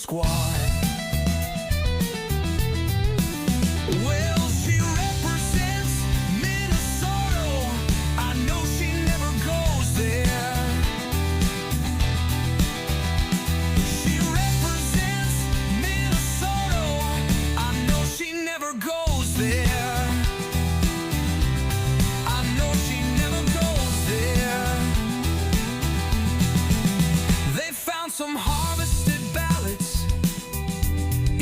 squad. Well, she represents Minnesota. I know she never goes there. She represents Minnesota. I know she never goes there. I know she never goes there. They found some harvested ballots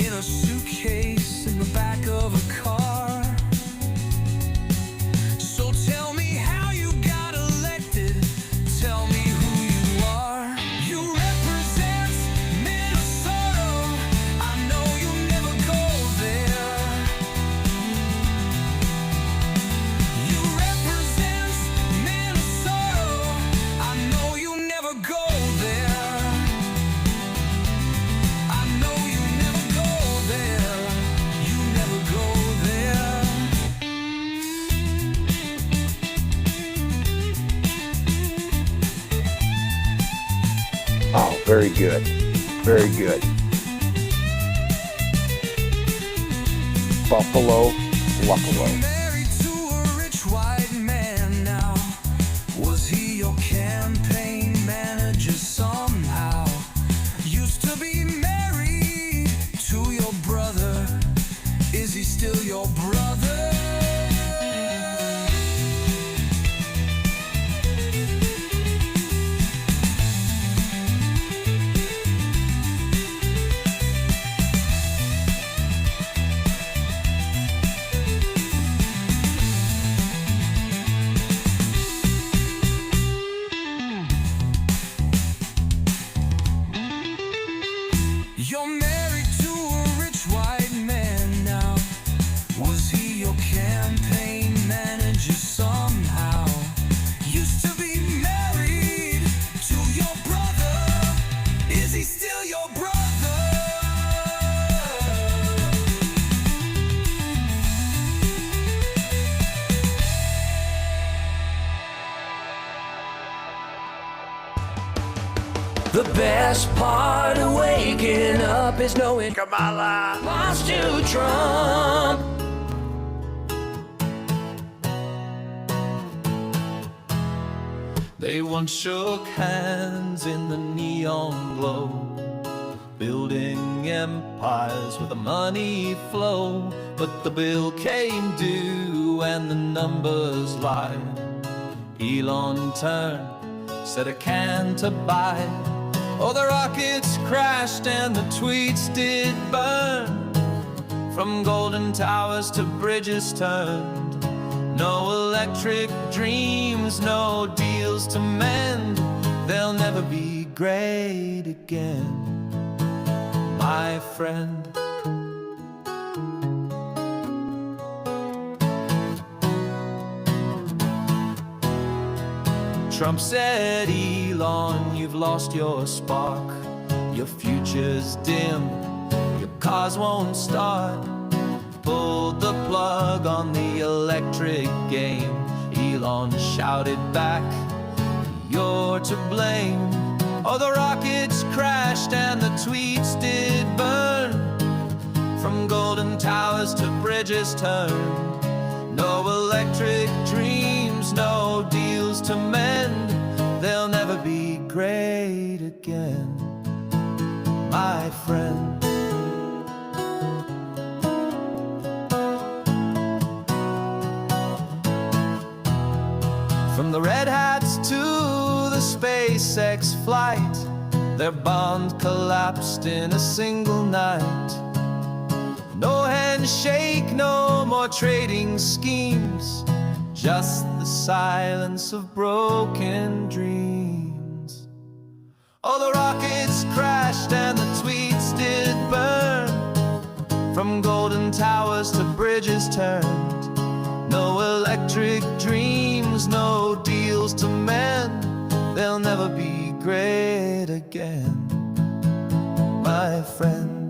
in a suitcase in the back of a car. So tell me how you got elected. Tell me who you are. You represent Minnesota. I know you never go there. You represent Minnesota. I know you never go there. I know you never go there. You never go there. Oh, very good. Very good. Buffalo, Buffalo. Married to a rich white man now. Was he your campaign manager somehow? Used to be married to your brother. Is he still your brother? You're married to a rich white man now. Was he your campaign manager somehow? Used to be married to your brother. Is he still your brother? The best part of waking up is knowing Kamala lost to Trump. They once shook hands in the neon glow, building empires with the money flow. But the bill came due and the numbers lied. Elon turned, said I can't abide. Oh, the rockets crashed and the tweets did burn. From golden towers to bridges turned. No electric dreams, no deals to mend. They'll never be great again, my friend. Trump said, Elon, you've lost your spark. Your future's dim, your cars won't start. Pulled the plug on the electric game. Elon shouted back, you're to blame. Oh, the rockets crashed and the tweets did burn. From golden towers to bridges turned. No electric dreams, no deals to mend. They'll never be great again, my friend. From the red hats to the SpaceX flight, their bond collapsed in a single night. No handshake, no more trading schemes, just the silence of broken dreams. Oh, the rockets crashed and the tweets did burn. From golden towers to bridges turned. No electric dreams, no deals to mend. They'll never be great again, my friend.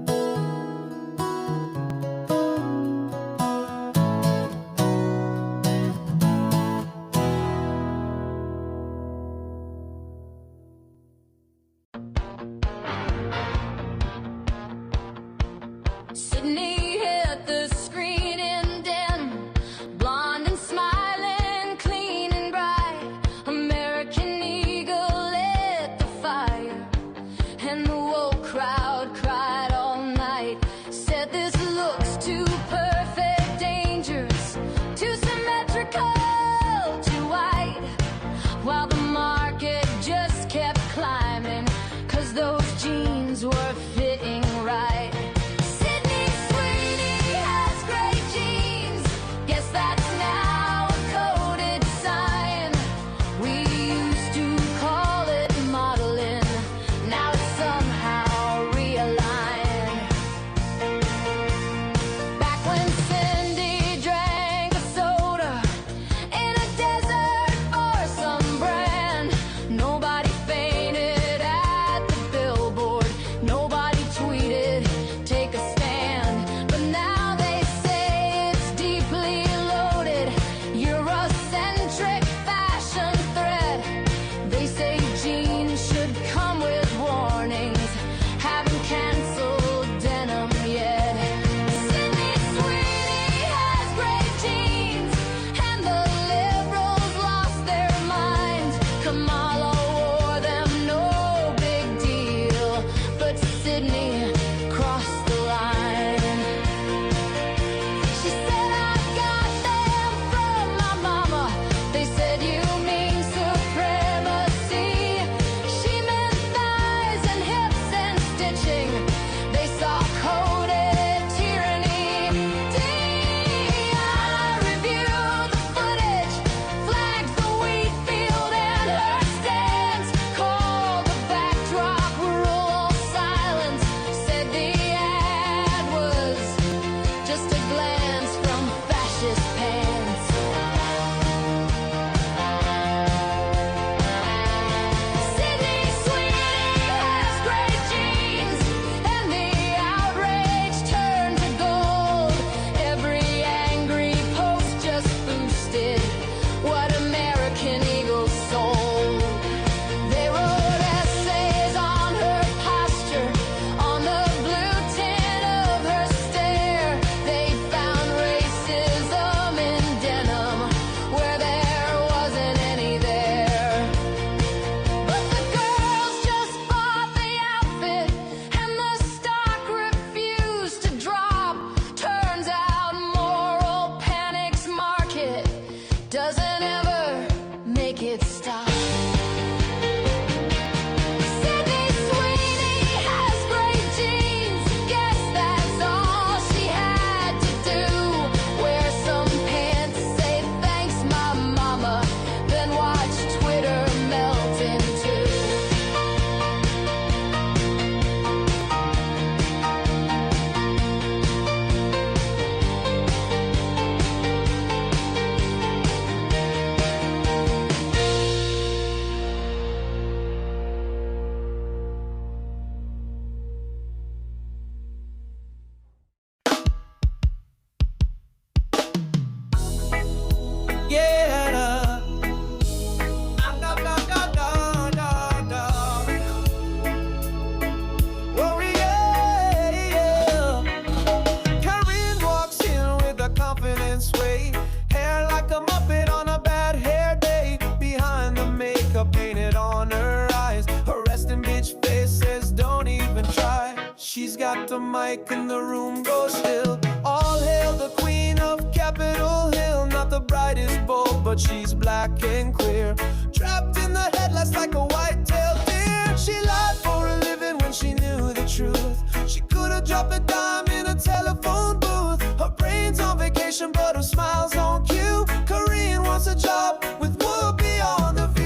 a mic and the room goes still. All hail the queen of Capitol Hill, not the brightest bulb, but she's black and clear. Trapped in the headlights like a white-tailed deer. She lied for a living when she knew the truth. She could have dropped a dime in a telephone booth. Her brain's on vacation, but her smile's on cue. Korean wants a job with Whoopi on The View.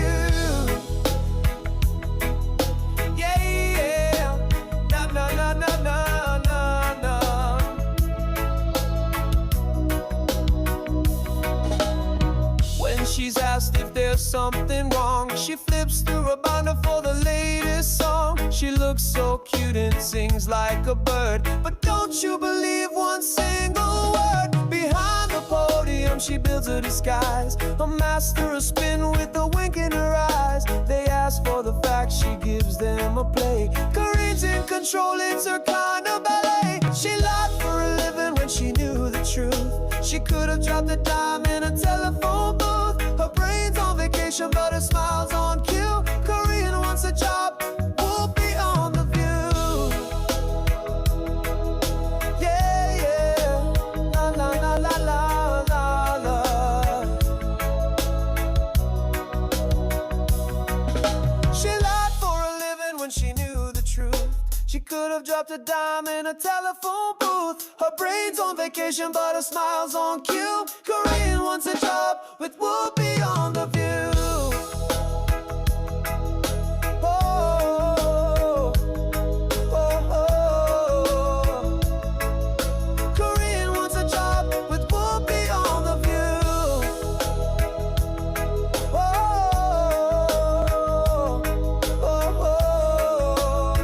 Yeah, yeah, na na na na na na na. When she's asked if there's something wrong, she flips through a binder for the latest song. She looks so cute and sings like a bird, but don't you believe one single word. Behind the podium she builds a disguise, a master of spin with a wink in her eyes. They ask for the facts, she gives them a play. Corinne's in control, it's her kind of ballet. She lied for a living when she knew the truth. She could have dropped a dime in a telephone booth. Her brain's on vacation, but her smile's on cue. Korean wants a job, Whoopi on The View. Yeah, yeah, la la la la la la la. She lied for a living when she knew the truth. She could have dropped a dime in a telephone booth. Her brain's on vacation, but her smile's on cue. Korean wants a job with Whoopi on The View. Oh, oh, oh. Korean wants a job with Whoopi on The View. Oh, oh, oh.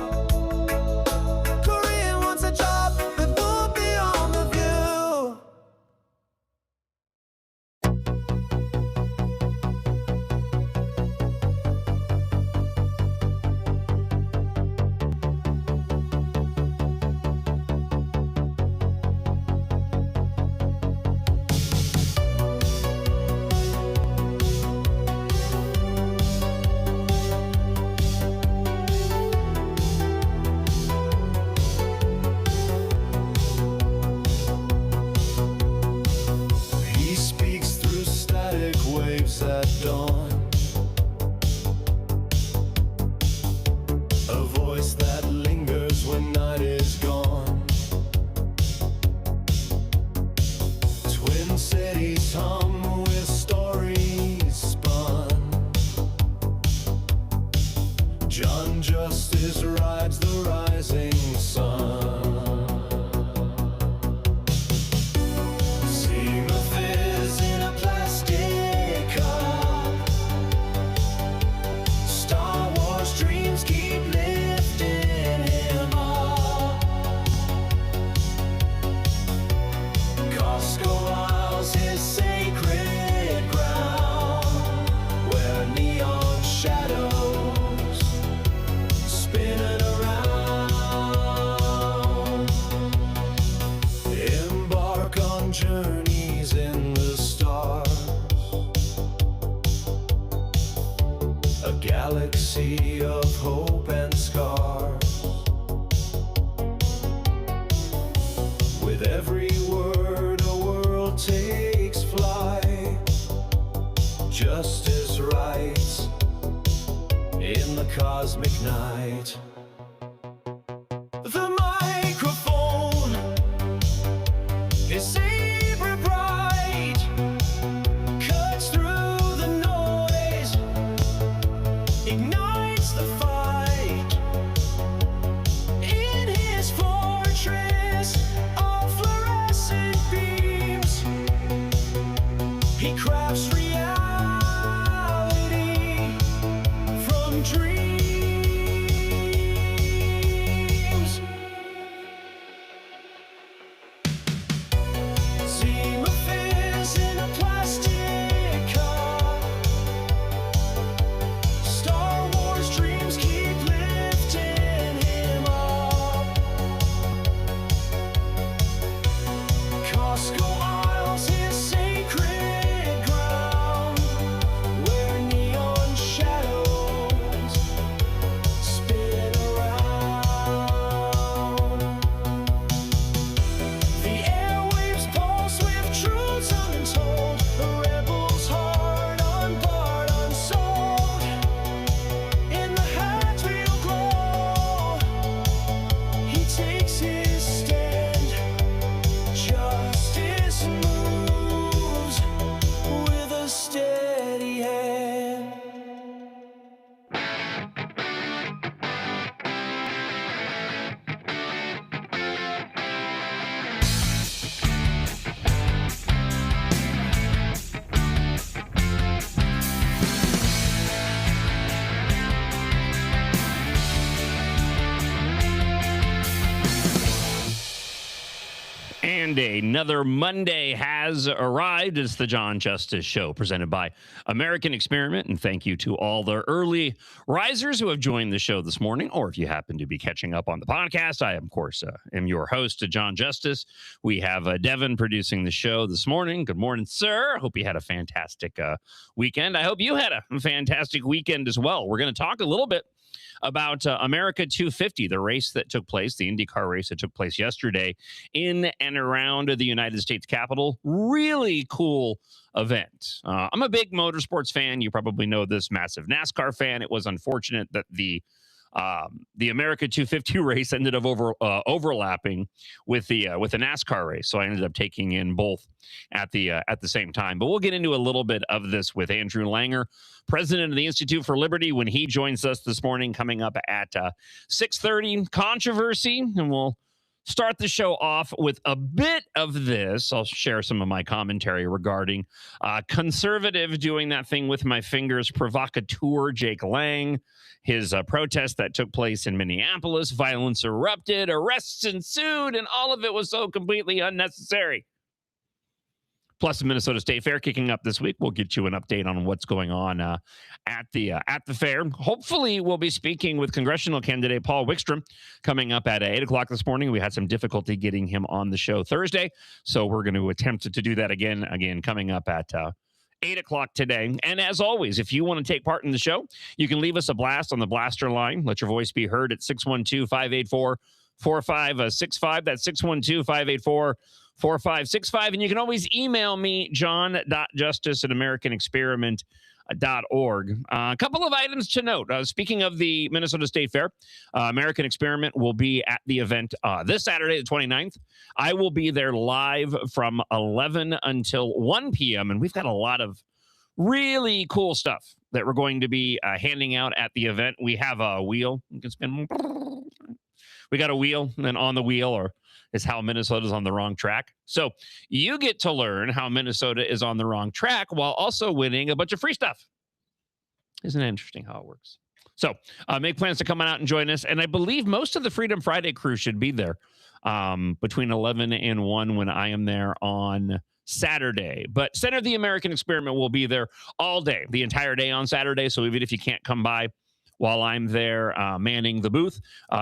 Korean wants a job with Whoopi on The View. He speaks through static waves at dawn. A voice that lingers when night is gone. Twin cities hum with stories spun. John Justice rides the rising sun. Seeing a fizz in a plastic cup. Star Wars dreams keep lifting him up. Costco aisles, his sacred ground, where neon shadows spinning around. Embark on journeys in the stars, a galaxy of hope and scars. With every word a world takes flight. Justice writes in the cosmic night. The microphone is saber bright, cuts through the noise, ignites the fight. In his fortress of fluorescent beams, he crafts reality from dreams. Seam of fizz in a plastic cup. Star Wars dreams keep And another Monday has arrived. It's the John Justice Show presented by American Experiment. And thank you to all the early risers who have joined the show this morning. Or if you happen to be catching up on the podcast, I, of course, am your host, John Justice. We have Devin producing the show this morning. Good morning, sir. Hope you had a fantastic weekend. I hope you had a fantastic weekend as well. We're going to talk a little bit about America 250, the race that took place, the IndyCar race that took place yesterday in and around the United States Capitol. Really cool event. I'm a big motorsports fan. You probably know this, massive NASCAR fan. It was unfortunate that the America 250 race ended up overlapping with the NASCAR race, so I ended up taking in both at the same time. But we'll get into a little bit of this with Andrew Langer, president of the Institute for Liberty, when he joins us this morning, coming up at 6:30. Controversy, and we'll start the show off with a bit of this. I'll share some of my commentary regarding conservative doing that thing with my fingers, provocateur Jake Lang, his protest that took place in Minneapolis. Violence erupted, arrests ensued, and all of it was so completely unnecessary. Plus, the Minnesota State Fair kicking up this week. We'll get you an update on what's going on at the fair. Hopefully, we'll be speaking with congressional candidate Paul Wickstrom coming up at 8 o'clock this morning. We had some difficulty getting him on the show Thursday, so we're going to attempt to do that again coming up at 8 o'clock today. And as always, if you want to take part in the show, you can leave us a blast on the blaster line. Let your voice be heard at 612-584-4565. That's 612-584-4565. And you can always email me, john.justice@americanexperiment.org. A couple of items to note. Speaking of the Minnesota State Fair, American Experiment will be at the event this Saturday, the 29th. I will be there live from 11 until 1 p.m., and we've got a lot of really cool stuff that we're going to be handing out at the event. We have a wheel. You can spin. We got a wheel, and then on the wheel is how Minnesota's on the wrong track. So you get to learn how Minnesota is on the wrong track while also winning a bunch of free stuff. Isn't it interesting how it works? So make plans to come on out and join us. And I believe most of the Freedom Friday crew should be there between 11 and 1 when I am there on Saturday. But Center of the American Experiment will be there all day, the entire day on Saturday. So even if you can't come by while I'm there manning the booth,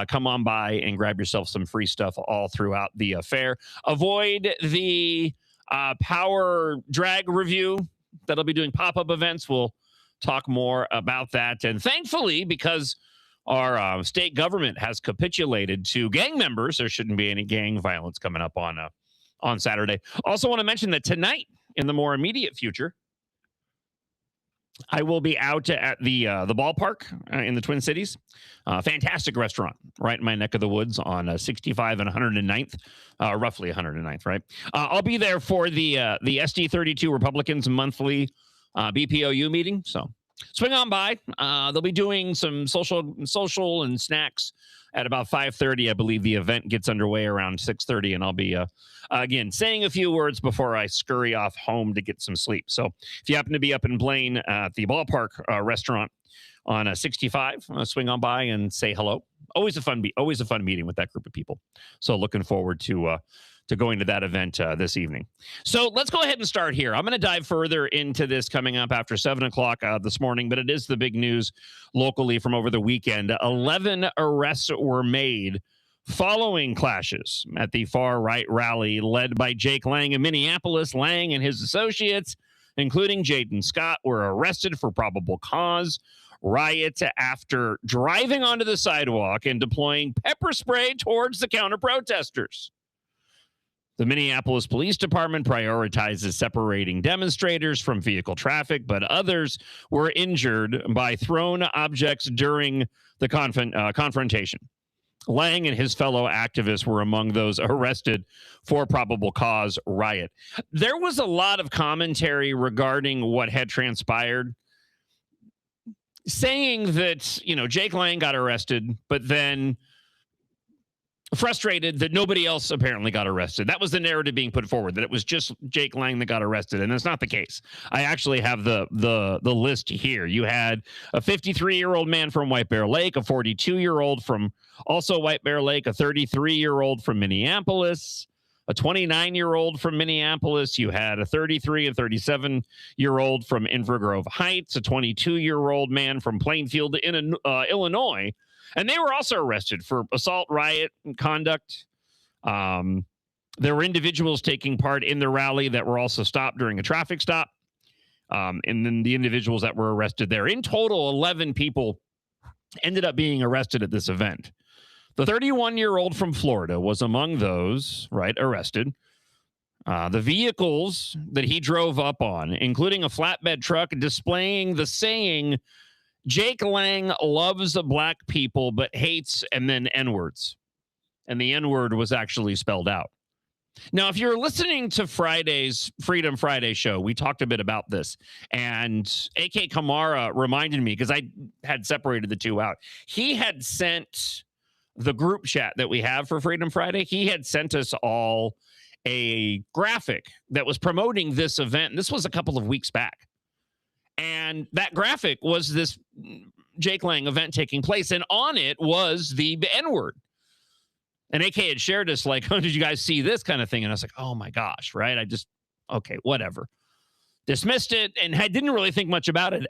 come on by and grab yourself some free stuff all throughout the fair. Avoid the power drag review that'll be doing pop-up events. We'll talk more about that. And thankfully, because our state government has capitulated to gang members, there shouldn't be any gang violence coming up on Saturday. Also want to mention that tonight, in the more immediate future, I will be out at the ballpark in the Twin Cities. Fantastic restaurant right in my neck of the woods on 65 and 109th, roughly 109th, right? I'll be there for the SD32 Republicans monthly BPOU meeting. So swing on by. They'll be doing some social and snacks at about 5:30. I believe the event gets underway around 6:30, and I'll be again saying a few words before I scurry off home to get some sleep. So if you happen to be up in Blaine at the ballpark restaurant on 65, swing on by and say hello. Always a fun meeting with that group of people. So looking forward to going to that event this evening. So let's go ahead and start here. I'm going to dive further into this coming up after 7 o'clock this morning, but it is the big news locally from over the weekend. 11 arrests were made following clashes at the far-right rally led by Jake Lang in Minneapolis. Lang and his associates, including Jaden Scott, were arrested for probable cause riot after driving onto the sidewalk and deploying pepper spray towards the counter-protesters. The Minneapolis Police Department prioritizes separating demonstrators from vehicle traffic, but others were injured by thrown objects during the confrontation. Lang and his fellow activists were among those arrested for probable cause riot. There was a lot of commentary regarding what had transpired, saying that, Jake Lang got arrested, but then frustrated that nobody else apparently got arrested. That was the narrative being put forward, that it was just Jake Lang that got arrested, and that's not the case. I actually have the list here. You had a 53-year-old man from White Bear Lake, a 42-year-old from also White Bear Lake, a 33-year-old from Minneapolis, a 29-year-old from Minneapolis. You had a 33 and 37-year-old from Inver Grove Heights, a 22-year-old man from Plainfield, Illinois. And they were also arrested for assault, riot, and conduct. There were individuals taking part in the rally that were also stopped during a traffic stop. And then the individuals that were arrested there. In total, 11 people ended up being arrested at this event. The 31-year-old from Florida was among those, right, arrested. The vehicles that he drove up on, including a flatbed truck displaying the saying, "Jake Lang loves black people but hates," and then N-words. And the N-word was actually spelled out. Now, if you're listening to Friday's Freedom Friday show, we talked a bit about this. And A.K. Kamara reminded me, because I had separated the two out. He had sent the group chat that we have for Freedom Friday. He had sent us all a graphic that was promoting this event. And this was a couple of weeks back. And that graphic was this Jake Lang event taking place. And on it was the N-word. And AK had shared us like, "Oh, did you guys see this kind of thing?" And I was like, "Oh my gosh," right? Okay, whatever. Dismissed it and didn't really think much about it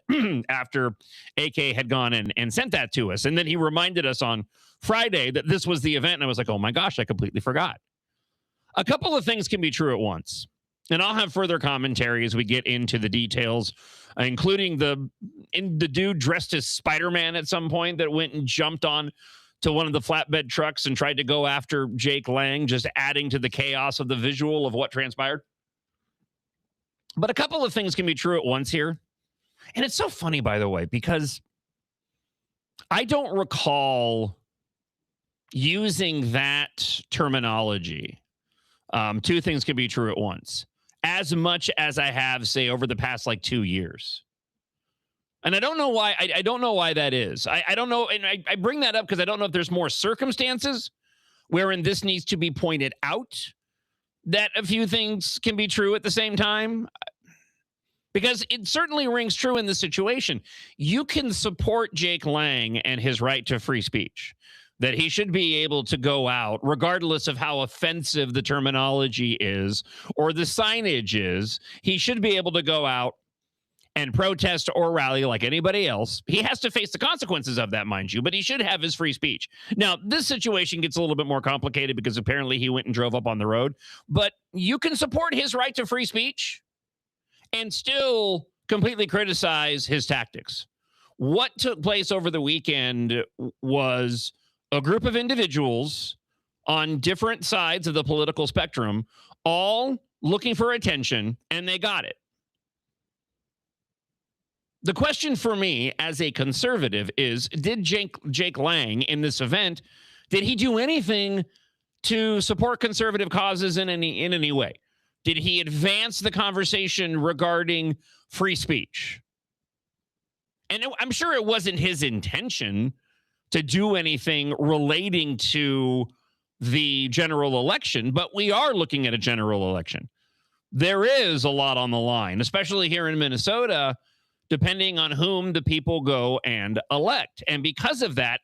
after AK had gone and sent that to us. And then he reminded us on Friday that this was the event. And I was like, "Oh my gosh, I completely forgot." A couple of things can be true at once. And I'll have further commentary as we get into the details, including the dude dressed as Spider-Man at some point that went and jumped on to one of the flatbed trucks and tried to go after Jake Lang, just adding to the chaos of the visual of what transpired. But a couple of things can be true at once here. And it's so funny, by the way, because I don't recall using that terminology. Two things can be true at once, as much as I have, say, over the past like 2 years. And I don't know why. I don't know why that is. I don't know. And I bring that up because I don't know if there's more circumstances wherein this needs to be pointed out that a few things can be true at the same time. Because it certainly rings true in this situation. You can support Jake Lang and his right to free speech, that he should be able to go out, regardless of how offensive the terminology is or the signage is. He should be able to go out and protest or rally like anybody else. He has to face the consequences of that, mind you, but he should have his free speech. Now, this situation gets a little bit more complicated because apparently he went and drove up on the road, but you can support his right to free speech and still completely criticize his tactics. What took place over the weekend was a group of individuals on different sides of the political spectrum, all looking for attention, and they got it. The question for me as a conservative is, did Jake Lang in this event, did he do anything to support conservative causes in any way? Did he advance the conversation regarding free speech? And I'm sure it wasn't his intention to do anything relating to the general election, but we are looking at a general election. There is a lot on the line, especially here in Minnesota, depending on whom the people go and elect. And because of that,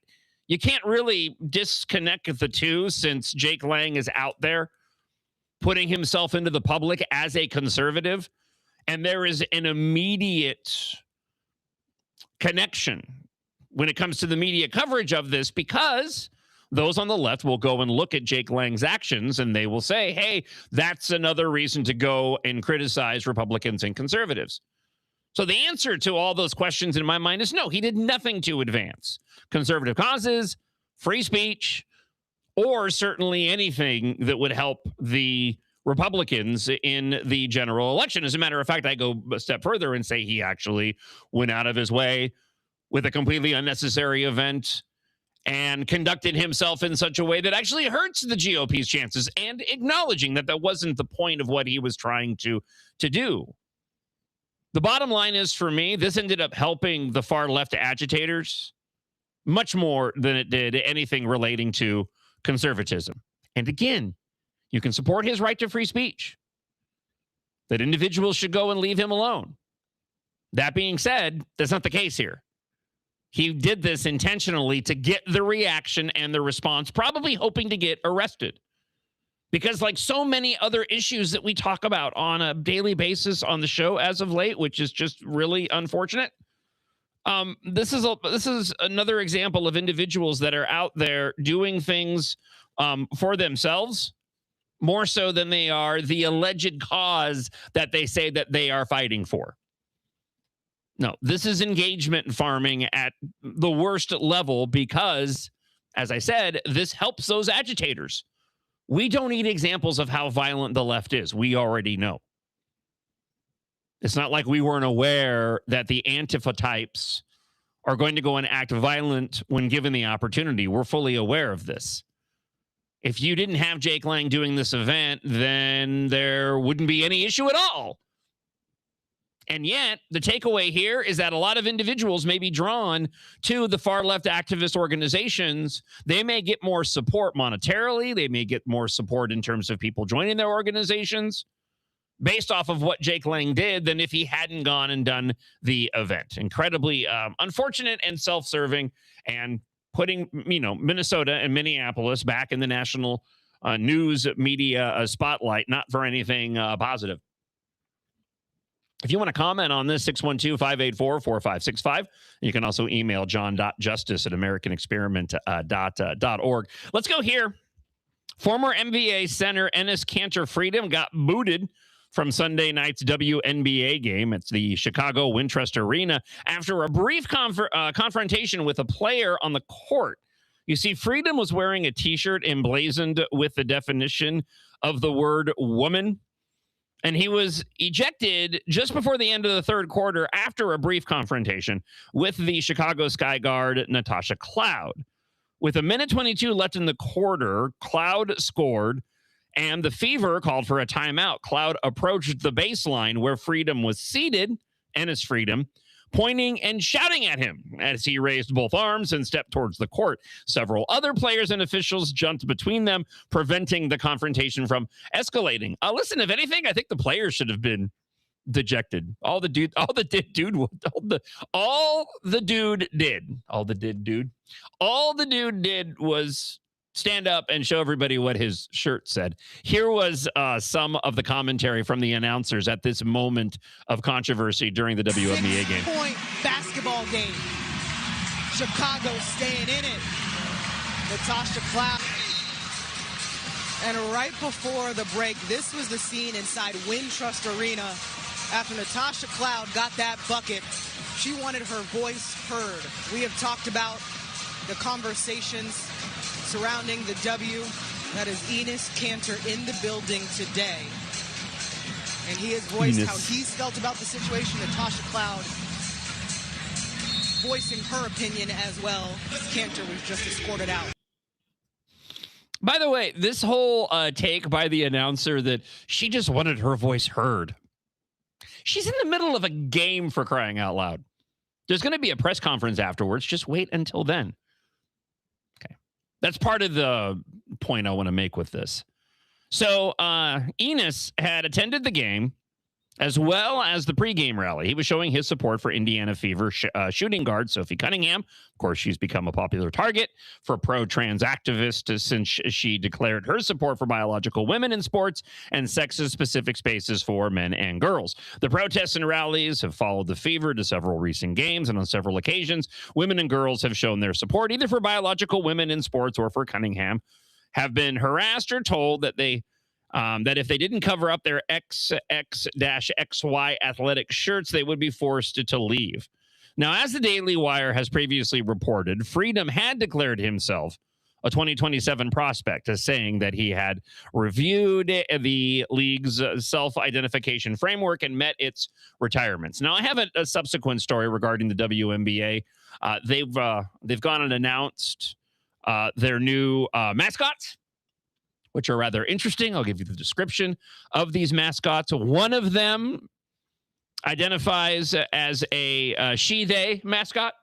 you can't really disconnect the two, since Jake Lang is out there putting himself into the public as a conservative. And there is an immediate connection when it comes to the media coverage of this, because those on the left will go and look at Jake Lang's actions and they will say, "Hey, that's another reason to go and criticize Republicans and conservatives." So the answer to all those questions in my mind is no, he did nothing to advance conservative causes, free speech, or certainly anything that would help the Republicans in the general election. As a matter of fact, I go a step further and say he actually went out of his way with a completely unnecessary event and conducted himself in such a way that actually hurts the GOP's chances, and acknowledging that that wasn't the point of what he was trying to do. The bottom line is, for me, this ended up helping the far left agitators much more than it did anything relating to conservatism. And again, you can support his right to free speech, that individuals should go and leave him alone. That being said, that's not the case here. He did this intentionally to get the reaction and the response, probably hoping to get arrested. Because like so many other issues that we talk about on a daily basis on the show as of late, which is just really unfortunate. This is another example of individuals that are out there doing things for themselves more so than they are the alleged cause that they say that they are fighting for. No, this is engagement farming at the worst level because, as I said, this helps those agitators. We don't need examples of how violent the left is. We already know. It's not like we weren't aware that the Antifa types are going to go and act violent when given the opportunity. We're fully aware of this. If you didn't have Jake Lang doing this event, then there wouldn't be any issue at all. And yet, the takeaway here is that a lot of individuals may be drawn to the far left activist organizations. They may get more support monetarily. They may get more support in terms of people joining their organizations based off of what Jake Lang did than if he hadn't gone and done the event. Incredibly unfortunate and self-serving, and putting Minnesota and Minneapolis back in the national news media spotlight, not for anything positive. If you want to comment on this, 612-584-4565. You can also email john.justice@americanexperiment.org. Let's go here. Former NBA center Enes Kanter Freedom got booted from Sunday night's WNBA game at the Chicago Wintrust Arena after a brief confrontation with a player on the court. You see, Freedom was wearing a T-shirt emblazoned with the definition of the word woman, and he was ejected just before the end of the third quarter after a brief confrontation with the Chicago Sky guard, Natasha Cloud. With a minute 22 left in the quarter, Cloud scored, and the Fever called for a timeout. Cloud approached the baseline where Freedom was seated, Enes Freedom, pointing and shouting at him as he raised both arms and stepped towards the court. Several other players and officials jumped between them, preventing the confrontation from escalating. Listen, if anything, I think the players should have been dejected. All the dude did was stand up and show everybody what his shirt said. Here was some of the commentary from the announcers at this moment of controversy during the WNBA game. 6-point basketball game. Chicago staying in it. Natasha Cloud. And right before the break, this was the scene inside Wintrust Arena after Natasha Cloud got that bucket. She wanted her voice heard. We have talked about the conversations surrounding the W. That is Enes Kanter in the building today. And he has voiced how he's felt about the situation. Natasha Cloud voicing her opinion as well. Kanter was just escorted out. By the way, this whole take by the announcer that she just wanted her voice heard. She's in the middle of a game, for crying out loud. There's going to be a press conference afterwards. Just wait until then. That's part of the point I want to make with this. So Enes had attended the game as well as the pregame rally. He was showing his support for Indiana Fever shooting guard Sophie Cunningham. Of course, she's become a popular target for pro-trans activists since she declared her support for biological women in sports and sexist-specific spaces for men and girls. The protests and rallies have followed the Fever to several recent games, and on several occasions, women and girls have shown their support either for biological women in sports or for Cunningham, have been harassed or told that that if they didn't cover up their XX-XY athletic shirts, they would be forced to leave. Now, as the Daily Wire has previously reported, Freedom had declared himself a 2027 prospect, as saying that he had reviewed the league's self-identification framework and met its retirements. Now, I have a subsequent story regarding the WNBA. They've gone and announced their new mascots, which are rather interesting. I'll give you the description of these mascots. One of them identifies as a she-they mascot.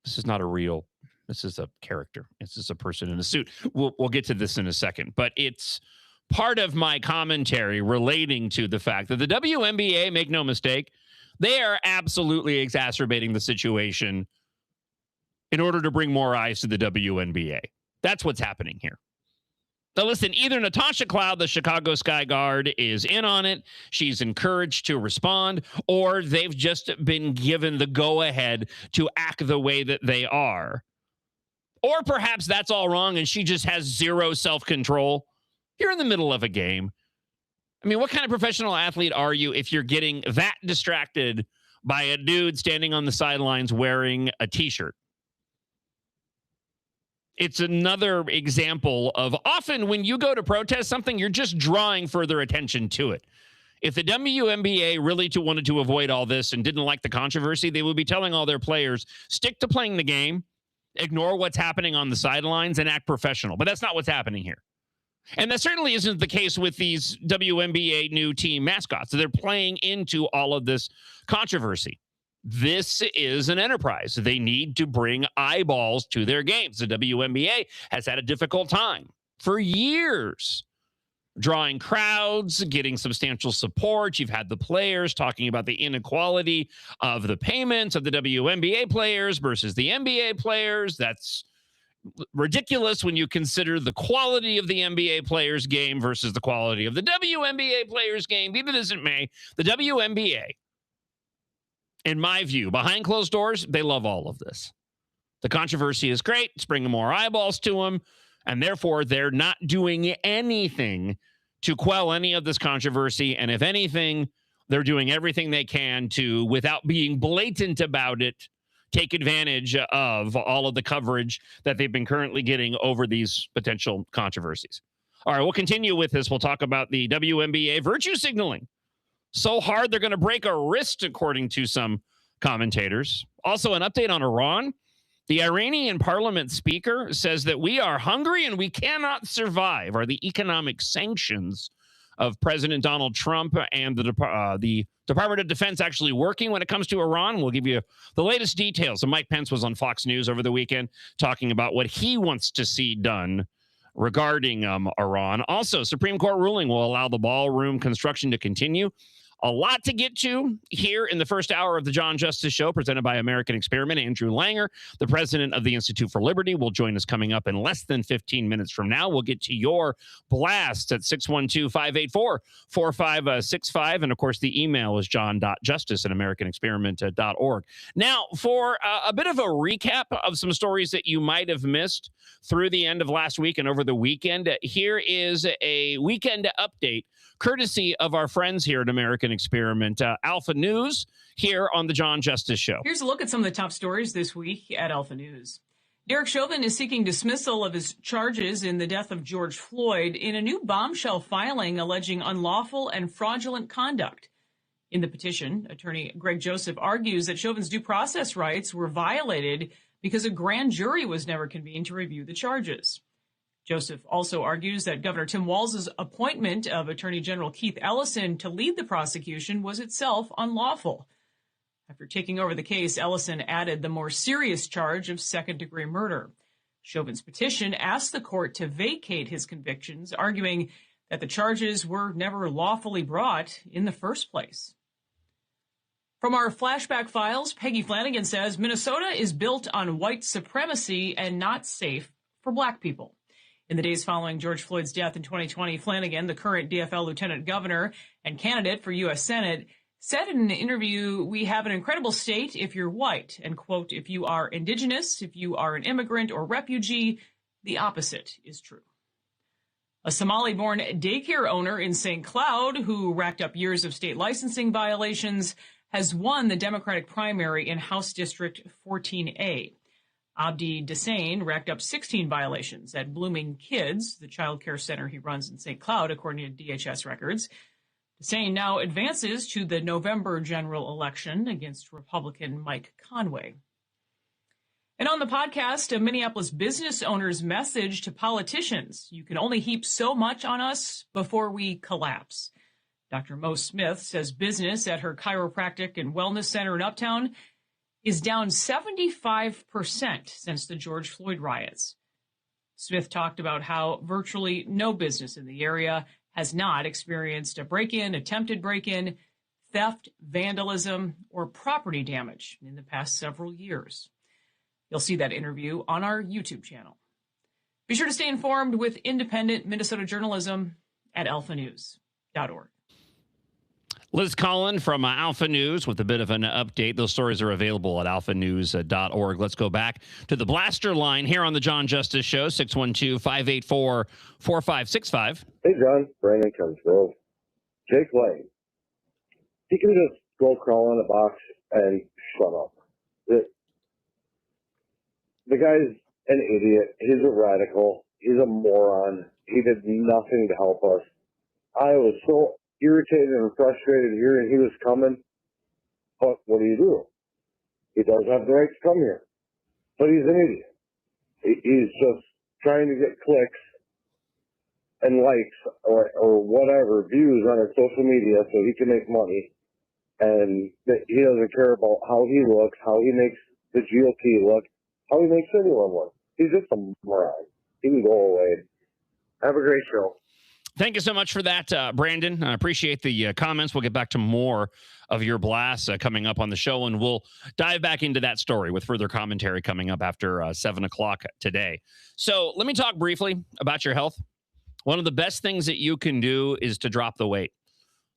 This is not a real, this is a character. This is a person in a suit. We'll get to this in a second, but it's part of my commentary relating to the fact that the WNBA, make no mistake, they are absolutely exacerbating the situation in order to bring more eyes to the WNBA. That's what's happening here. Now, listen, either Natasha Cloud, the Chicago Sky Guard, is in on it, she's encouraged to respond, or they've just been given the go-ahead to act the way that they are. Or perhaps that's all wrong and she just has zero self-control. You're in the middle of a game. I mean, what kind of professional athlete are you if you're getting that distracted by a dude standing on the sidelines wearing a T-shirt? It's another example of often when you go to protest something, you're just drawing further attention to it. If the WNBA really wanted to avoid all this and didn't like the controversy, they would be telling all their players, stick to playing the game, ignore what's happening on the sidelines, and act professional. But that's not what's happening here. And that certainly isn't the case with these WNBA new team mascots. They're playing into all of this controversy. This is an enterprise. They need to bring eyeballs to their games. The WNBA has had a difficult time for years drawing crowds, getting substantial support. You've had the players talking about the inequality of the payments of the WNBA players versus the NBA players. That's ridiculous when you consider the quality of the NBA players' game versus the quality of the WNBA players' game. Be that as it may, the WNBA, in my view, behind closed doors, they love all of this. The controversy is great. It's bringing more eyeballs to them, and therefore they're not doing anything to quell any of this controversy. And if anything, they're doing everything they can to, without being blatant about it, take advantage of all of the coverage that they've been currently getting over these potential controversies. All right, we'll continue with this. We'll talk about the WNBA virtue signaling. So hard they're going to break a wrist, according to some commentators. Also, an update on Iran. The Iranian parliament speaker says that we are hungry and we cannot survive, are the economic sanctions of President Donald Trump and the Department of Defense actually working when it comes to Iran. We'll give you the latest details. So Mike Pence was on Fox News over the weekend talking about what he wants to see done regarding Iran. Also, Supreme Court ruling will allow the ballroom construction to continue. A lot to get to here in the first hour of the John Justice Show, presented by American Experiment. Andrew Langer, the president of the Institute for Liberty, will join us coming up in less than 15 minutes from now. We'll get to your blast at 612-584-4565. And, of course, the email is john.justice@americanexperiment.org. Now, for a bit of a recap of some stories that you might have missed through the end of last week and over the weekend, here is a weekend update courtesy of our friends here at American Experiment, Alpha News, here on the John Justice Show. Here's a look at some of the top stories this week at Alpha News. Derek Chauvin is seeking dismissal of his charges in the death of George Floyd in a new bombshell filing alleging unlawful and fraudulent conduct. In the petition, attorney Greg Joseph argues that Chauvin's due process rights were violated because a grand jury was never convened to review the charges. Joseph also argues that Governor Tim Walz's appointment of Attorney General Keith Ellison to lead the prosecution was itself unlawful. After taking over the case, Ellison added the more serious charge of second-degree murder. Chauvin's petition asked the court to vacate his convictions, arguing that the charges were never lawfully brought in the first place. From our flashback files, Peggy Flanagan says Minnesota is built on white supremacy and not safe for black people. In the days following George Floyd's death in 2020, Flanagan, the current DFL lieutenant governor and candidate for U.S. Senate, said in an interview, "We have an incredible state if you're white," and, quote, "if you are indigenous, if you are an immigrant or refugee, the opposite is true." A Somali-born daycare owner in St. Cloud, who racked up years of state licensing violations, has won the Democratic primary in House District 14A. Abdi Desain racked up 16 violations at Blooming Kids, the child care center he runs in St. Cloud, according to DHS records. Desain now advances to the November general election against Republican Mike Conway. And on the podcast, a Minneapolis business owner's message to politicians: you can only heap so much on us before we collapse. Dr. Mo Smith says business at her chiropractic and wellness center in Uptown is down 75% since the George Floyd riots. Smith talked about how virtually no business in the area has not experienced a break-in, attempted break-in, theft, vandalism, or property damage in the past several years. You'll see that interview on our YouTube channel. Be sure to stay informed with independent Minnesota journalism at alphanews.org. Liz Collin from Alpha News with a bit of an update. Those stories are available at alphanews.org. Let's go back to the blaster line here on the John Justice Show, 612-584-4565. Hey, John. Brandon Cumsgrove. Jake Lang. He can just go crawl in a box and shut up. The guy's an idiot. He's a radical. He's a moron. He did nothing to help us. I was so irritated and frustrated hearing he was coming. But what do? He does have the right to come here. But he's an idiot. He's just trying to get clicks and likes or whatever, views on his social media so he can make money. And he doesn't care about how he looks, how he makes the GOP look, how he makes anyone look. He's just a moron. He can go away. Have a great show. Thank you so much for that, Brandon. I appreciate the comments. We'll get back to more of your blasts coming up on the show, and we'll dive back into that story with further commentary coming up after 7 o'clock today. So let me talk briefly about your health. One of the best things that you can do is to drop the weight.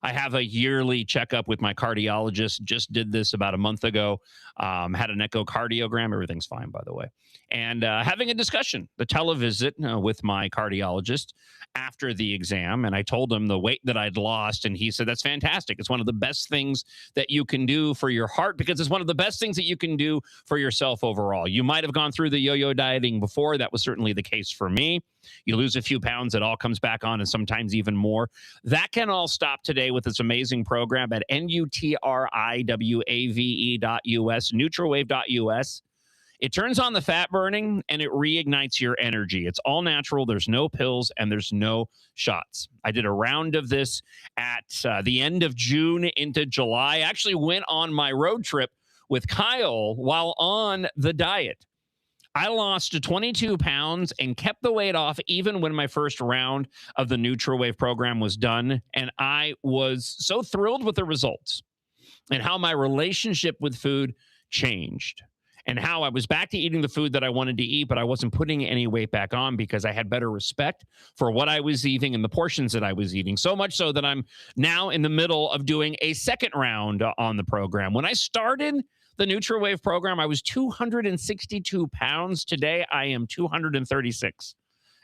I have a yearly checkup with my cardiologist. Just did this about a month ago. Had an echocardiogram. Everything's fine, by the way. And having a discussion, the televisit with my cardiologist after the exam. And I told him the weight that I'd lost. And he said, that's fantastic. It's one of the best things that you can do for your heart because it's one of the best things that you can do for yourself overall. You might have gone through the yo-yo dieting before. That was certainly the case for me. You lose a few pounds, it all comes back on, and sometimes even more. That can all stop today with this amazing program at NutriWave.us, NutriWave.us. It turns on the fat burning, and it reignites your energy. It's all natural. There's no pills, and there's no shots. I did a round of this at the end of June into July. I actually went on my road trip with Kyle while on the diet. I lost 22 pounds and kept the weight off even when my first round of the NutriWave program was done. And I was so thrilled with the results and how my relationship with food changed and how I was back to eating the food that I wanted to eat, but I wasn't putting any weight back on because I had better respect for what I was eating and the portions that I was eating. So much so that I'm now in the middle of doing a second round on the program. When I started the NutriWave program, I was 262 pounds. Today, I am 236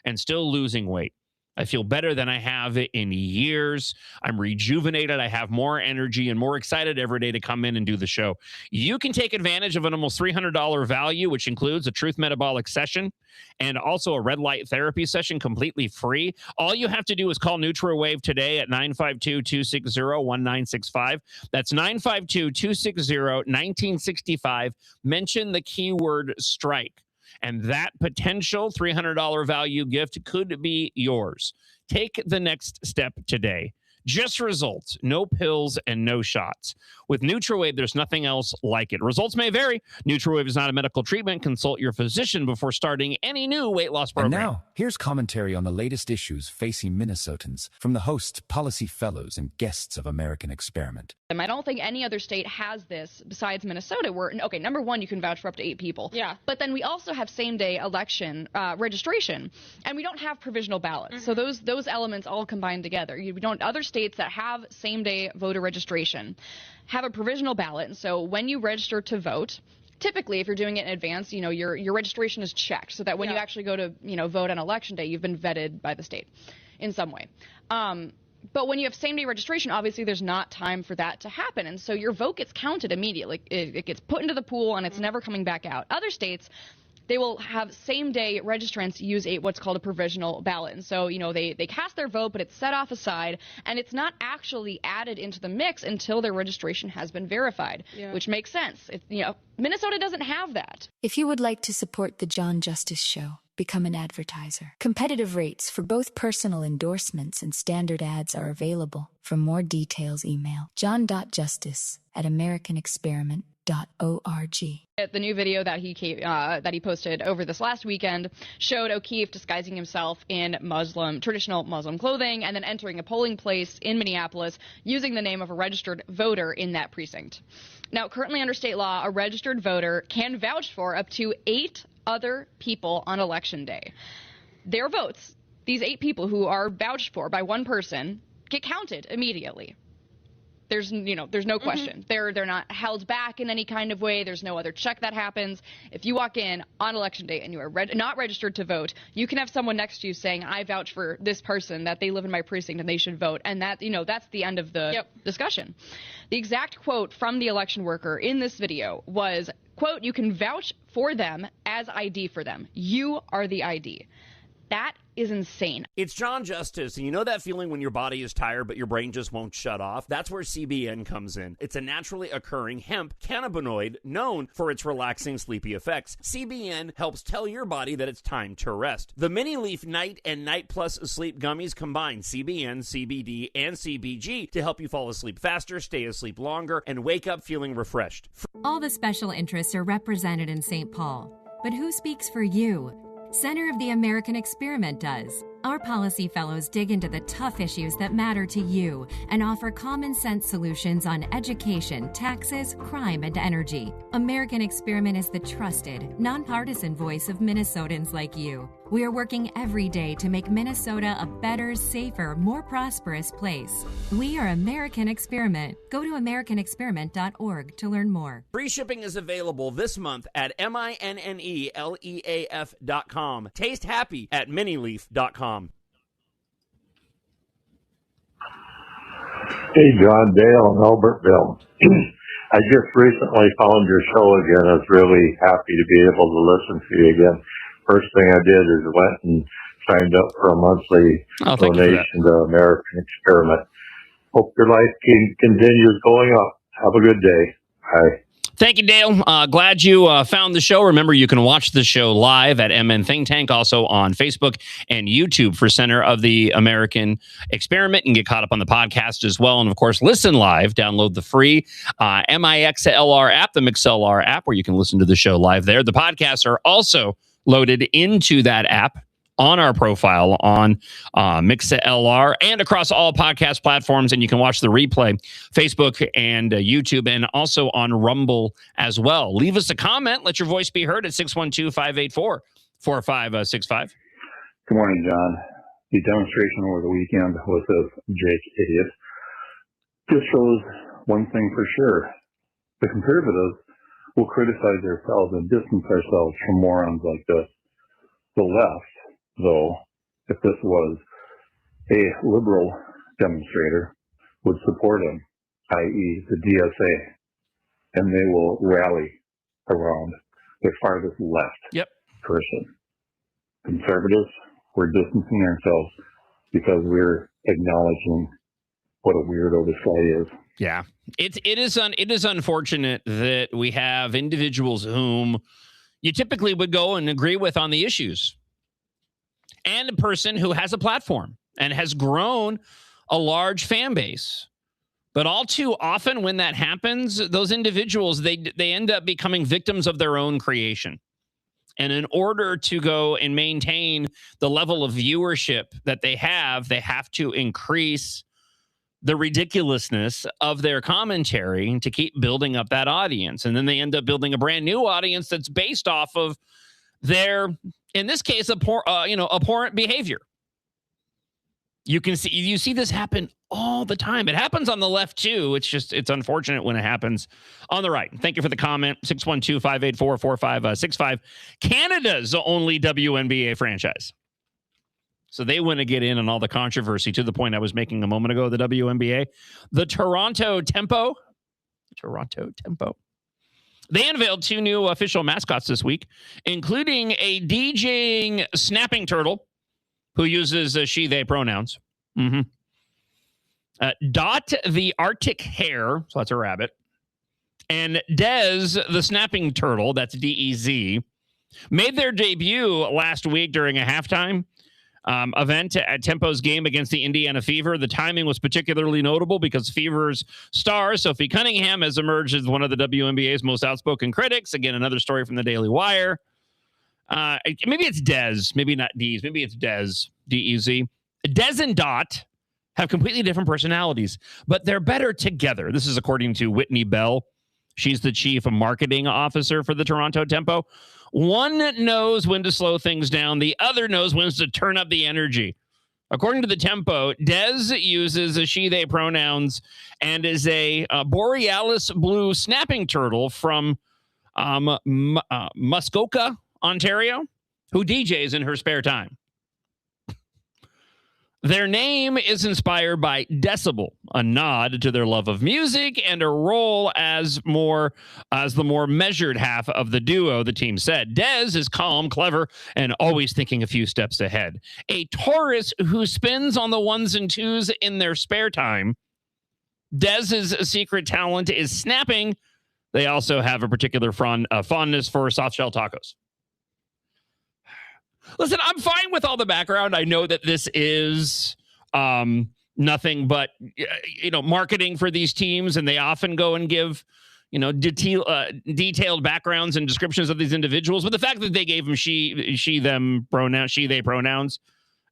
and still losing weight. I feel better than I have in years. I'm rejuvenated. I have more energy and more excited every day to come in and do the show. You can take advantage of an almost $300 value, which includes a Truth Metabolic session and also a red light therapy session completely free. All you have to do is call NutriWave today at 952-260-1965. That's 952-260-1965. Mention the keyword strike, and that potential $300 value gift could be yours. Take the next step today. Just results, no pills and no shots. With NutriWave, there's nothing else like it. Results may vary. NutriWave is not a medical treatment. Consult your physician before starting any new weight loss program. And now, here's commentary on the latest issues facing Minnesotans from the hosts, policy fellows, and guests of American Experiment. I don't think any other state has this besides Minnesota where, okay, number one, you can vouch for up to 8 people. Yeah. But then we also have same-day election registration, and we don't have provisional ballots. So those elements all combined together. Other states that have same-day voter registration have a provisional ballot. And so when you register to vote, typically, if you're doing it in advance, your registration is checked so that when you actually go to, vote on election day, you've been vetted by the state in some way. But when you have same-day registration, obviously there's not time for that to happen. And so your vote gets counted immediately. It gets put into the pool, and it's never coming back out. Other states, they will have same-day registrants use what's called a provisional ballot. And so, they cast their vote, but it's set off aside, and it's not actually added into the mix until their registration has been verified, which makes sense. Minnesota doesn't have that. If you would like to support the John Justice Show, become an advertiser. Competitive rates for both personal endorsements and standard ads are available. For more details, email john.justice@americanexperiment.org. The new video that he posted over this last weekend showed O'Keefe disguising himself in traditional Muslim clothing and then entering a polling place in Minneapolis using the name of a registered voter in that precinct. Now, currently under state law, a registered voter can vouch for up to 8 other people on election day. their votes, these 8 people who are vouched for by one person, get counted immediately. There's no question. They're not held back in any kind of way. There's no other check that happens. If you walk in on election day and you are not registered to vote, you can have someone next to you saying, I vouch for this person, that they live in my precinct and they should vote. And that, that's the end of the discussion. The exact quote from the election worker in this video was, quote, you can vouch for them as ID for them. You are the ID. That is insane. It's John Justice, and you know that feeling when your body is tired but your brain just won't shut off? That's where CBN comes in. It's a naturally occurring hemp cannabinoid known for its relaxing, sleepy effects. CBN helps tell your body that it's time to rest. The Mini Leaf Night and Night Plus Sleep Gummies combine CBN, CBD, and CBG to help you fall asleep faster, stay asleep longer, and wake up feeling refreshed. All the special interests are represented in St. Paul. But who speaks for you? Center of the American Experiment does. Our policy fellows dig into the tough issues that matter to you and offer common sense solutions on education, taxes, crime, and energy. American Experiment is the trusted, nonpartisan voice of Minnesotans like you. We are working every day to make Minnesota a better, safer, more prosperous place. We are American Experiment. Go to americanexperiment.org to learn more. Free shipping is available this month at MINNELEAF.com. Taste happy at minileaf.com. Hey, John, Dale, and Albertville. I just recently found your show again. I was really happy to be able to listen to you again. First thing I did is went and signed up for a monthly donation to American Experiment. Hope your life continues going up. Have a good day. Bye. Thank you, Dale. Glad you found the show. Remember, you can watch the show live at MN Think Tank, also on Facebook and YouTube for Center of the American Experiment, and get caught up on the podcast as well. And, of course, listen live. Download the free MIXLR app, the MixLR app, where you can listen to the show live there. The podcasts are also loaded into that app on our profile on MixLR and across all podcast platforms. And you can watch the replay, Facebook and YouTube, and also on Rumble as well. Leave us a comment. Let your voice be heard at 612-584-4565. Good morning, John. The demonstration over the weekend with this Jake idiot just shows one thing for sure. The conservatives will criticize ourselves and distance ourselves from morons like this. The left, though, if this was a liberal demonstrator, would support him, i.e. the DSA, and they will rally around the farthest left person. Conservatives, we're distancing ourselves because we're acknowledging what a weirdo this guy is. Yeah, it is unfortunate that we have individuals whom you typically would go and agree with on the issues, and a person who has a platform and has grown a large fan base. But all too often when that happens, those individuals, they end up becoming victims of their own creation. And in order to go and maintain the level of viewership that they have to increase the ridiculousness of their commentary to keep building up that audience. And then they end up building a brand new audience that's based off of their, in this case, abhorrent behavior. You see this happen all the time. It happens on the left too. It's unfortunate when it happens on the right. Thank you for the comment. 612-584-4565. Canada's only WNBA franchise. So they want to get in on all the controversy, to the point I was making a moment ago, the WNBA. The Toronto Tempo. They unveiled 2 new official mascots this week, including a DJing snapping turtle who uses she, they pronouns. Dot the Arctic hare, so that's a rabbit, and Dez the snapping turtle, that's D-E-Z, made their debut last week during a halftime event at Tempo's game against the Indiana Fever. The timing was particularly notable because Fever's star, Sophie Cunningham, has emerged as one of the WNBA's most outspoken critics. Again, another story from the Daily Wire. Maybe it's Dez, maybe not D's, maybe it's Dez, D-E-Z. Dez and Dot have completely different personalities, but they're better together. This is according to Whitney Bell. She's the chief marketing officer for the Toronto Tempo. One knows when to slow things down. The other knows when to turn up the energy. According to the Tempo, Des uses she, they pronouns and is a borealis blue snapping turtle from Muskoka, Ontario, who DJs in her spare time. Their name is inspired by Decibel, a nod to their love of music and a role as the more measured half of the duo, the team said. Des is calm, clever, and always thinking a few steps ahead. A Taurus who spins on the ones and twos in their spare time. Dez's secret talent is snapping. They also have a particular fondness for soft shell tacos. Listen, I'm fine with all the background. I know that this is nothing but marketing for these teams, and they often go and give detailed backgrounds and descriptions of these individuals. But the fact that they gave them she, them pronouns, she, they pronouns,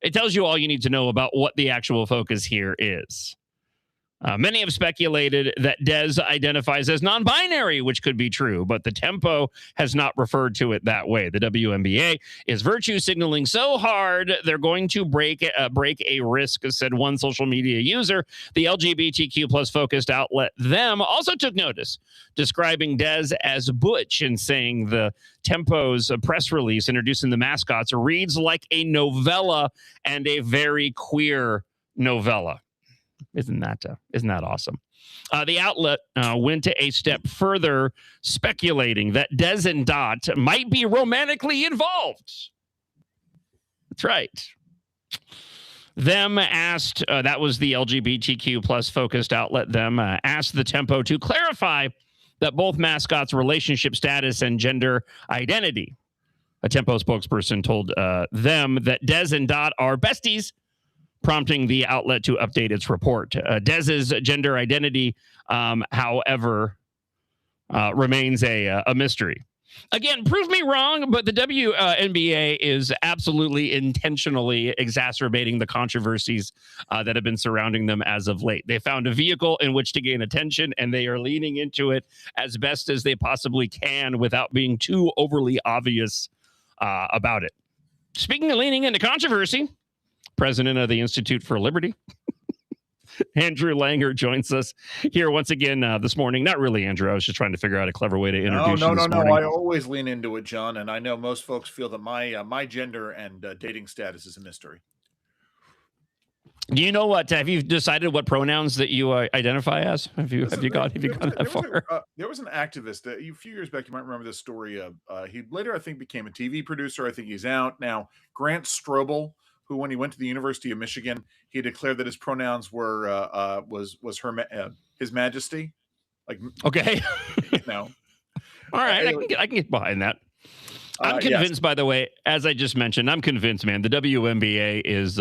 it tells you all you need to know about what the actual focus here is. Many have speculated that Des identifies as non-binary, which could be true, but the Tempo has not referred to it that way. The WNBA is virtue signaling so hard they're going to break a risk, said one social media user. The LGBTQ plus focused outlet Them also took notice, describing Des as butch and saying the Tempo's press release introducing the mascots reads like a novella and a very queer novella. Isn't that awesome? The outlet went to a step further, speculating that Des and Dot might be romantically involved. That's right. Them asked, that was the LGBTQ plus focused outlet, Them asked the Tempo to clarify that both mascots' relationship status and gender identity. A Tempo spokesperson told Them that Des and Dot are besties, prompting the outlet to update its report. Dez's gender identity, however, remains a mystery. Again, prove me wrong, but the WNBA is absolutely intentionally exacerbating the controversies that have been surrounding them as of late. They found a vehicle in which to gain attention, and they are leaning into it as best as they possibly can without being too overly obvious about it. Speaking of leaning into controversy, President of the Institute for Liberty, Andrew Langer, joins us here once again this morning. Not really, Andrew. I was just trying to figure out a clever way to introduce you this morning. I always lean into it, John, and I know most folks feel that my gender and dating status is a mystery. Do you know what? Have you decided what pronouns that you identify as? Have you gone that far? There was an activist a few years back. You might remember this story. He later, I think, became a TV producer. I think he's out now. Grant Strobel, who, when he went to the University of Michigan, he declared that his pronouns were His Majesty. Like, okay, All right, I can get behind that. I'm convinced, by the way, as I just mentioned, I'm convinced, man. The WNBA is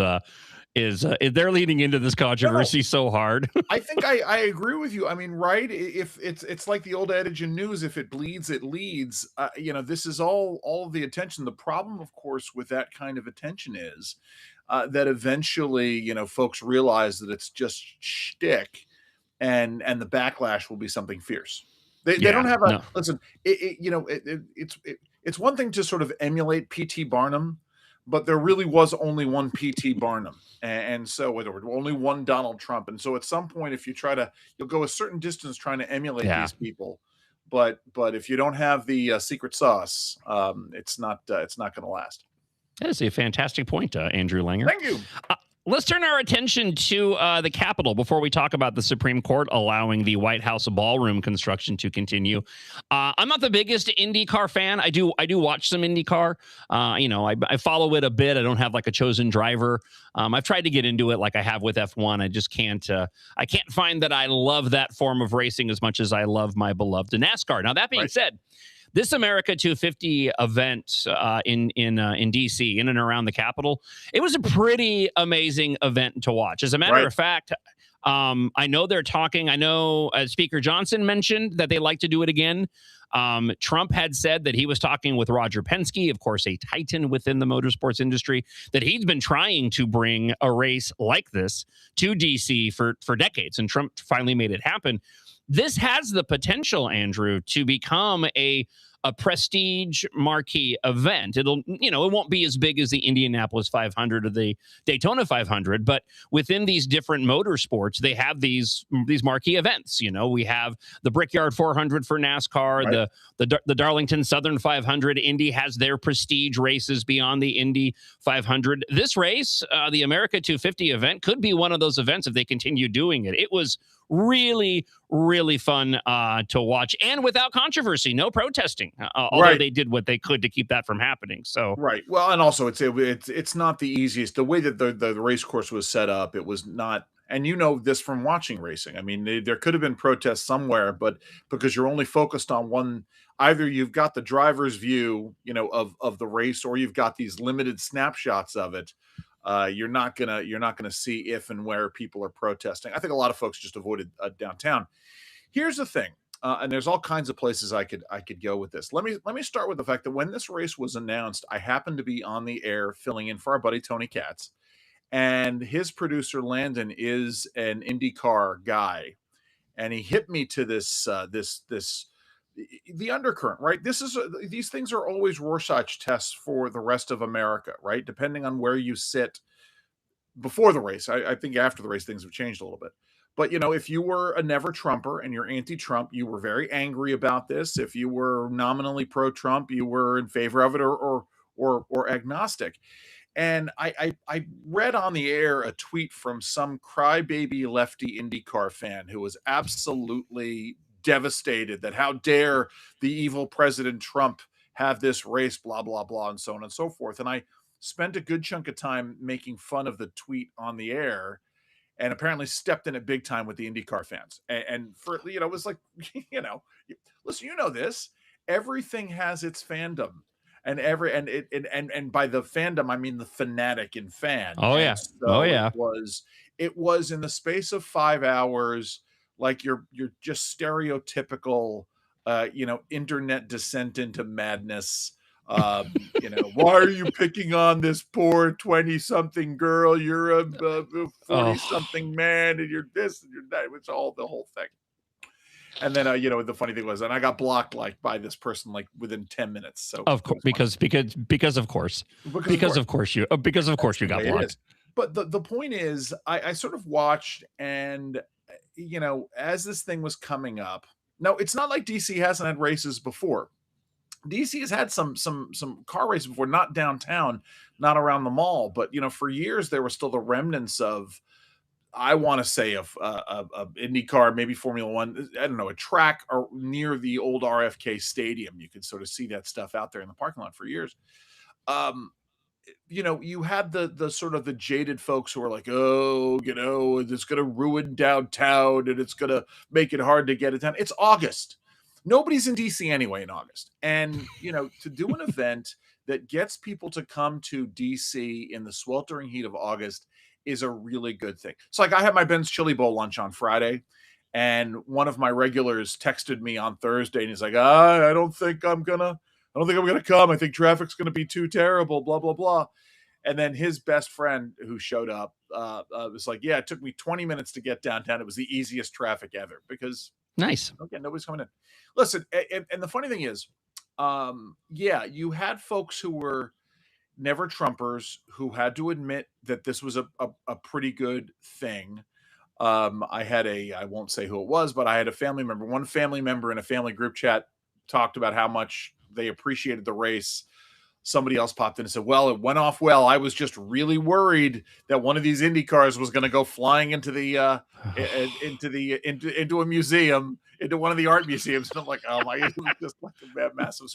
they're leading into this controversy so hard. I think I agree with you. I mean, right? If it's like the old adage in news: if it bleeds, it leads. This is all the attention. The problem, of course, with that kind of attention is that eventually, folks realize that it's just shtick, and the backlash will be something fierce. They don't have a listen. It's one thing to sort of emulate P.T. Barnum, but there really was only one P.T. Barnum. And so only one Donald Trump. And so at some point, if you'll go a certain distance trying to emulate these people. But if you don't have the secret sauce, it's not going to last. That is a fantastic point, Andrew Langer. Thank you. Let's turn our attention to the Capitol before we talk about the Supreme Court allowing the White House ballroom construction to continue. I'm not the biggest IndyCar fan. I do watch some IndyCar. I follow it a bit. I don't have like a chosen driver. I've tried to get into it like I have with F1. I just can't. I can't find that I love that form of racing as much as I love my beloved NASCAR. Now, that being said, this America 250 event in D.C., in and around the Capitol, it was a pretty amazing event to watch. As a matter of fact, I know they're talking. I know Speaker Johnson mentioned that they like to do it again. Trump had said that he was talking with Roger Penske, of course, a titan within the motorsports industry, that he's been trying to bring a race like this to D.C. for decades, and Trump finally made it happen. this has the potential, Andrew, to become a prestige marquee event. It'll, it won't be as big as the Indianapolis 500 or the Daytona 500, but within these different motorsports, they have these marquee events. We have the Brickyard 400 for NASCAR, Right. the Darlington Southern 500. Indy has their prestige races beyond the Indy 500. This race, the America 250 event, could be one of those events if they continue doing it. It was really, really fun to watch, and without controversy, no protesting. Although Right. they did what they could to keep that from happening. So Right. Well, and also it's not the easiest. The way that the race course was set up, it was not. And you know this from watching racing. I mean, there could have been protests somewhere, but because you're only focused on one, either you've got the driver's view, of the race, or you've got these limited snapshots of it. You're not gonna see if and where people are protesting. I think a lot of folks just avoided downtown. Here's the thing, and there's all kinds of places I could go with this. Let me start with the fact that when this race was announced, I happened to be on the air filling in for our buddy Tony Katz, and his producer Landon is an IndyCar guy, and he hit me to this the undercurrent, right? These things are always Rorschach tests for the rest of America, right? Depending on where you sit before the race. I think after the race, things have changed a little bit. But if you were a never Trumper and you're anti-Trump, you were very angry about this. If you were nominally pro-Trump, you were in favor of it or agnostic. And I read on the air a tweet from some crybaby lefty IndyCar fan who was absolutely devastated that how dare the evil President Trump have this race, blah, blah, blah, and so on and so forth. And I spent a good chunk of time making fun of the tweet on the air, and apparently stepped in it big time with the IndyCar fans. And for, it was like, listen, this, everything has its fandom. And and by the fandom, I mean the fanatic and fan. Oh, yeah. And so Oh, yeah. It was in the space of 5 hours, like you're just stereotypical, internet descent into madness. Why are you picking on this poor 20-something girl? You're a 40-something man, and you're this and you're that. It's all the whole thing. And then, the funny thing was, and I got blocked by this person within 10 minutes. So of course, because of course you got blocked. But the point is, I sort of watched, and as this thing was coming up. Now, it's not like DC hasn't had races before. DC has had some car races before, not downtown, not around the mall, but for years there were still the remnants of, I want to say, of IndyCar, maybe Formula One, I don't know, a track or near the old RFK Stadium. You could sort of see that stuff out there in the parking lot for years. You had the sort of the jaded folks who are like, oh, it's going to ruin downtown and it's going to make it hard to get it down. It's August. Nobody's in DC anyway in August. And, to do an event that gets people to come to DC in the sweltering heat of August is a really good thing. So I had my Ben's Chili Bowl lunch on Friday, and one of my regulars texted me on Thursday, and he's like, I don't think I'm gonna come. I think traffic's gonna be too terrible, blah, blah, blah. And then his best friend who showed up was like, yeah, it took me 20 minutes to get downtown. It was the easiest traffic ever because nice. Okay, nobody's coming in. Listen, and the funny thing is, you had folks who were never Trumpers who had to admit that this was a pretty good thing. I won't say who it was, but I had one family member in a family group chat talked about how much they appreciated the race. Somebody else popped in and said, well, it went off well. I was just really worried that one of these Indy cars was going to go flying into into a museum, into one of the art museums. And I'm like, oh my, it was just like a massive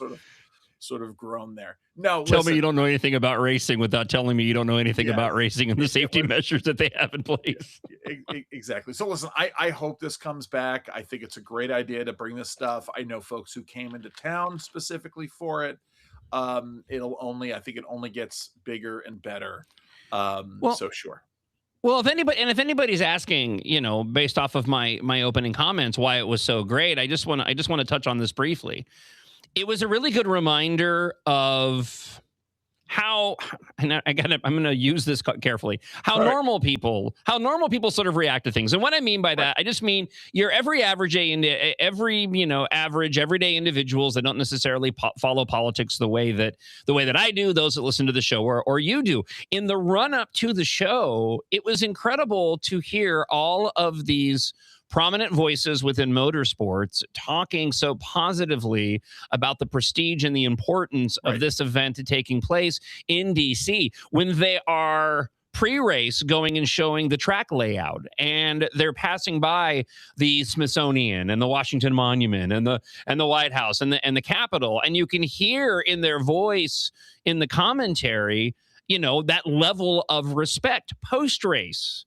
sort of groan there. No, tell me you don't know anything about racing without telling me you don't know anything about racing and the safety measures that they have in place. Exactly. So listen, I hope this comes back. I think it's a great idea to bring this stuff. I know folks who came into town specifically for it. I think it only gets bigger and better. So sure. Well, if anybody's asking, based off of my opening comments, why it was so great, I just want to touch on this briefly. It was a really good reminder of how, and I'm going to use this carefully, how All right. normal people sort of react to things. And what I mean by that, I just mean you're every everyday individuals that don't necessarily follow politics the way that I do, those that listen to the show or you do. In the run up to the show, it was incredible to hear all of these prominent voices within motorsports talking so positively about the prestige and the importance of this event taking place in DC when they are pre-race going and showing the track layout, and they're passing by the Smithsonian and the Washington Monument and the White House and the Capitol, and you can hear in their voice in the commentary, that level of respect post-race.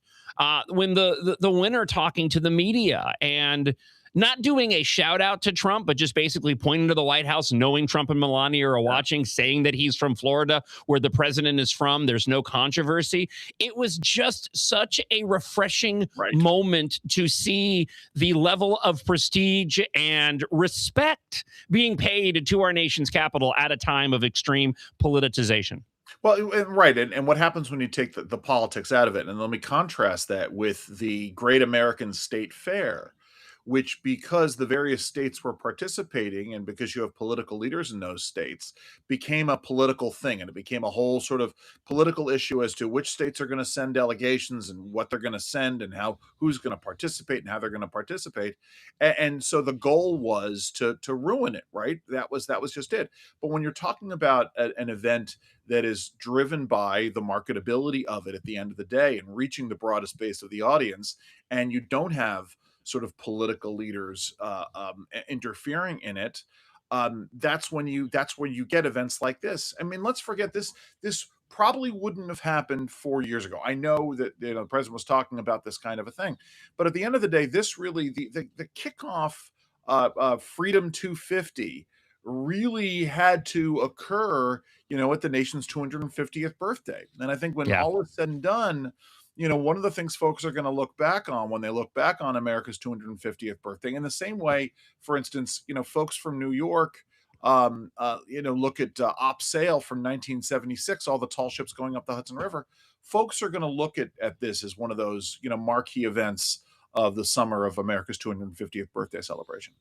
When the winner talking to the media and not doing a shout out to Trump, but just basically pointing to the White House, knowing Trump and Melania are watching, saying that he's from Florida, where the president is from. There's no controversy. It was just such a refreshing moment to see the level of prestige and respect being paid to our nation's capital at a time of extreme politicization. Well, right. And what happens when you take the politics out of it? And let me contrast that with the Great American State Fair, which, because the various states were participating and because you have political leaders in those states, became a political thing. And it became a whole sort of political issue as to which states are going to send delegations and what they're going to send and who's going to participate and how they're going to participate. And so the goal was to ruin it, right? That was just it. But when you're talking about an event that is driven by the marketability of it at the end of the day and reaching the broadest base of the audience, and you don't have sort of political leaders interfering in it, that's when you get events like this. I mean, let's forget this probably wouldn't have happened 4 years ago. I know that the president was talking about this kind of a thing, but at the end of the day, this really the kickoff Freedom 250 really had to occur, at the nation's 250th birthday. And I think when all is said and done, one of the things folks are going to look back on when they look back on America's 250th birthday, in the same way, for instance, folks from New York, look at Op Sail from 1976, all the tall ships going up the Hudson River. Folks are going to look at this as one of those, marquee events of the summer of America's 250th birthday celebration.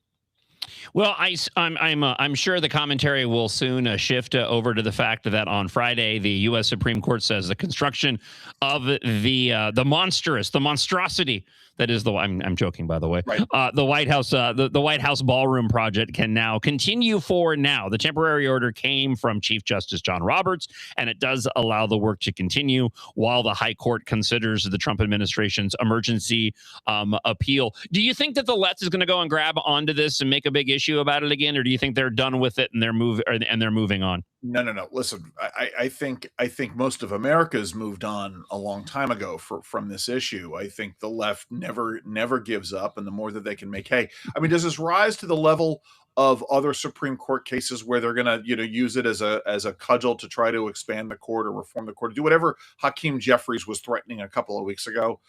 Well, I'm sure the commentary will soon shift over to the fact that on Friday the U.S. Supreme Court says the construction of the monstrosity that is I'm joking, by the way. The White House, the White House ballroom project can now continue for now. The temporary order came from Chief Justice John Roberts, and it does allow the work to continue while the High Court considers the Trump administration's emergency appeal. Do you think that the left is going to go and grab onto this and make a big issue about it again, or do you think they're done with it and they're moving on? No. Listen, I think most of America's moved on a long time ago from this issue. I think the left never gives up, and the more that they can make hay. I mean, does this rise to the level of other Supreme Court cases where they're going to use it as a cudgel to try to expand the court or reform the court, do whatever Hakeem Jeffries was threatening a couple of weeks ago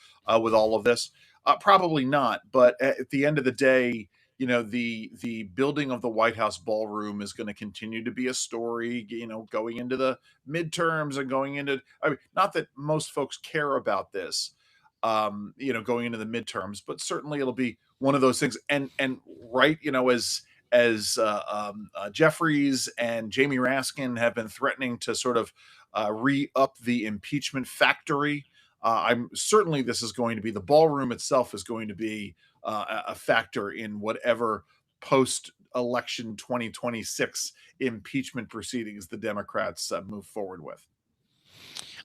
with all of this? Probably not. But at the end of the day, the building of the White House ballroom is going to continue to be a story, going into the midterms and going into, not that most folks care about this, going into the midterms, but certainly it'll be one of those things. And right, as Jeffries and Jamie Raskin have been threatening to sort of re-up the impeachment factory, I'm certainly this is going to be, the ballroom itself is going to be a factor in whatever post-election 2026 impeachment proceedings the Democrats move forward with.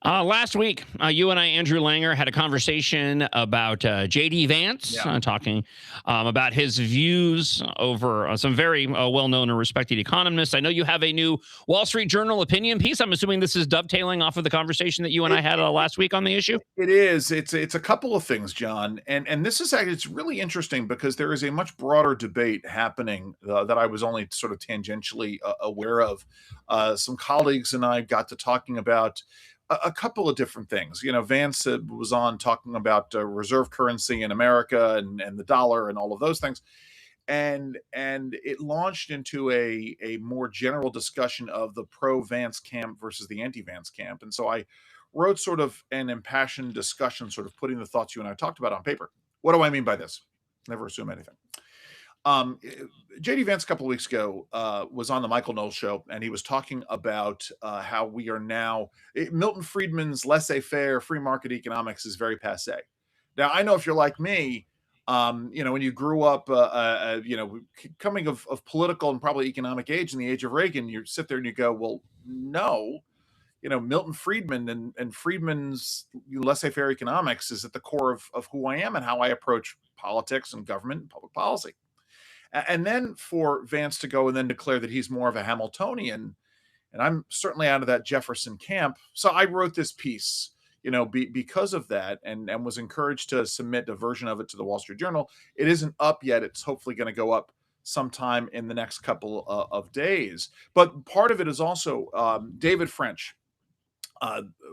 Last week, you and I, Andrew Langer, had a conversation about J.D. Vance, talking about his views over some very well-known and respected economists. I know you have a new Wall Street Journal opinion piece. I'm assuming this is dovetailing off of the conversation that you and I had last week on the issue. It is. It's a couple of things, John. And this is actually, it's really interesting because there is a much broader debate happening that I was only sort of tangentially aware of. Some colleagues and I got to talking about a couple of different things. Vance was on talking about reserve currency in America and the dollar and all of those things. and it launched into a more general discussion of the pro Vance camp versus the anti Vance camp. And so I wrote sort of an impassioned discussion, sort of putting the thoughts you and I talked about on paper. What do I mean by this? Never assume anything. JD Vance a couple of weeks ago was on the Michael Knowles show, and he was talking about how we are now Milton Friedman's laissez-faire free market economics is very passé. Now, I know if you're like me, when you grew up, coming of political and probably economic age in the age of Reagan, you sit there and you go, well, no, Milton Friedman and Friedman's laissez-faire economics is at the core of who I am and how I approach politics and government and public policy. And then for Vance to go and then declare that he's more of a Hamiltonian, and I'm certainly out of that Jefferson camp. So I wrote this piece, because of that, and was encouraged to submit a version of it to the Wall Street Journal. It isn't up yet. It's hopefully going to go up sometime in the next couple of days. But part of it is also David French.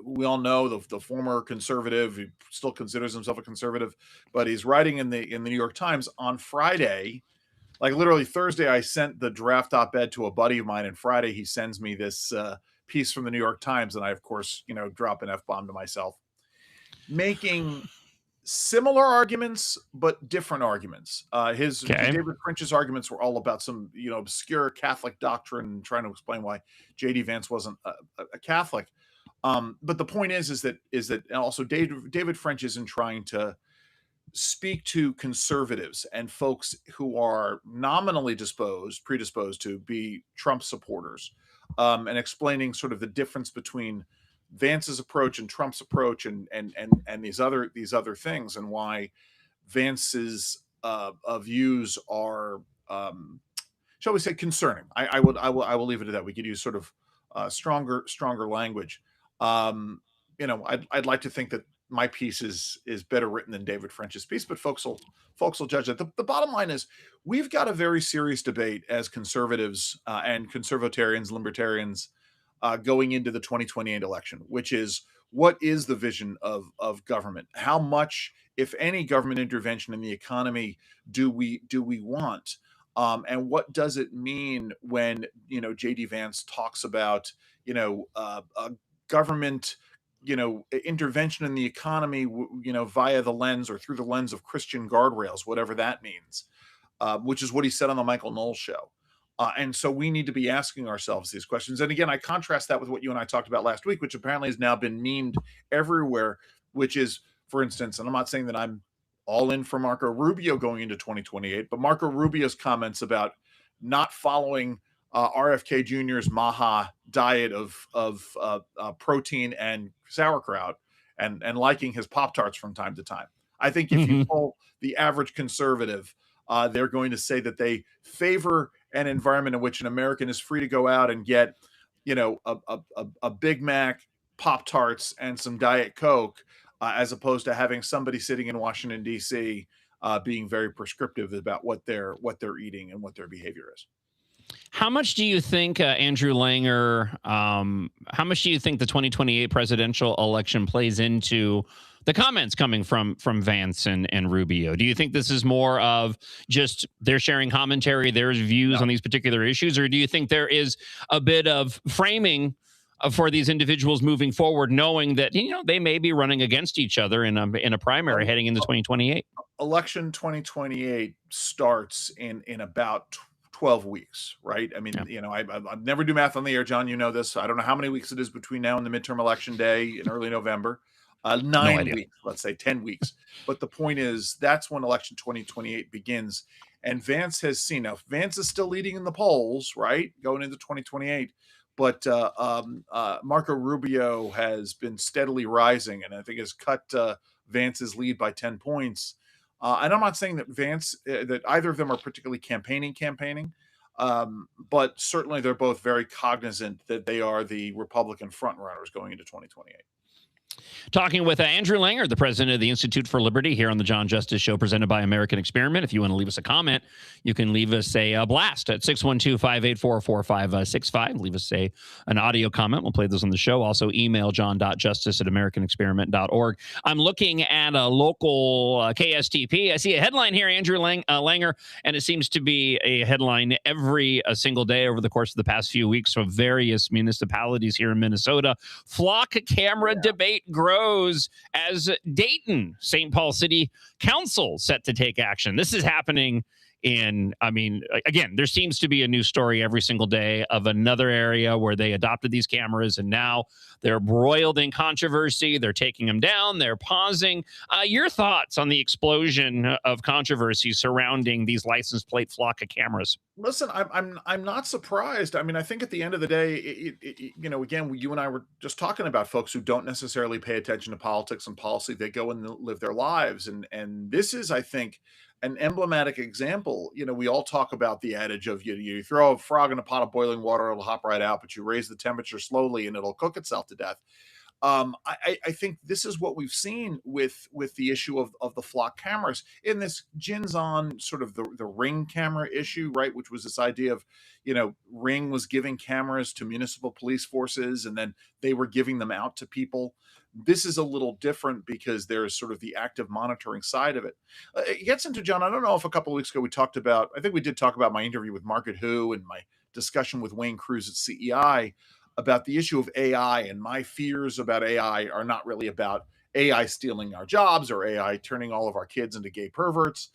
We all know the former conservative. He still considers himself a conservative, but he's writing in the New York Times on Friday. Like literally Thursday, I sent the draft op-ed to a buddy of mine, and Friday he sends me this piece from the New York Times, and I, of course, drop an F-bomb to myself, making similar arguments but different arguments. David French's arguments were all about some obscure Catholic doctrine, trying to explain why J.D. Vance wasn't a Catholic. But the point is that also David French isn't trying to speak to conservatives and folks who are nominally predisposed to be Trump supporters, and explaining sort of the difference between Vance's approach and Trump's approach and these other things, and why Vance's views are, shall we say, concerning. I will leave it at that. We could use sort of stronger language. I'd like to think that my piece is better written than David French's piece, but folks will judge that. The bottom line is we've got a very serious debate as conservatives and conservatarians, libertarians, going into the 2028 election, which is, what is the vision of government? How much, if any, government intervention in the economy do we want? And what does it mean when J.D. Vance talks about government intervention in the economy, via the lens or through the lens of Christian guardrails, whatever that means, which is what he said on the Michael Knowles show. And so we need to be asking ourselves these questions. And again, I contrast that with what you and I talked about last week, which apparently has now been memed everywhere, which is, for instance, and I'm not saying that I'm all in for Marco Rubio going into 2028, but Marco Rubio's comments about not following RFK Jr.'s Maha diet of protein and sauerkraut, and liking his Pop-Tarts from time to time. I think if you poll the average conservative, they're going to say that they favor an environment in which an American is free to go out and get, a Big Mac, Pop-Tarts, and some Diet Coke, as opposed to having somebody sitting in Washington, D.C., being very prescriptive about what they're eating and what their behavior is. How much do you think, Andrew Langer, how much do you think the 2028 presidential election plays into the comments coming from Vance and Rubio? Do you think this is more of just they're sharing commentary, their views on these particular issues, or do you think there is a bit of framing for these individuals moving forward, knowing that they may be running against each other in a primary heading into 2028? Election 2028 starts in about 12 weeks, right? I mean, I never do math on the air, John. You know this. I don't know how many weeks it is between now and the midterm election day in early November. 9 weeks, let's say 10 weeks. But the point is, that's when election 2028 begins. And Vance has seen, now Vance is still leading in the polls, right, going into 2028. But Marco Rubio has been steadily rising, and I think has cut Vance's lead by 10 points. And I'm not saying that that either of them are particularly campaigning, but certainly they're both very cognizant that they are the Republican frontrunners going into 2028. Talking with Andrew Langer, the president of the Institute for Liberty, here on the John Justice Show, presented by American Experiment. If you want to leave us a comment, you can leave us a blast at 612-584-4565. Leave us an audio comment. We'll play those on the show. Also, email john.justice@americanexperiment.org. I'm looking at a local KSTP. I see a headline here, Andrew Langer, and it seems to be a headline every single day over the course of the past few weeks from various municipalities here in Minnesota. Flock camera debate grows as Dayton St. Paul City Council set to take action. This is happening again, there seems to be a new story every single day of another area where they adopted these cameras and now they're embroiled in controversy. They're taking them down. They're pausing. Your thoughts on the explosion of controversy surrounding these license plate flock of cameras? Listen, I'm not surprised. I mean, I think at the end of the day, again, you and I were just talking about folks who don't necessarily pay attention to politics and policy. They go and live their lives, and this is, I think, an emblematic example. We all talk about the adage of you throw a frog in a pot of boiling water, it'll hop right out, but you raise the temperature slowly and it'll cook itself to death. I think this is what we've seen with the issue of the flock cameras. In this gins on sort of the Ring camera issue, right? Which was this idea of, Ring was giving cameras to municipal police forces and then they were giving them out to people. This is a little different because there's sort of the active monitoring side of it. It gets into, John, I don't know if a couple of weeks ago I think we did talk about my interview with Margaret Hu and my discussion with Wayne Cruz at CEI about the issue of AI, and my fears about AI are not really about AI stealing our jobs or AI turning all of our kids into gay perverts.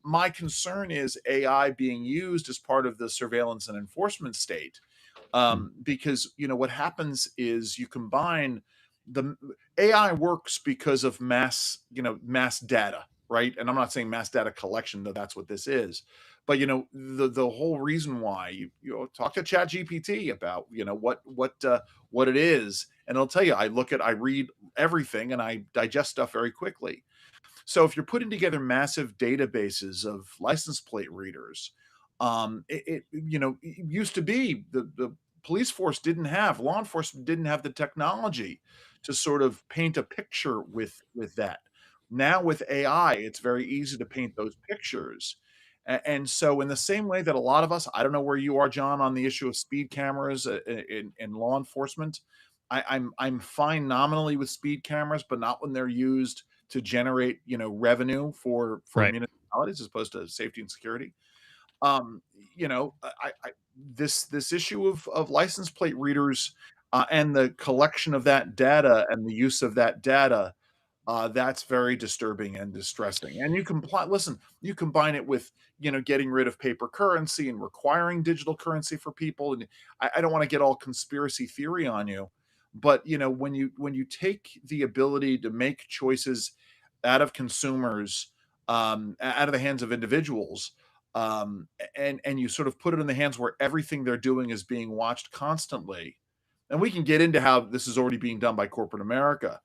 My concern is AI being used as part of the surveillance and enforcement state, because what happens is you combine the AI works because of mass data, right? And I'm not saying mass data collection, though that's what this is. But the whole reason why you talk to ChatGPT about what it is, and it'll tell you. I read everything and I digest stuff very quickly. So if you're putting together massive databases of license plate readers, it used to be the police force law enforcement didn't have the technology to sort of paint a picture with that. Now with AI, it's very easy to paint those pictures. And so in the same way that a lot of us, I don't know where you are, John, on the issue of speed cameras in law enforcement. I'm fine nominally with speed cameras, but not when they're used to generate, revenue for Right. municipalities as opposed to safety and security. This issue of license plate readers and the collection of that data and the use of that data, that's very disturbing and distressing. And you combine it with, getting rid of paper currency and requiring digital currency for people. And I don't want to get all conspiracy theory on you, but when you take the ability to make choices out of consumers, out of the hands of individuals, and you sort of put it in the hands where everything they're doing is being watched constantly. And we can get into how this is already being done by corporate America.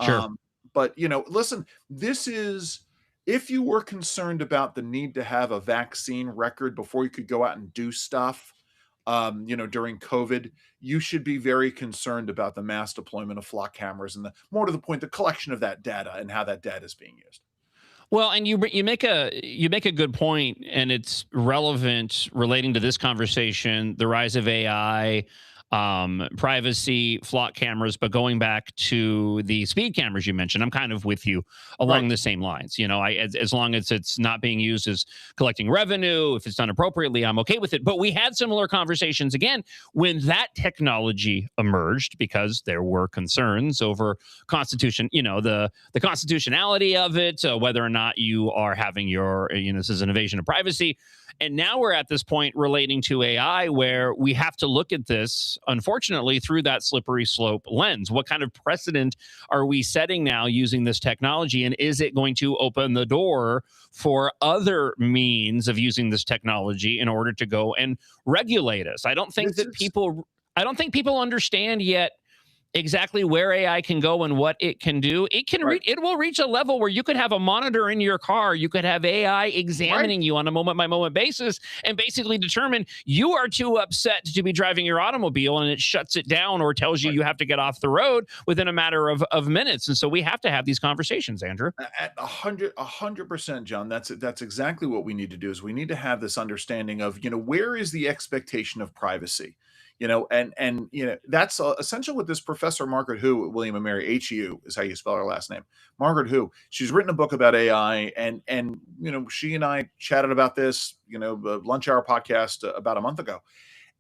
Sure. But listen, this is, if you were concerned about the need to have a vaccine record before you could go out and do stuff, during COVID, you should be very concerned about the mass deployment of flock cameras and more to the point, the collection of that data and how that data is being used. Well, and you make a good point, and it's relevant relating to this conversation: the rise of AI, privacy, flock cameras. But going back to the speed cameras you mentioned, I'm kind of with you along the same lines. As long as it's not being used as collecting revenue, if it's done appropriately, I'm okay with it. But we had similar conversations again when that technology emerged, because there were concerns over the constitutionality of it, whether or not you are having this is an invasion of privacy. And now we're at this point relating to AI where we have to look at this, unfortunately, through that slippery slope lens. What kind of precedent are we setting now using this technology? And is it going to open the door for other means of using this technology in order to go and regulate us? I don't think people understand yet exactly where AI can go and what it can do, it will reach a level where you could have a monitor in your car. You could have AI examining you on a moment by moment basis and basically determine you are too upset to be driving your automobile, and it shuts it down or tells you you have to get off the road within a matter of minutes. And so we have to have these conversations, Andrew. At 100%, John. That's exactly what we need to do. Is we need to have this understanding of, where is the expectation of privacy, and that's essentially what this Professor Margaret Hu, William and Mary, H-U is how you spell her last name, Margaret Hu. She's written a book about AI, and she and I chatted about this, the Lunch Hour podcast about a month ago,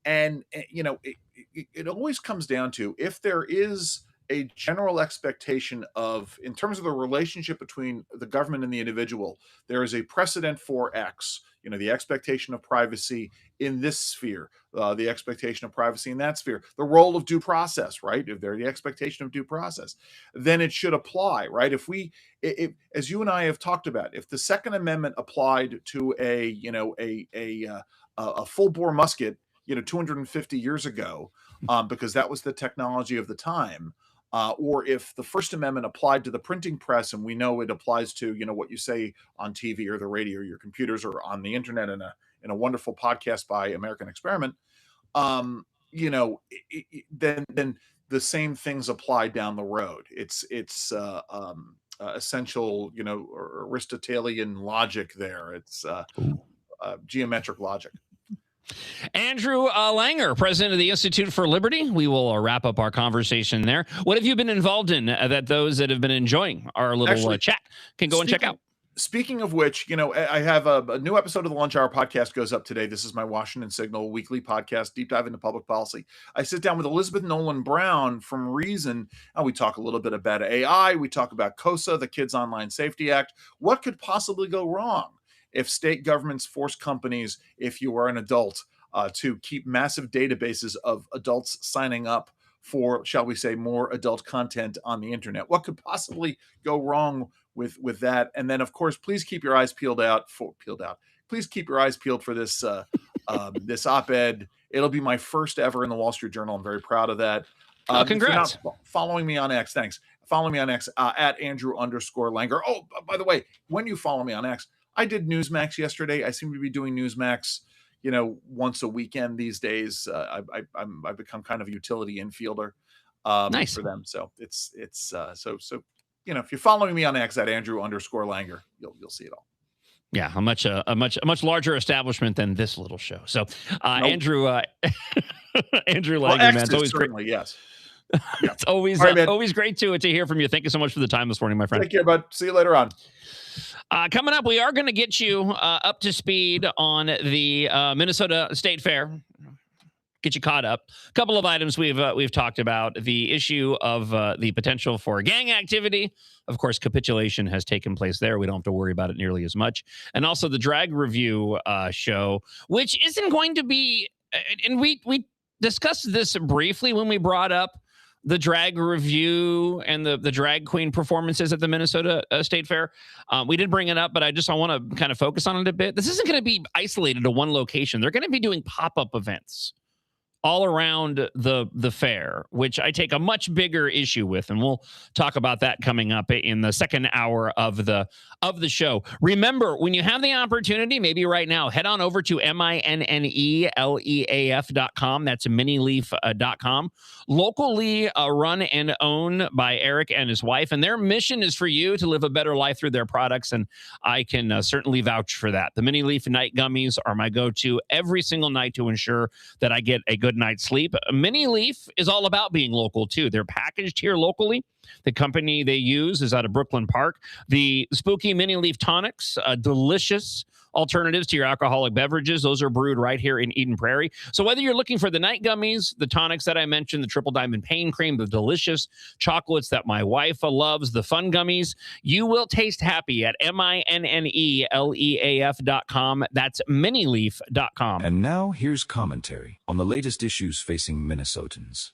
and it always comes down to, if there is a general expectation of, in terms of the relationship between the government and the individual, there is a precedent for X, the expectation of privacy in this sphere, the expectation of privacy in that sphere, the role of due process, right? If there's the expectation of due process, then it should apply, right? If as you and I have talked about, if the Second Amendment applied to a full bore musket, 250 years ago, because that was the technology of the time, or if the First Amendment applied to the printing press, and we know it applies to, what you say on TV or the radio or your computers or on the internet in a wonderful podcast by American Experiment, then the same things apply down the road. It's essential, Aristotelian logic there. It's geometric logic. Andrew Langer, president of the Institute for Liberty. We will wrap up our conversation there. What have you been involved in that those that have been enjoying our little chat can go and check out? Speaking of which, I have a new episode of the Lunch Hour podcast goes up today. This is my Washington Signal weekly podcast, deep dive into public policy. I sit down with Elizabeth Nolan Brown from Reason, and we talk a little bit about AI. We talk about COSA, the Kids Online Safety Act. What could possibly go wrong if state governments force companies, if you are an adult, to keep massive databases of adults signing up for, shall we say, more adult content on the internet? What could possibly go wrong with that? And then, of course, please keep your eyes peeled. Please keep your eyes peeled for this this op-ed. It'll be my first ever in the Wall Street Journal. I'm very proud of that. Congrats. If you're not following me on X, thanks. Follow me on X at Andrew_Langer. Oh, by the way, when you follow me on X, I did Newsmax yesterday. I seem to be doing Newsmax, once a weekend these days. I've become kind of a utility infielder nice for them. So it's so if you're following me on X at Andrew_Langer, you'll see it all. Yeah, a much larger establishment than this little show. So Andrew Andrew Langer, man, it's always certainly yes. It's always always great to hear from you. Thank you so much for the time this morning, my friend. Take care, bud. See you later on. Coming up, we are going to get you up to speed on the Minnesota State Fair. Get you caught up. A couple of items we've talked about: the issue of the potential for gang activity. Of course, capitulation has taken place there. We don't have to worry about it nearly as much. And also the drag review show, which isn't going to be. And we discussed this briefly when we brought up the drag review and the drag queen performances at the Minnesota State Fair. We did bring it up, but I want to kind of focus on it a bit. This isn't going to be isolated to one location. They're going to be doing pop-up events all around the fair, which I take a much bigger issue with, and we'll talk about that coming up in the second hour of the show. Remember, when you have the opportunity, maybe right now, head on over to MINNELEAF.com. That's minileaf.com. Locally run and owned by Eric and his wife, and their mission is for you to live a better life through their products, and I can certainly vouch for that. The Mini Leaf Night Gummies are my go-to every single night to ensure that I get a good night's sleep. Mini Leaf is all about being local too. They're packaged here locally. The company they use is out of Brooklyn Park. The Spooky Mini Leaf Tonics, delicious alternatives to your alcoholic beverages. Those are brewed right here in Eden Prairie. So whether you're looking for the night gummies, the tonics that I mentioned, the Triple Diamond Pain Cream, the delicious chocolates that my wife loves, the fun gummies, you will taste happy at MINNELEAF.com. That's minileaf.com. And now here's commentary on the latest issues facing Minnesotans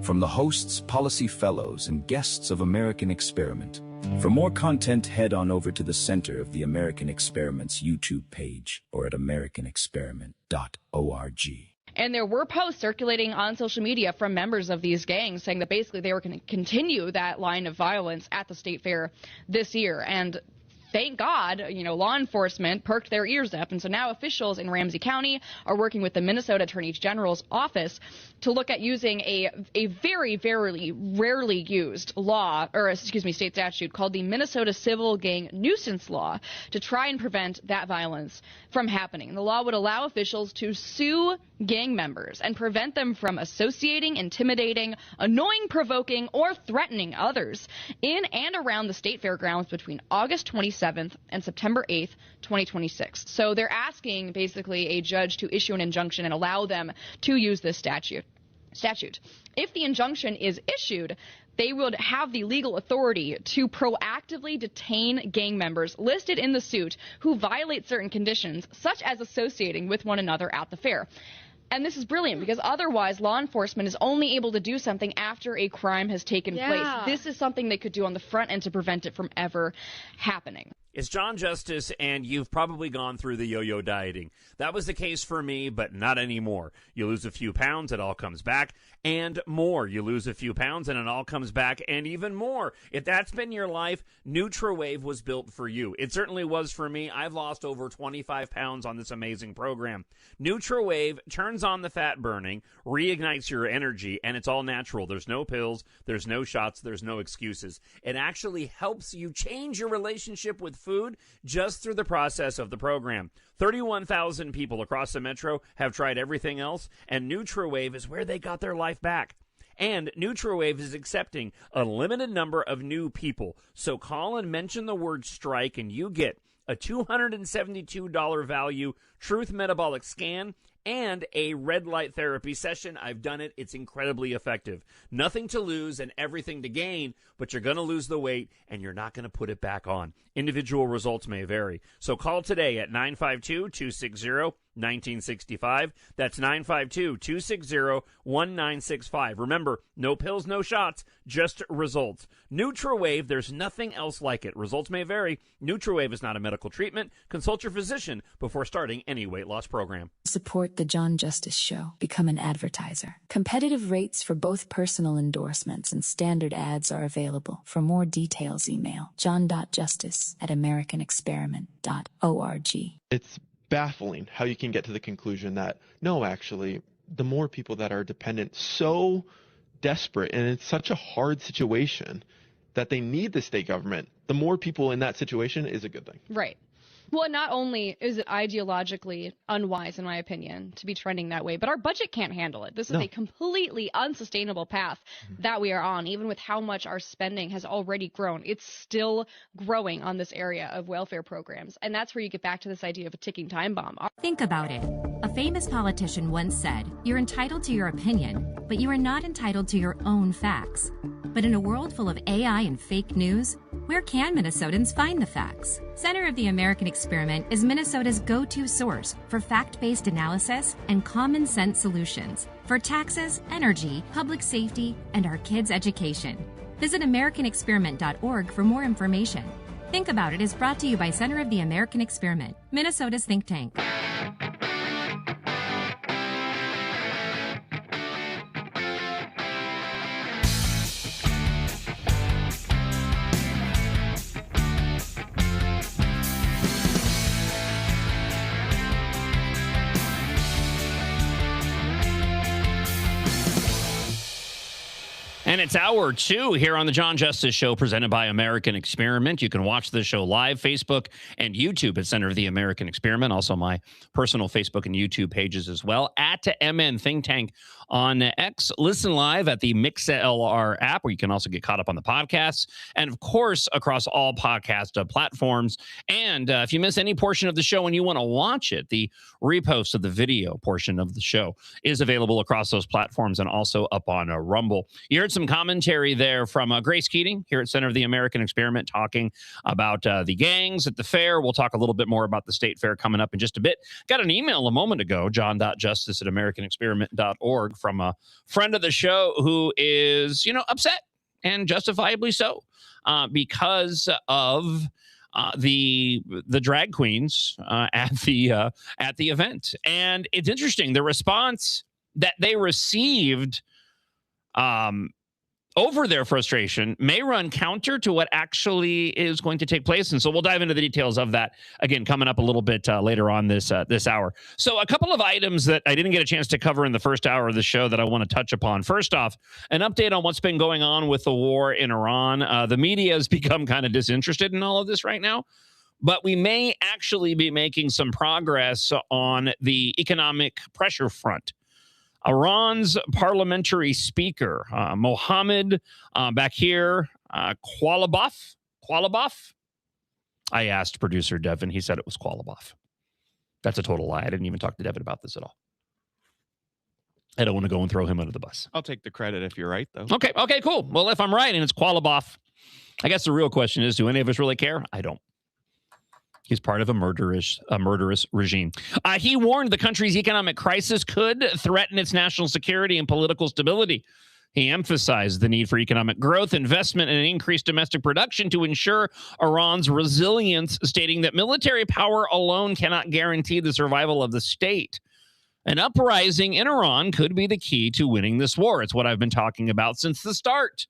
from the hosts, policy fellows, and guests of American Experiment. For more content, head on over to the center of the American Experiment's YouTube page or at americanexperiment.org. And there were posts circulating on social media from members of these gangs saying that basically they were going to continue that line of violence at the state fair this year. And thank God, law enforcement perked their ears up. And so now officials in Ramsey County are working with the Minnesota Attorney General's office to look at using a very, very rarely used state statute called the Minnesota Civil Gang Nuisance Law to try and prevent that violence from happening. The law would allow officials to sue gang members and prevent them from associating, intimidating, annoying, provoking, or threatening others in and around the state fairgrounds between August 27th and September 8th, 2026. So they're asking basically a judge to issue an injunction and allow them to use this statute. If the injunction is issued, they would have the legal authority to proactively detain gang members listed in the suit who violate certain conditions, such as associating with one another at the fair. And this is brilliant because otherwise law enforcement is only able to do something after a crime has taken place. This is something they could do on the front end to prevent it from ever happening. It's John Justice, and you've probably gone through the yo-yo dieting. That was the case for me, but not anymore. You lose a few pounds, it all comes back, and more. You lose a few pounds, and it all comes back, and even more. If that's been your life, NutraWave was built for you. It certainly was for me. I've lost over 25 pounds on this amazing program. NutraWave turns on the fat burning, reignites your energy, and it's all natural. There's no pills, there's no shots, there's no excuses. It actually helps you change your relationship with food just through the process of the program. 31,000 people across the metro have tried everything else, and NutraWave is where they got their life back. And NutraWave is accepting a limited number of new people. So call and mention the word strike, and you get a $272 value Truth Metabolic Scan and a red light therapy session. I've done it. It's incredibly effective. Nothing to lose and everything to gain, but you're going to lose the weight and you're not going to put it back on. Individual results may vary. So call today at 952-260-1965. That's 952-260-1965. Remember, no pills, no shots, just results. NutraWave, there's nothing else like it. Results may vary. NutraWave is not a medical treatment. Consult your physician before starting any weight loss program. Support the John Justice Show. Become an advertiser. Competitive rates for both personal endorsements and standard ads are available. For more details, email john.justice@americanexperiment.org. It's baffling how you can get to the conclusion that, no, actually, the more people that are dependent, so desperate, and it's such a hard situation that they need the state government, the more people in that situation is a good thing. Right. Well, not only is it ideologically unwise, in my opinion, to be trending that way, but our budget can't handle it. This is a completely unsustainable path that we are on, even with how much our spending has already grown. It's still growing on this area of welfare programs. And that's where you get back to this idea of a ticking time bomb. Think about it. A famous politician once said, "You're entitled to your opinion, but you are not entitled to your own facts." But in a world full of AI and fake news, where can Minnesotans find the facts? Center of the American Experiment is Minnesota's go-to source for fact-based analysis and common sense solutions for taxes, energy, public safety, and our kids' education. Visit AmericanExperiment.org for more information. Think About It is brought to you by Center of the American Experiment, Minnesota's think tank. And it's hour 2 here on the John Justice Show, presented by American Experiment. You can watch the show live, Facebook and YouTube at Center of the American Experiment. Also, my personal Facebook and YouTube pages as well, at MN Think Tank on X. Listen live at the MixLR app, where you can also get caught up on the podcasts. And, of course, across all podcast platforms. And if you miss any portion of the show and you want to watch it, the repost of the video portion of the show is available across those platforms and also up on Rumble. You heard some commentary there from Grace Keating here at Center of the American Experiment, talking about the gangs at the fair. We'll talk a little bit more about the state fair coming up in just a bit. Got an email a moment ago, john.justice@americanexperiment.org, from a friend of the show who is, upset, and justifiably so, because of the drag queens at the event. And it's interesting. The response that they received over their frustration may run counter to what actually is going to take place. And so we'll dive into the details of that, again, coming up a little bit later on this hour. So a couple of items that I didn't get a chance to cover in the first hour of the show that I want to touch upon. First off, an update on what's been going on with the war in Iran. The media has become kind of disinterested in all of this right now, but we may actually be making some progress on the economic pressure front. Iran's parliamentary speaker, Mohammed Bakir Qualibaf. I asked producer Devin. He said it was Qualibaf. That's a total lie. I didn't even talk to Devin about this at all. I don't want to go and throw him under the bus. I'll take the credit if you're right, though. Okay, cool. Well, if I'm right and it's Qualibaf, I guess the real question is, do any of us really care? I don't. He's part of a murderous regime. He warned the country's economic crisis could threaten its national security and political stability. He emphasized the need for economic growth, investment, and increased domestic production to ensure Iran's resilience, stating that military power alone cannot guarantee the survival of the state. An uprising in Iran could be the key to winning this war. It's what I've been talking about since the start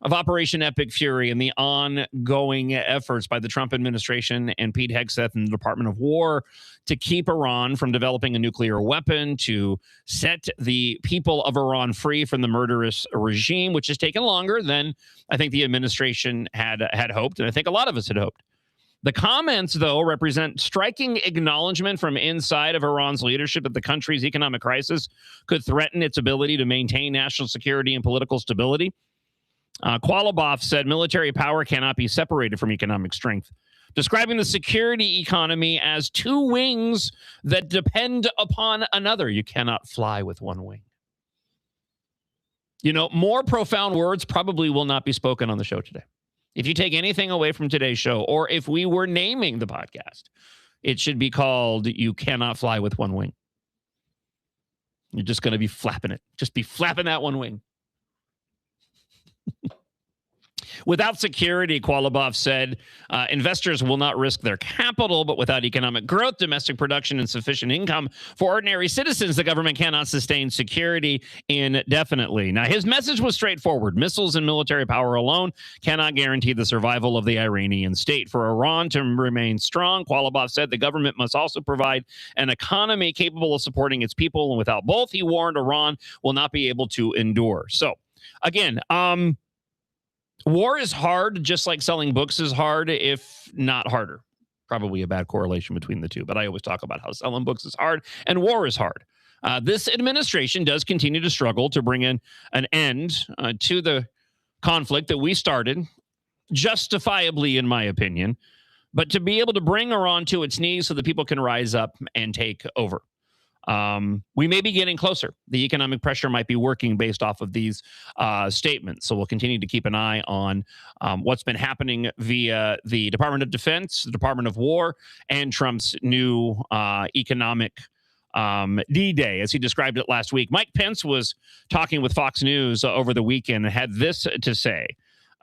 of Operation Epic Fury and the ongoing efforts by the Trump administration and Pete Hegseth and the Department of War to keep Iran from developing a nuclear weapon, to set the people of Iran free from the murderous regime, which has taken longer than I think the administration had hoped, and I think a lot of us had hoped. The comments, though, represent striking acknowledgement from inside of Iran's leadership that the country's economic crisis could threaten its ability to maintain national security and political stability. Qualibaf said military power cannot be separated from economic strength, describing the security economy as two wings that depend upon another. You cannot fly with one wing. You know, more profound words probably will not be spoken on the show today. If you take anything away from today's show, or if we were naming the podcast, it should be called "You Cannot Fly with One Wing." You're just going to be flapping it. Just be flapping that one wing. Without security, Qualibaf said, investors will not risk their capital, but without economic growth, domestic production, and sufficient income for ordinary citizens, the government cannot sustain security indefinitely. Now, his message was straightforward. Missiles and military power alone cannot guarantee the survival of the Iranian state. For Iran to remain strong, Qualibaf said the government must also provide an economy capable of supporting its people, and without both, he warned, Iran will not be able to endure. So, again, war is hard, just like selling books is hard, if not harder. Probably a bad correlation between the two, but I always talk about how selling books is hard and war is hard. This administration does continue to struggle to bring in an end to the conflict that we started, justifiably, in my opinion, but to be able to bring Iran to its knees so that people can rise up and take over. We may be getting closer. The economic pressure might be working based off of these statements. So we'll continue to keep an eye on what's been happening via the Department of Defense, the Department of War, and Trump's new economic D-Day, as he described it last week. Mike Pence was talking with Fox News over the weekend and had this to say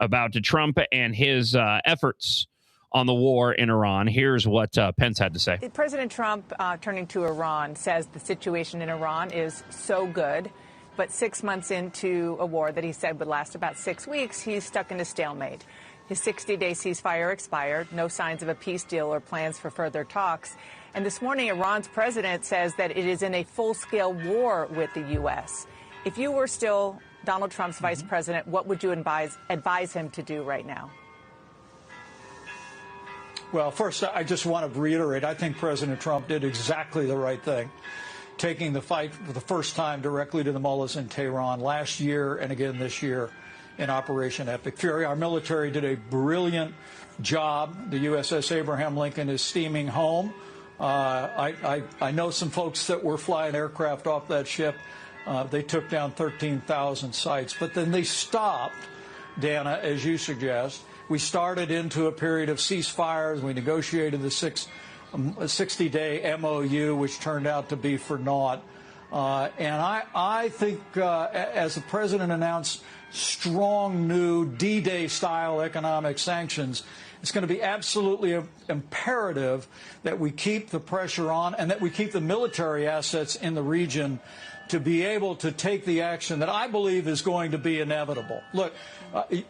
about Trump and his efforts on the war in Iran. Here's what Pence had to say. President Trump, turning to Iran, says the situation in Iran is so good, but 6 months into a war that he said would last about 6 weeks, he's stuck in a stalemate. His 60-day ceasefire expired, no signs of a peace deal or plans for further talks. And this morning, Iran's president says that it is in a full-scale war with the U.S. If you were still Donald Trump's vice president, what would you advise him to do right now? Well, first, I just want to reiterate, I think President Trump did exactly the right thing, taking the fight for the first time directly to the mullahs in Tehran last year and again this year in Operation Epic Fury. Our military did a brilliant job. The USS Abraham Lincoln is steaming home. I know some folks that were flying aircraft off that ship. They took down 13,000 sites, but then they stopped, Dana, as you suggest. We started into a period of ceasefires. We negotiated the 60-day MOU, which turned out to be for naught. And I think, as the president announced strong new D-Day style economic sanctions, it's going to be absolutely imperative that we keep the pressure on and that we keep the military assets in the region to be able to take the action that I believe is going to be inevitable. Look,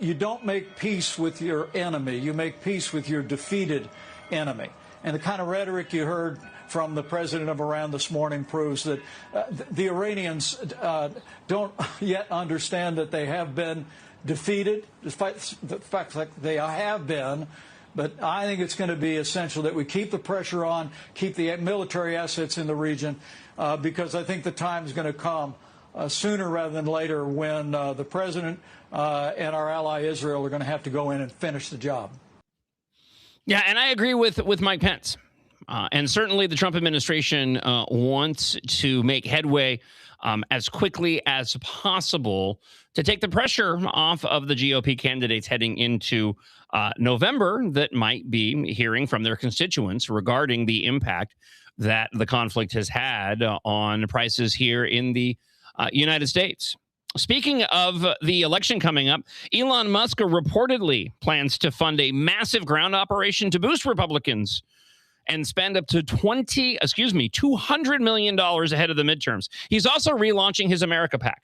you don't make peace with your enemy. You make peace with your defeated enemy. And the kind of rhetoric you heard from the president of Iran this morning proves that the Iranians don't yet understand that they have been defeated, despite the fact that they have been. But I think it's going to be essential that we keep the pressure on, keep the military assets in the region, because I think the time is going to come sooner rather than later when the president and our ally Israel are going to have to go in and finish the job. Yeah, and I agree with Mike Pence. And certainly the Trump administration wants to make headway as quickly as possible to take the pressure off of the GOP candidates heading into November that might be hearing from their constituents regarding the impact that the conflict has had on prices here in the United States. Speaking of the election coming up, Elon Musk reportedly plans to fund a massive ground operation to boost Republicans and spend up to $200 million ahead of the midterms. He's also relaunching his America PAC.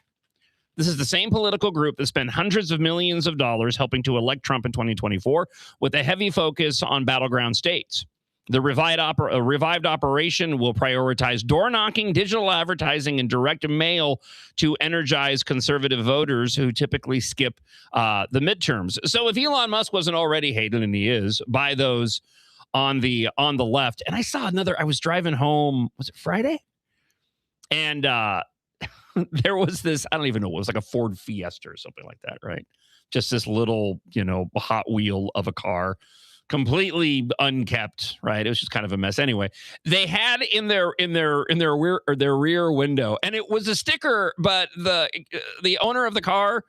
This is the same political group that spent hundreds of millions of dollars helping to elect Trump in 2024 with a heavy focus on battleground states. The revived operation will prioritize door-knocking, digital advertising, and direct mail to energize conservative voters who typically skip the midterms. So if Elon Musk wasn't already hated, and he is, by those on the left, and I saw another, I was driving home, was it Friday? And there was this, I don't even know, it was like a Ford Fiesta or something like that, right? Just this little, Hot Wheel of a car. Completely unkept, right? It was just kind of a mess. Anyway, they had in their rear window, and it was a sticker, but the owner of the car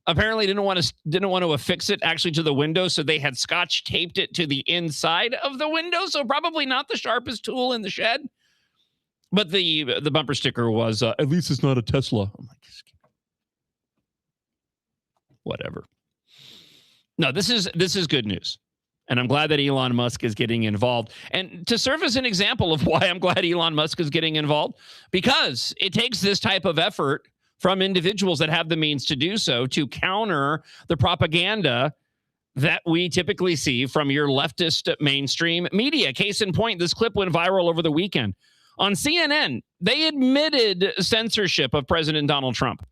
apparently didn't want to affix it actually to the window, so they had scotch taped it to the inside of the window. So probably not the sharpest tool in the shed, but the bumper sticker was at least it's not a Tesla. I'm like, whatever. No, this is good news. And I'm glad that Elon Musk is getting involved. And to serve as an example of why I'm glad Elon Musk is getting involved, because it takes this type of effort from individuals that have the means to do so to counter the propaganda that we typically see from your leftist mainstream media. Case in point, this clip went viral over the weekend. On CNN, they admitted censorship of President Donald Trump.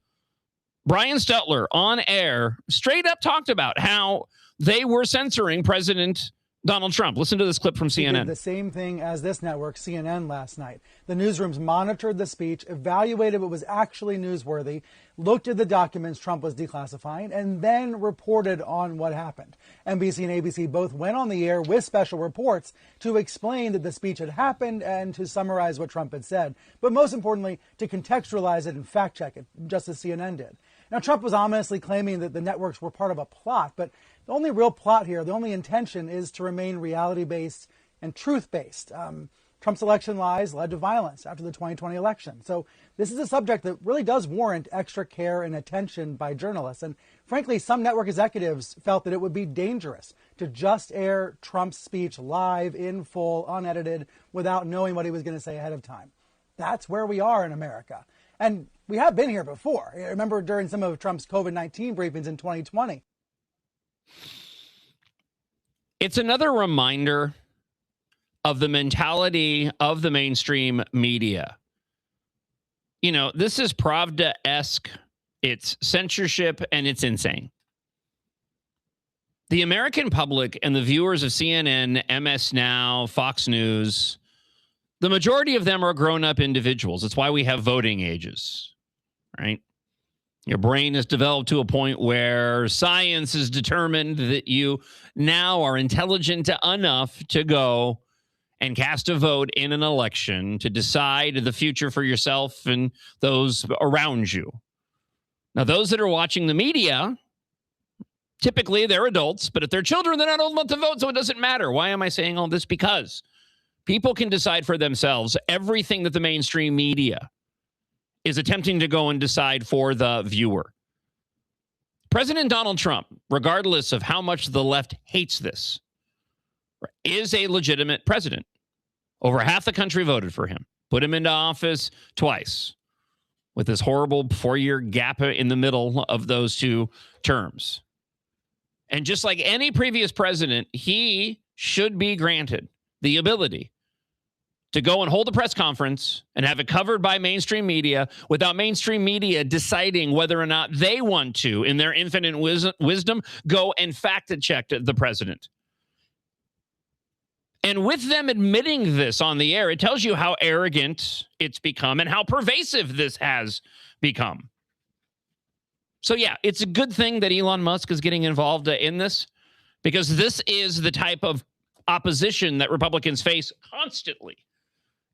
Brian Stelter on air straight up talked about how they were censoring President Donald Trump. Listen to this clip from CNN. He did the same thing as this network, CNN, last night. The newsrooms monitored the speech, evaluated what was actually newsworthy, looked at the documents Trump was declassifying, and then reported on what happened. NBC and ABC both went on the air with special reports to explain that the speech had happened and to summarize what Trump had said, but most importantly, to contextualize it and fact-check it, just as CNN did. Now, Trump was ominously claiming that the networks were part of a plot, but the only real plot here, the only intention is to remain reality-based and truth-based. Trump's election lies led to violence after the 2020 election. So this is a subject that really does warrant extra care and attention by journalists. And frankly, some network executives felt that it would be dangerous to just air Trump's speech live, in full, unedited, without knowing what he was going to say ahead of time. That's where we are in America. And we have been here before. I remember during some of Trump's COVID-19 briefings in 2020. It's another reminder of the mentality of the mainstream media. This is Pravda-esque. It's censorship, and it's insane. The American public and the viewers of CNN, MS Now, Fox News, the majority of them are grown-up individuals. It's why we have voting ages, right? Your brain is developed to a point where science has determined that you now are intelligent enough to go and cast a vote in an election to decide the future for yourself and those around you. Now, those that are watching the media, typically they're adults, but if they're children, they're not old enough to vote, so it doesn't matter. Why am I saying all this? Because people can decide for themselves everything that the mainstream media is attempting to go and decide for the viewer. President Donald Trump, regardless of how much the left hates this, is a legitimate president. Over half the country voted for him, put him into office twice. with this horrible 4-year gap in the middle of those two terms. And just like any previous president, he should be granted the ability to go and hold a press conference and have it covered by mainstream media without mainstream media deciding whether or not they want to, in their infinite wisdom, go and fact-check the president. And with them admitting this on the air, it tells you how arrogant it's become and how pervasive this has become. So yeah, it's a good thing that Elon Musk is getting involved in this, because this is the type of opposition that Republicans face constantly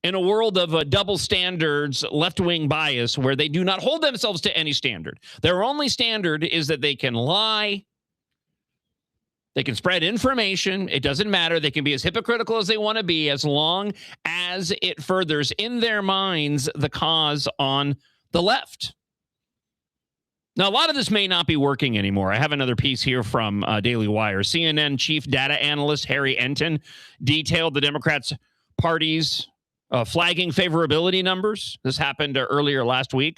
in a world of double standards, left-wing bias, where they do not hold themselves to any standard. Their only standard is that they can lie, they can spread information. It doesn't matter. They can be as hypocritical as they want to be, as long as it furthers in their minds the cause on the left. Now, a lot of this may not be working anymore. I have another piece here from Daily Wire. CNN chief data analyst Harry Enton detailed the Democrats' party's flagging favorability numbers. This happened earlier last week.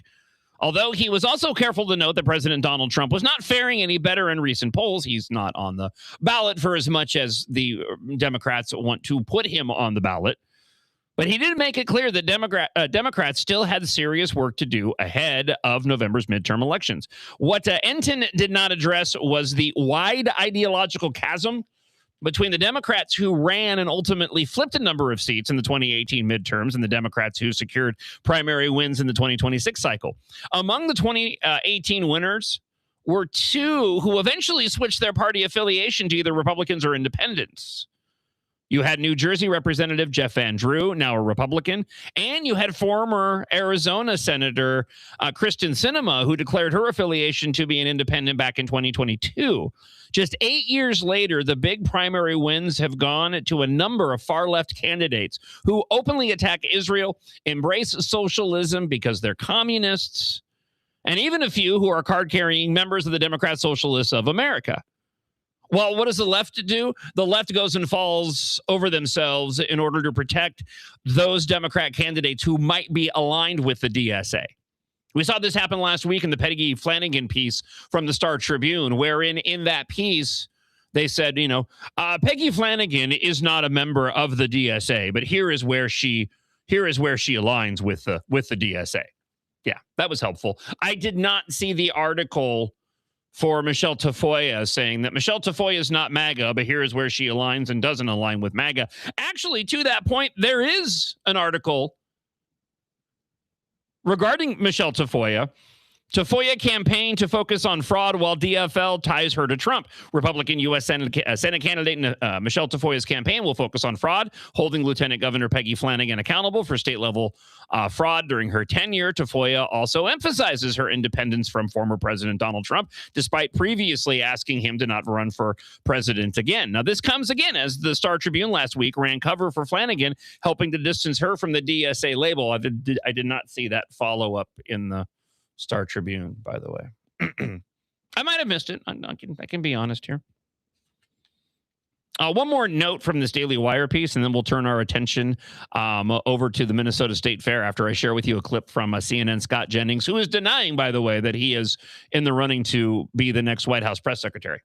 Although he was also careful to note that President Donald Trump was not faring any better in recent polls. He's not on the ballot for as much as the Democrats want to put him on the ballot. But he did make it clear that Democrats still had serious work to do ahead of November's midterm elections. What Enton did not address was the wide ideological chasm between the Democrats who ran and ultimately flipped a number of seats in the 2018 midterms and the Democrats who secured primary wins in the 2026 cycle. Among the 2018 winners were two who eventually switched their party affiliation to either Republicans or independents. You had New Jersey Representative Jeff Van Drew, now a Republican, and you had former Arizona Senator Kristen Sinema, who declared her affiliation to be an independent back in 2022. Just 8 years later, the big primary wins have gone to a number of far-left candidates who openly attack Israel, embrace socialism because they're communists, and even a few who are card-carrying members of the Democrat Socialists of America. Well, what does the left do? The left goes and falls over themselves in order to protect those Democrat candidates who might be aligned with the DSA. We saw this happen last week in the Peggy Flanagan piece from the Star Tribune, wherein in that piece, they said, Peggy Flanagan is not a member of the DSA, but here is where she aligns with the DSA. Yeah, that was helpful. I did not see the article for Michelle Tafoya saying that Michelle Tafoya is not MAGA, but here is where she aligns and doesn't align with MAGA. Actually, to that point, there is an article regarding Michelle Tafoya. Tafoya campaigned to focus on fraud while DFL ties her to Trump. Republican U.S. Senate candidate Michelle Tafoya's campaign will focus on fraud, holding Lieutenant Governor Peggy Flanagan accountable for state-level fraud during her tenure. Tafoya also emphasizes her independence from former President Donald Trump, despite previously asking him to not run for president again. Now, this comes again as the Star Tribune last week ran cover for Flanagan, helping to distance her from the DSA label. I did not see that follow-up in the Star Tribune, by the way. I might have missed it. I can be honest here. One more note from this Daily Wire piece, and then we'll turn our attention over to the Minnesota State Fair after I share with you a clip from CNN Scott Jennings, who is denying, by the way, that he is in the running to be the next White House press secretary.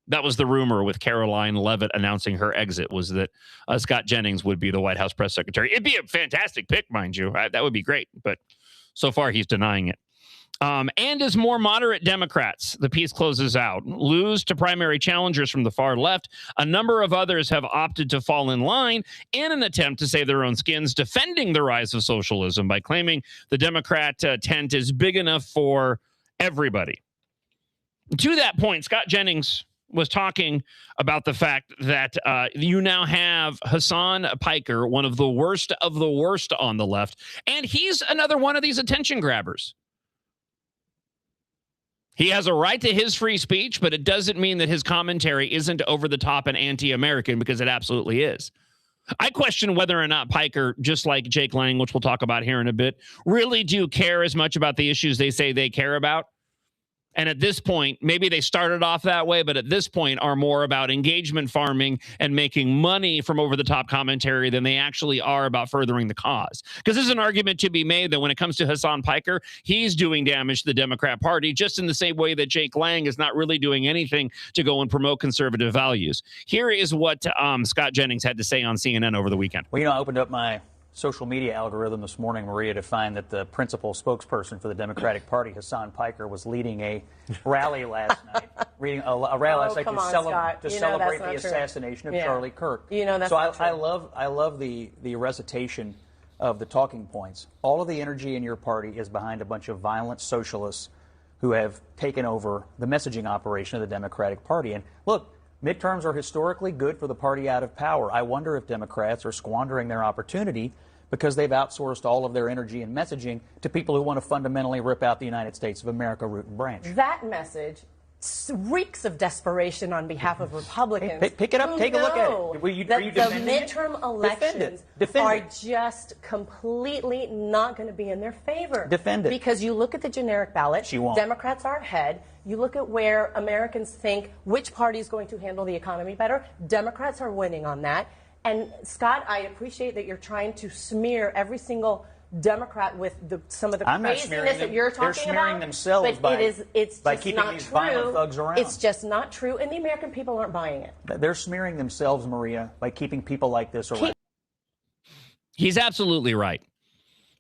That was the rumor with Caroline Leavitt announcing her exit, was that Scott Jennings would be the White House press secretary. It'd be a fantastic pick, mind you. That would be great, but so far he's denying it. And as more moderate Democrats, the piece closes out, lose to primary challengers from the far left, a number of others have opted to fall in line in an attempt to save their own skins, defending the rise of socialism by claiming the Democrat tent is big enough for everybody. To that point, Scott Jennings was talking about the fact that you now have Hassan Piker, one of the worst on the left, and he's another one of these attention grabbers. He has a right to his free speech, but it doesn't mean that his commentary isn't over the top and anti-American, because it absolutely is. I question whether or not Piker, just like Jake Lang, which we'll talk about here in a bit, really do care as much about the issues they say they care about And at this point, maybe they started off that way, but at this point are more about engagement farming and making money from over-the-top commentary than they actually are about furthering the cause. Because there's an argument to be made that when it comes to Hassan Piker, he's doing damage to the Democrat Party, just in the same way that Jake Lang is not really doing anything to go and promote conservative values. Here is what Scott Jennings had to say on CNN over the weekend. Well, I opened up my social media algorithm this morning, Maria, to find that the principal spokesperson for the Democratic Party, Hassan Piker, was leading a rally last night, a rally last night to celebrate the assassination of Charlie Kirk. That's so not true. I love the recitation of the talking points. All of the energy in your party is behind a bunch of violent socialists who have taken over the messaging operation of the Democratic Party. And look, midterms are historically good for the party out of power. I wonder if Democrats are squandering their opportunity because they've outsourced all of their energy and messaging to people who want to fundamentally rip out the United States of America root and branch. That message reeks of desperation on behalf of Republicans. Pick it up, take a look at it. Are you the defending it? midterm elections are just completely not going to be in their favor. Defend it. Because you look at the generic ballot, She won't. Democrats are ahead. You look at where Americans think which party is going to handle the economy better. Democrats are winning on that. And Scott, I appreciate that you're trying to smear every single Democrat with some of the I'm not smearing craziness them. that you're talking They're smearing about. themselves but it's by just keeping not these true. violent thugs around. It's just not true, and the American people aren't buying it. They're smearing themselves, Maria, by keeping people like this around. He's absolutely right.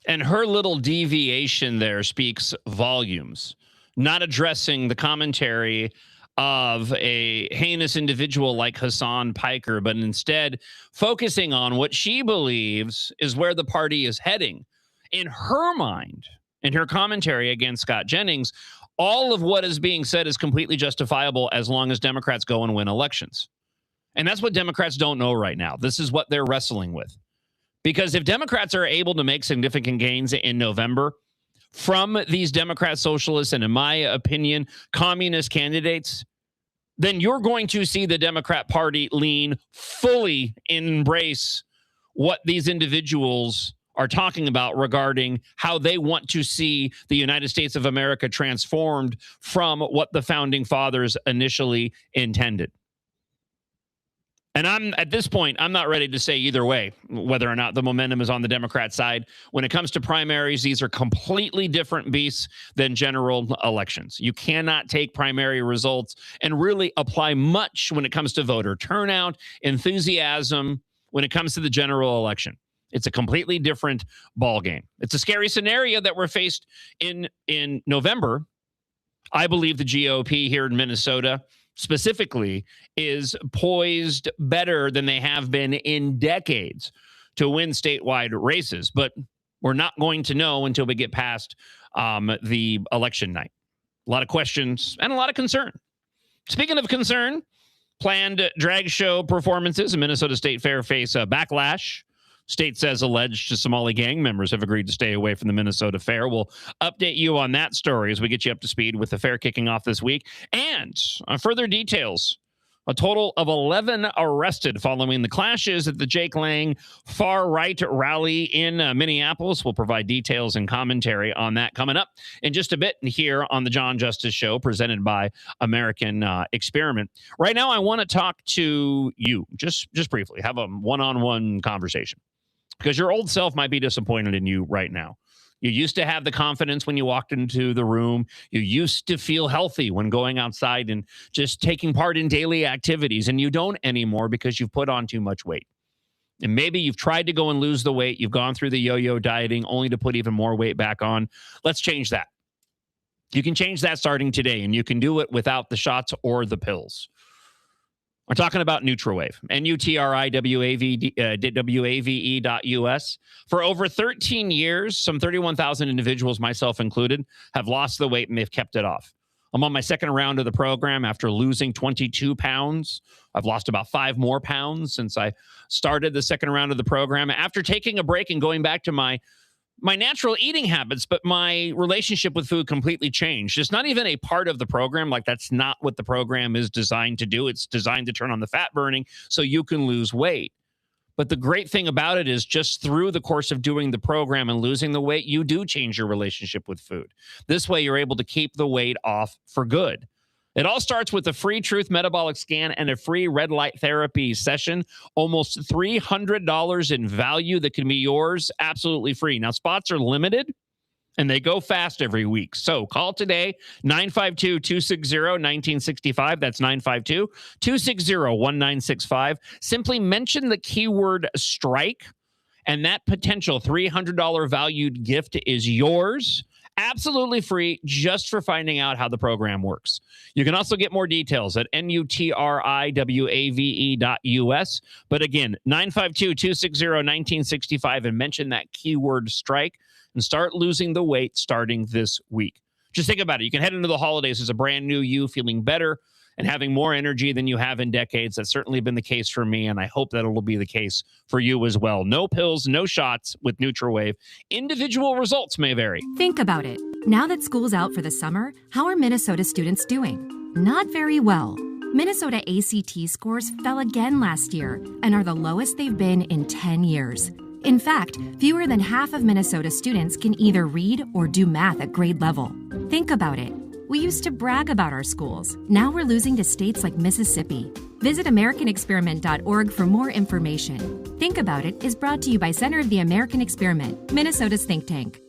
And her little deviation there speaks volumes, not addressing the commentary of a heinous individual like Hassan Piker, but instead focusing on what she believes is where the party is heading. In her mind, in her commentary against Scott Jennings, all of what is being said is completely justifiable as long as Democrats go and win elections. And that's what Democrats don't know right now. This is what they're wrestling with. Because if Democrats are able to make significant gains in November from these Democrat socialists and, in my opinion, communist candidates, then you're going to see the Democrat Party lean fully embrace what these individuals are talking about regarding how they want to see the United States of America transformed from what the founding fathers initially intended. And at this point, I'm not ready to say either way whether or not the momentum is on the Democrat side. When it comes to primaries, these are completely different beasts than general elections. You cannot take primary results and really apply much when it comes to voter turnout, enthusiasm, when it comes to the general election. It's a completely different ballgame. It's a scary scenario that we're faced in November. I believe the GOP here in Minnesota specifically is poised better than they have been in decades to win statewide races. But we're not going to know until we get past the election night. A lot of questions and a lot of concern. Speaking of concern, planned drag show performances in Minnesota State Fair face backlash. State says alleged Somali gang members have agreed to stay away from the Minnesota Fair. We'll update you on that story as we get you up to speed with the fair kicking off this week. And further details, a total of 11 arrested following the clashes at the Jake Lang far-right rally in Minneapolis. We'll provide details and commentary on that coming up in just a bit here on the John Justice Show presented by American Experiment. Right now, I want to talk to you just briefly, have a one-on-one conversation. Because your old self might be disappointed in you right now. You used to have the confidence when you walked into the room. You used to feel healthy when going outside and just taking part in daily activities. And you don't anymore because you've put on too much weight. And maybe you've tried to go and lose the weight. You've gone through the yo-yo dieting only to put even more weight back on. Let's change that. You can change that starting today. And you can do it without the shots or the pills. We're talking about NutriWave, NutriWave.us. For over 13 years, some 31,000 individuals, myself included, have lost the weight and they've kept it off. I'm on my second round of the program after losing 22 pounds. I've lost about 5 more pounds since I started the second round of the program. After taking a break and going back to my natural eating habits, but my relationship with food completely changed. It's not even a part of the program. Like, that's not what the program is designed to do. It's designed to turn on the fat burning so you can lose weight. But the great thing about it is just through the course of doing the program and losing the weight, you do change your relationship with food. This way, you're able to keep the weight off for good. It all starts with a free Truth Metabolic Scan and a free red light therapy session. Almost $300 in value that can be yours absolutely free. Now, spots are limited, and they go fast every week. So call today, 952-260-1965. That's 952-260-1965. Simply mention the keyword strike, and that potential $300 valued gift is yours. Absolutely free, just for finding out how the program works. You can also get more details at nutriwave.us. But again, 952-260-1965 and mention that keyword strike and start losing the weight starting this week. Just think about it. You can head into the holidays as a brand new you, feeling better and having more energy than you have in decades. That's certainly been the case for me, and I hope that it'll be the case for you as well. No pills, no shots with NutriWave. Individual results may vary. Think about it. Now that school's out for the summer, how are Minnesota students doing? Not very well. Minnesota ACT scores fell again last year and are the lowest they've been in 10 years. In fact, fewer than half of Minnesota students can either read or do math at grade level. Think about it. We used to brag about our schools. Now we're losing to states like Mississippi. Visit AmericanExperiment.org for more information. Think About It is brought to you by Center of the American Experiment, Minnesota's think tank.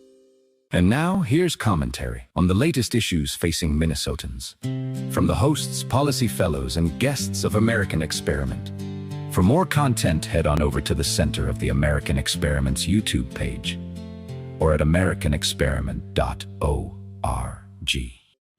And now, here's commentary on the latest issues facing Minnesotans. From the hosts, policy fellows, and guests of American Experiment. For more content, head on over to the Center of the American Experiment's YouTube page or at americanexperiment.org.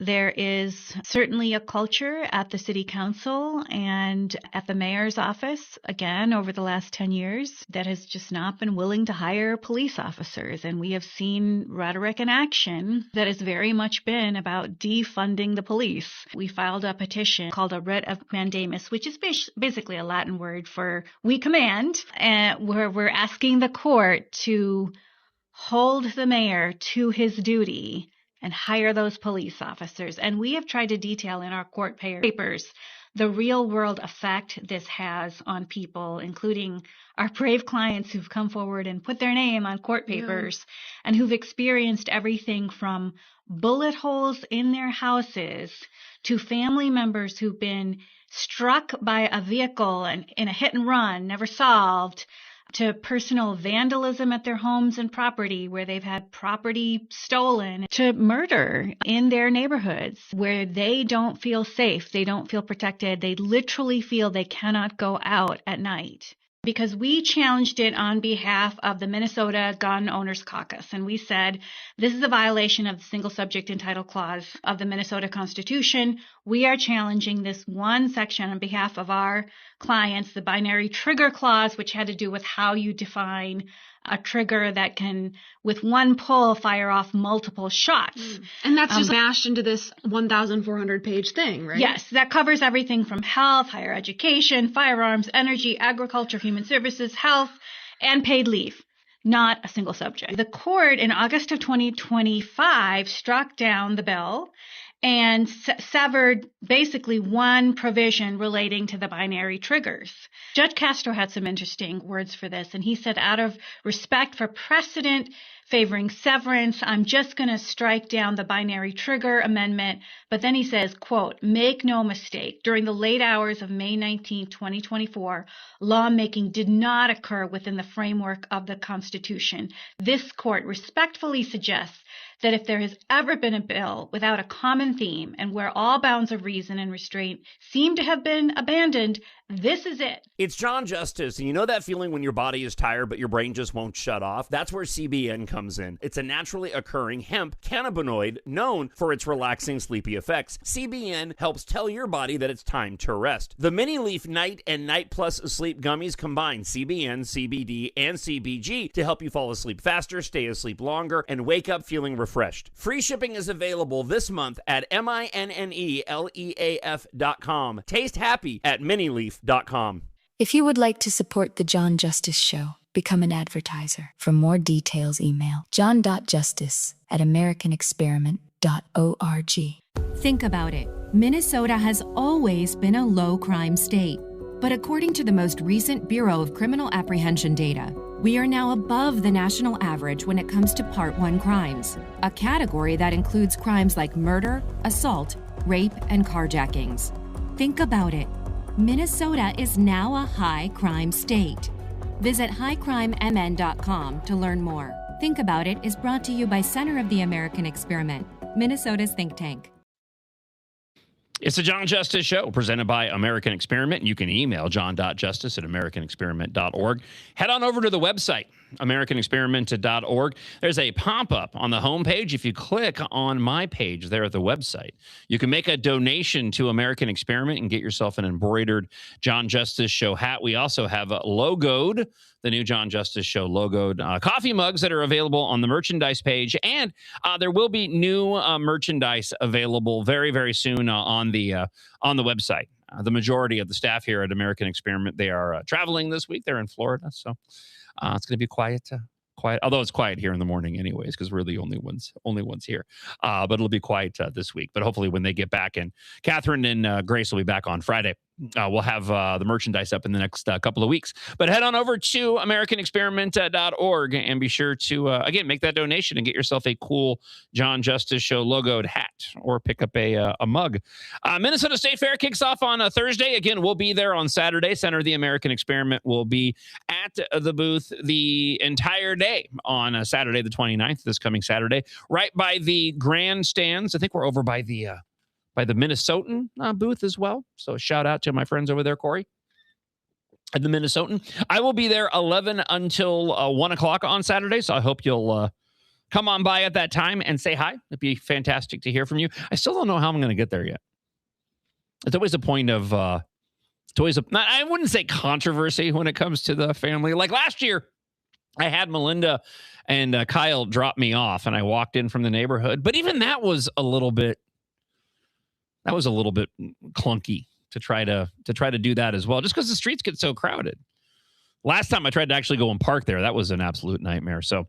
There is certainly a culture at the city council and at the mayor's office, again, over the last 10 years, that has just not been willing to hire police officers. And we have seen rhetoric and action that has very much been about defunding the police. We filed a petition called a writ of mandamus, which is basically a Latin word for we command, where we're asking the court to hold the mayor to his duty and hire those police officers. And we have tried to detail in our court papers the real world effect this has on people, including our brave clients who've come forward and put their name on court papers and who've experienced everything from bullet holes in their houses to family members who've been struck by a vehicle and in a hit and run, never solved, to personal vandalism at their homes and property where they've had property stolen, to murder in their neighborhoods where they don't feel safe, they don't feel protected, they literally feel they cannot go out at night. Because we challenged it on behalf of the Minnesota Gun Owners Caucus, and we said this is a violation of the single subject and title clause of the Minnesota Constitution. We are challenging this one section on behalf of our clients, the binary trigger clause, which had to do with how you define a trigger that can, with one pull, fire off multiple shots. And that's just mashed into this 1,400-page thing, right? Yes, that covers everything from health, higher education, firearms, energy, agriculture, human services, health, and paid leave. Not a single subject. The court in August of 2025 struck down the bill and severed basically one provision relating to the binary triggers. Judge Castro had some interesting words for this, and he said, out of respect for precedent favoring severance, I'm just going to strike down the binary trigger amendment. But then he says, quote, make no mistake, during the late hours of May 19, 2024, lawmaking did not occur within the framework of the Constitution. This court respectfully suggests that if there has ever been a bill without a common theme and where all bounds of reason and restraint seem to have been abandoned, this is it. It's John Justice, and you know that feeling when your body is tired but your brain just won't shut off? That's where CBN comes in. It's a naturally occurring hemp cannabinoid known for its relaxing, sleepy effects. CBN helps tell your body that it's time to rest. The Mini Leaf Night and Night Plus Sleep Gummies combine CBN, CBD, and CBG to help you fall asleep faster, stay asleep longer, and wake up feeling refreshed. Free shipping is available this month at MINNELEAF.com. Taste happy at minileaf.com. If you would like to support The John Justice Show, become an advertiser. For more details, email john.justice@americanexperiment.org. Think about it. Minnesota has always been a low-crime state. But according to the most recent Bureau of Criminal Apprehension data, we are now above the national average when it comes to Part 1 crimes, a category that includes crimes like murder, assault, rape, and carjackings. Think about it. Minnesota is now a high crime state. Visit highcrimemn.com to learn more. Think About It is brought to you by Center of the American Experiment, Minnesota's think tank. It's the John Justice Show, presented by American Experiment. You can email john.justice@americanexperiment.org. Head on over to the website, americanexperiment.org. There's a pop-up on the homepage. If you click on my page there at the website, you can make a donation to American Experiment and get yourself an embroidered John Justice Show hat. We also have logoed, the new John Justice Show logoed coffee mugs that are available on the merchandise page. And there will be new merchandise available very, very soon on the website. The majority of the staff here at American Experiment, they are traveling this week. They're in Florida, so it's going to be quiet. Although it's quiet here in the morning anyways, because we're the only ones here. But it'll be quiet this week. But hopefully when they get back, and Catherine and Grace will be back on Friday, we'll have the merchandise up in the next couple of weeks. But head on over to americanexperiment.org and be sure to, again, make that donation and get yourself a cool John Justice Show logoed hat or pick up a mug. Minnesota State Fair kicks off on a Thursday. Again, we'll be there on Saturday. Center of the American Experiment will be at the booth the entire day on Saturday the 29th, this coming Saturday, right by the grandstands. I think we're over by the Minnesotan booth as well. So shout out to my friends over there, Corey, at the Minnesotan. I will be there 11 until 1 o'clock on Saturday. So I hope you'll come on by at that time and say hi. It'd be fantastic to hear from you. I still don't know how I'm going to get there yet. It's always a point of, I wouldn't say controversy when it comes to the family. Like last year, I had Melinda and Kyle drop me off and I walked in from the neighborhood. But even that was a little bit clunky to try to do that as well, just because the streets get so crowded. Last time I tried to actually go and park there, that was an absolute nightmare. So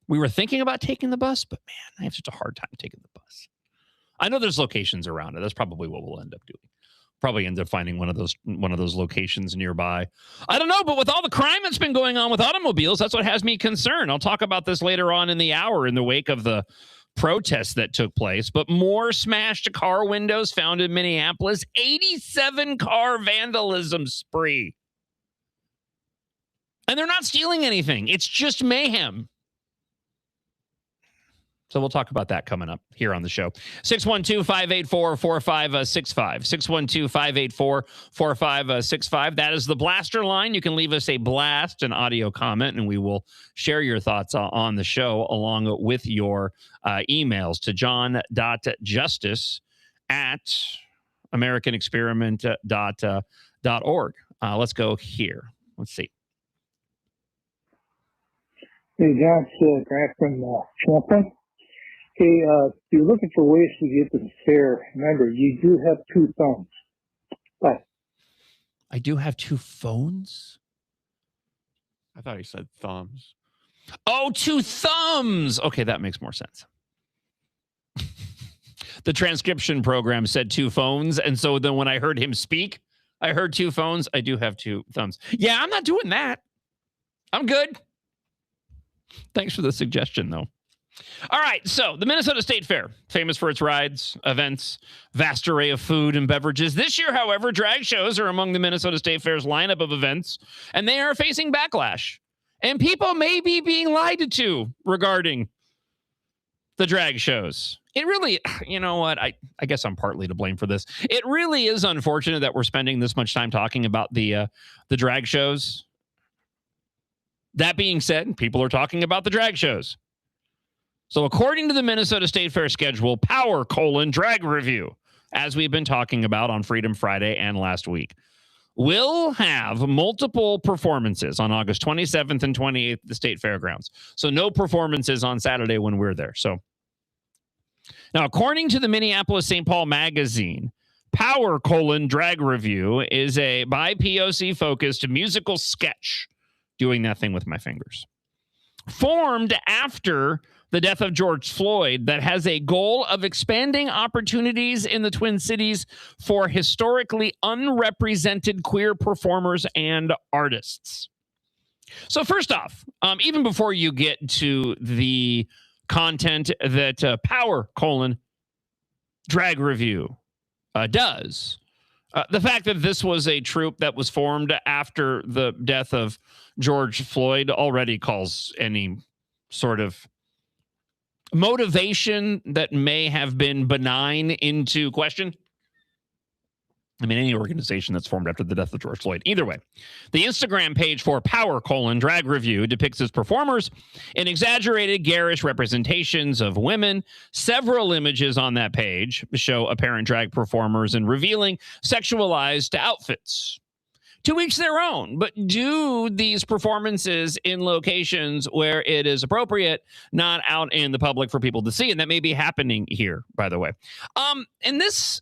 we were thinking about taking the bus, but man, I have such a hard time taking the bus. I know there's locations around it. That's probably what we'll end up doing. Probably end up finding one of those locations nearby. I don't know, but with all the crime that's been going on with automobiles, that's what has me concerned. I'll talk about this later on in the hour in the wake of the protests that took place. But more smashed car windows found in Minneapolis. 87 car vandalism spree. And they're not stealing anything. It's just mayhem. So we'll talk about that coming up here on the show. 612-584-4565. 612-584-4565. That is the Blaster line. You can leave us a blast, an audio comment, and we will share your thoughts on the show along with your emails to john.justice@americanexperiment.org. Let's go here. Let's see. Hey, John, it's Grant from Champlain. Hey, if you're looking for ways to get to the fair, remember, you do have 2 thumbs. Bye. I do have 2 phones? I thought he said thumbs. Oh, 2 thumbs. Okay, that makes more sense. The transcription program said 2 phones, and so then when I heard him speak, I heard 2 phones. I do have 2 thumbs. Yeah, I'm not doing that. I'm good. Thanks for the suggestion, though. All right, so the Minnesota State Fair, famous for its rides, events, vast array of food and beverages. This year, however, drag shows are among the Minnesota State Fair's lineup of events, and they are facing backlash. And people may be being lied to regarding the drag shows. It really, you know what, I guess I'm partly to blame for this. It really is unfortunate that we're spending this much time talking about the drag shows. That being said, people are talking about the drag shows. So according to the Minnesota State Fair schedule, drag review, as we've been talking about on Freedom Friday and last week, will have multiple performances on August 27th and 28th at the State Fairgrounds. So no performances on Saturday when we're there. So now, according to the Minneapolis St. Paul magazine, drag review is a by POC focused musical sketch. Doing that thing with my fingers. Formed after the death of George Floyd that has a goal of expanding opportunities in the Twin Cities for historically unrepresented queer performers and artists. So first off, even before you get to the content that Power: Drag Review does, the fact that this was a troupe that was formed after the death of George Floyd already calls any sort of motivation that may have been benign into question. I mean, any organization that's formed after the death of George Floyd. Either way, the Instagram page for Power: Drag Review depicts its performers in exaggerated, garish representations of women. Several images on that page show apparent drag performers in revealing sexualized outfits. To each their own, but do these performances in locations where it is appropriate, not out in the public for people to see. And that may be happening here, by the way. And this,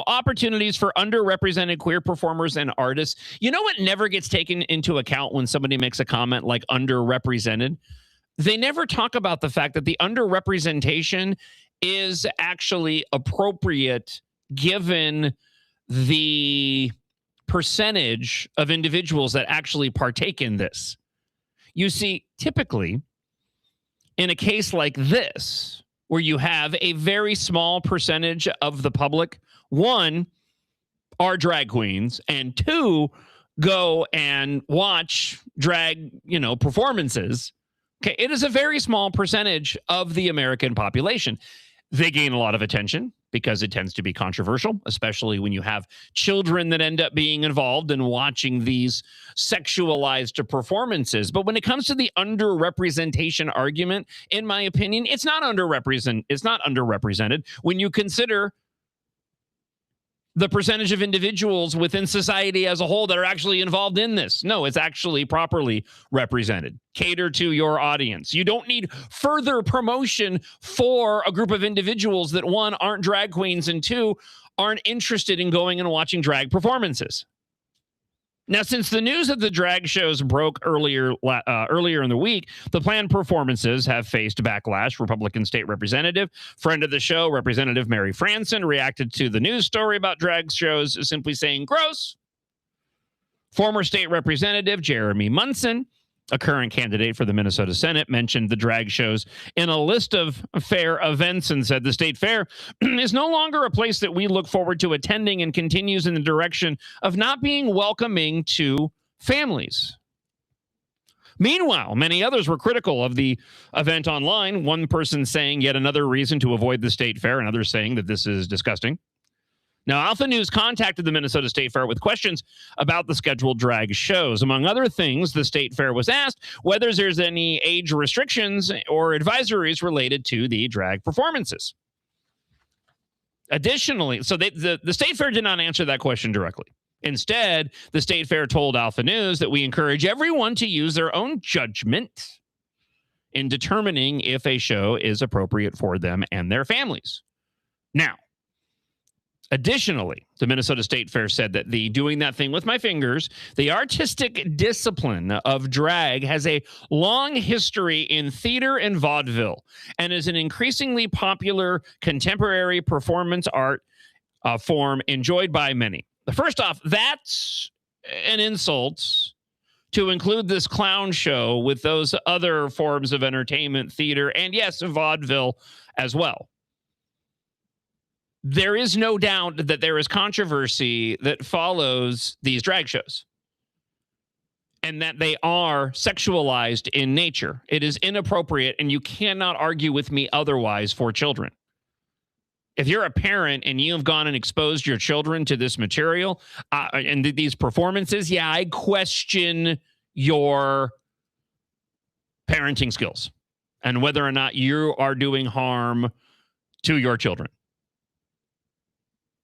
opportunities for underrepresented queer performers and artists, what never gets taken into account when somebody makes a comment like underrepresented? They never talk about the fact that the underrepresentation is actually appropriate given the percentage of individuals that actually partake in this. You see, typically, in a case like this, where you have a very small percentage of the public, one, are drag queens, and two, go and watch drag, performances. Okay, it is a very small percentage of the American population. They gain a lot of attention because it tends to be controversial, especially when you have children that end up being involved in watching these sexualized performances. But when it comes to the underrepresentation argument, in my opinion, it's not underrepresented when you consider the percentage of individuals within society as a whole that are actually involved in this. No, it's actually properly represented. Cater to your audience. You don't need further promotion for a group of individuals that, one, aren't drag queens, and two, aren't interested in going and watching drag performances. Now, since the news of the drag shows broke earlier in the week, the planned performances have faced backlash. Republican state representative, friend of the show, Representative Mary Franson, reacted to the news story about drag shows, simply saying, "Gross." Former state representative Jeremy Munson, a current candidate for the Minnesota Senate, mentioned the drag shows in a list of fair events and said the state fair is no longer a place that we look forward to attending, and continues in the direction of not being welcoming to families. Meanwhile, many others were critical of the event online. One person saying yet another reason to avoid the state fair, and others saying that this is disgusting. Now, Alpha News contacted the Minnesota State Fair with questions about the scheduled drag shows. Among other things, the State Fair was asked whether there's any age restrictions or advisories related to the drag performances. Additionally, so the State Fair did not answer that question directly. Instead, the State Fair told Alpha News that we encourage everyone to use their own judgment in determining if a show is appropriate for them and their families. Now, additionally, the Minnesota State Fair said that the doing that thing with my fingers, the artistic discipline of drag, has a long history in theater and vaudeville and is an increasingly popular contemporary performance art form enjoyed by many. First off, that's an insult to include this clown show with those other forms of entertainment, theater, and yes, vaudeville as well. There is no doubt that there is controversy that follows these drag shows and that they are sexualized in nature. It is inappropriate, and you cannot argue with me otherwise for children. If you're a parent and you have gone and exposed your children to this material and these performances, yeah, I question your parenting skills and whether or not you are doing harm to your children.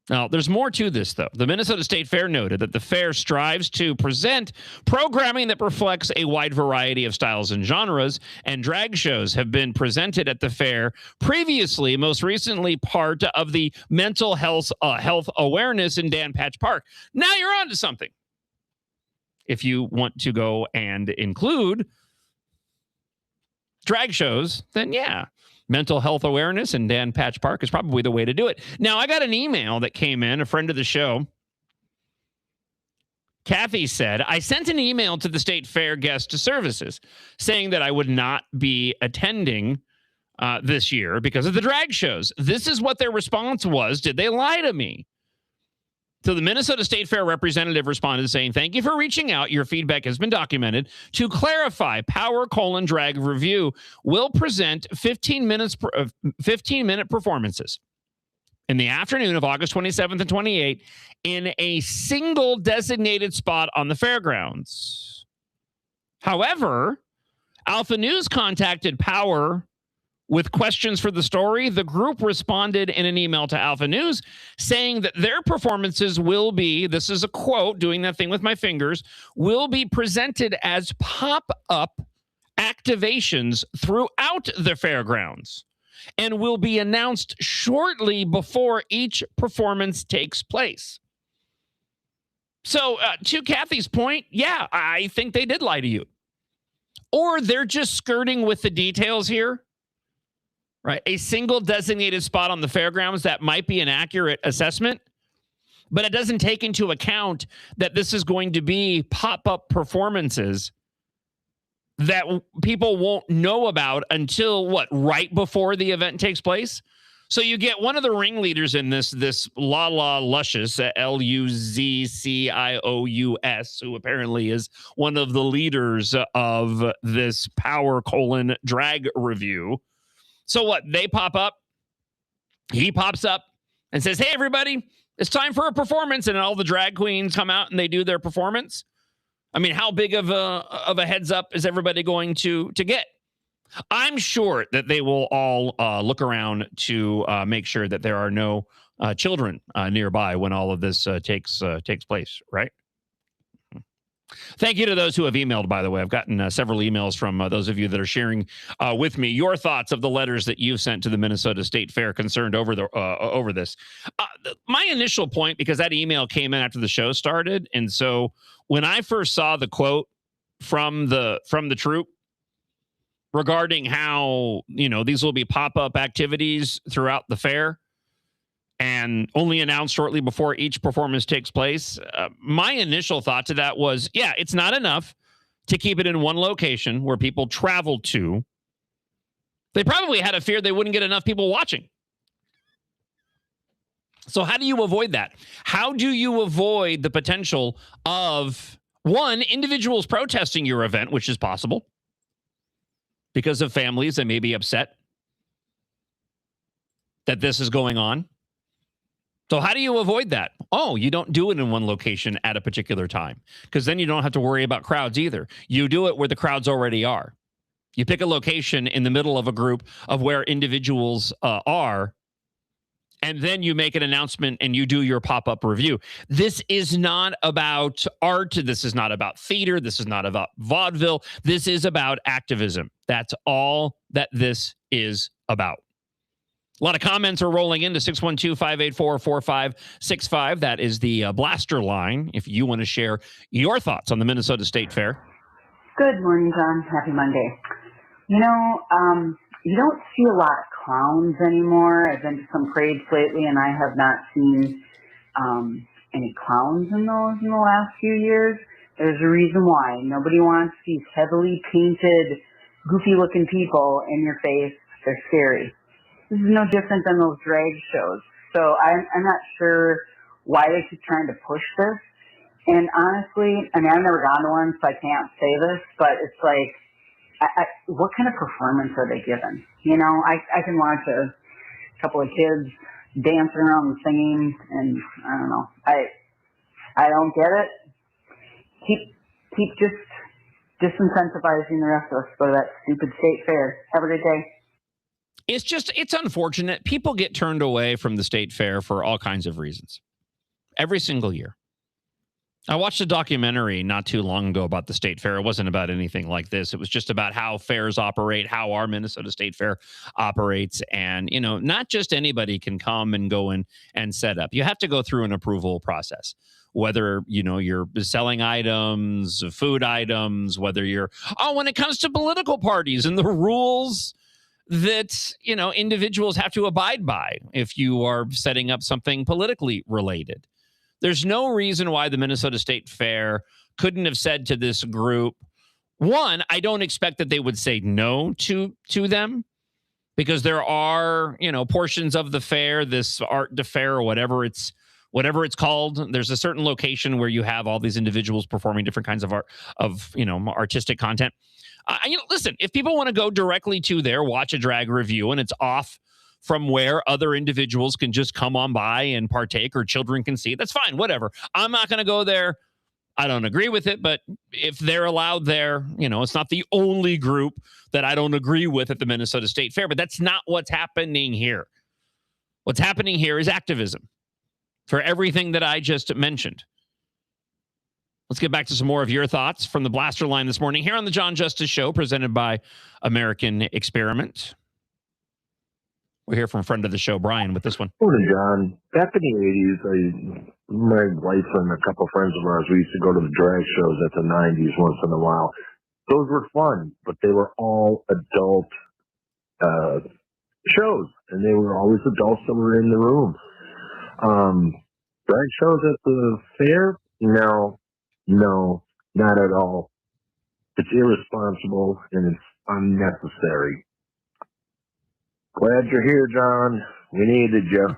Now, there's more to this, though. The Minnesota State Fair noted that the fair strives to present programming that reflects a wide variety of styles and genres, and drag shows have been presented at the fair previously, most recently part of the mental health awareness in Dan Patch Park. Now you're on to something. If you want to go and include drag shows, then yeah, mental health awareness in Dan Patch Park is probably the way to do it. Now, I got an email that came in, a friend of the show. Kathy said, I sent an email to the State Fair guest services saying that I would not be attending this year because of the drag shows. This is what their response was. Did they lie to me? So the Minnesota State Fair representative responded saying, thank you for reaching out. Your feedback has been documented. To clarify, Power: Drag Review will present 15-minute performances in the afternoon of August 27th and 28th in a single designated spot on the fairgrounds. However, Alpha News contacted Power with questions for the story. The group responded in an email to Alpha News saying that their performances will be, this is a quote, doing that thing with my fingers, will be presented as pop-up activations throughout the fairgrounds and will be announced shortly before each performance takes place. So to Kathy's point, yeah, I think they did lie to you. Or they're just skirting with the details here. Right, a single designated spot on the fairgrounds, that might be an accurate assessment, but it doesn't take into account that this is going to be pop-up performances that people won't know about until right before the event takes place. So you get one of the ringleaders in this Lala Luscious, Luzzcious, who apparently is one of the leaders of this Power: Drag Review. So what? They pop up. He pops up and says, hey, everybody, it's time for a performance. And all the drag queens come out and they do their performance. I mean, how big of a heads up is everybody going to get? I'm sure that they will all look around to make sure that there are no children nearby when all of this takes place, right? Thank you to those who have emailed, by the way. I've gotten several emails from those of you that are sharing with me your thoughts of the letters that you've sent to the Minnesota State Fair concerned over this. My initial point, because that email came in after the show started, and so when I first saw the quote from the troop regarding how, these will be pop-up activities throughout the fair and only announced shortly before each performance takes place, my initial thought to that was, yeah, it's not enough to keep it in one location where people travel to. They probably had a fear they wouldn't get enough people watching. So how do you avoid that? How do you avoid the potential of, one, individuals protesting your event, which is possible because of families that may be upset that this is going on? So how do you avoid that? Oh, you don't do it in one location at a particular time, because then you don't have to worry about crowds either. You do it where the crowds already are. You pick a location in the middle of a group of where individuals are, and then you make an announcement and you do your pop-up review. This is not about art. This is not about theater. This is not about vaudeville. This is about activism. That's all that this is about. A lot of comments are rolling into 612-584-4565. That is the blaster line if you want to share your thoughts on the Minnesota State Fair. Good morning, John. Happy Monday. You don't see a lot of clowns anymore. I've been to some parades lately, and I have not seen any clowns in those in the last few years. There's a reason why. Nobody wants these heavily painted, goofy-looking people in your face. They're scary. This is no different than those drag shows. So I'm not sure why they keep trying to push this. And honestly, I've never gone to one, so I can't say this, but it's like, what kind of performance are they giving? I can watch a couple of kids dancing around and singing, and I don't know. I don't get it. Keep just disincentivizing the rest of us to go to that stupid state fair. Have a good day. It's unfortunate. People get turned away from the state fair for all kinds of reasons every single year. I watched a documentary not too long ago about the state fair. It wasn't about anything like this. It was just about how fairs operate, how our Minnesota State Fair operates. And, you know, not just anybody can come and go in and set up. You have to go through an approval process, whether, you know, you're selling items, food items, whether you're, when it comes to political parties and the rules that, you know, individuals have to abide by if you are setting up something politically related. There's no reason why the Minnesota State Fair couldn't have said to this group, one, I don't expect that they would say no to them, because there are, you know, portions of the fair, this art de fair or whatever it's called. There's a certain location where you have all these individuals performing different kinds of art, of, you know, artistic content. You know, listen, if people want to go directly to there, watch a drag review, and it's off from where other individuals can just come on by and partake, or children can see it, that's fine, whatever. I'm not going to go there. I don't agree with it, but if they're allowed there, you know, it's not the only group that I don't agree with at the Minnesota State Fair, but that's not what's happening here. What's happening here is activism for everything that I just mentioned. Let's get back to some more of your thoughts from the Blaster line this morning here on the John Justice Show, presented by American Experiment. We'll hear from a friend of the show, Brian, with this one. Morning, John. Back in the 80s, my wife and a couple of friends of ours, we used to go to the drag shows at the 90s once in a while. Those were fun, but they were all adult shows, and they were always adults that were in the room. Drag shows at the fair? No, not at all. It's irresponsible, and it's unnecessary. Glad you're here, John. We needed you.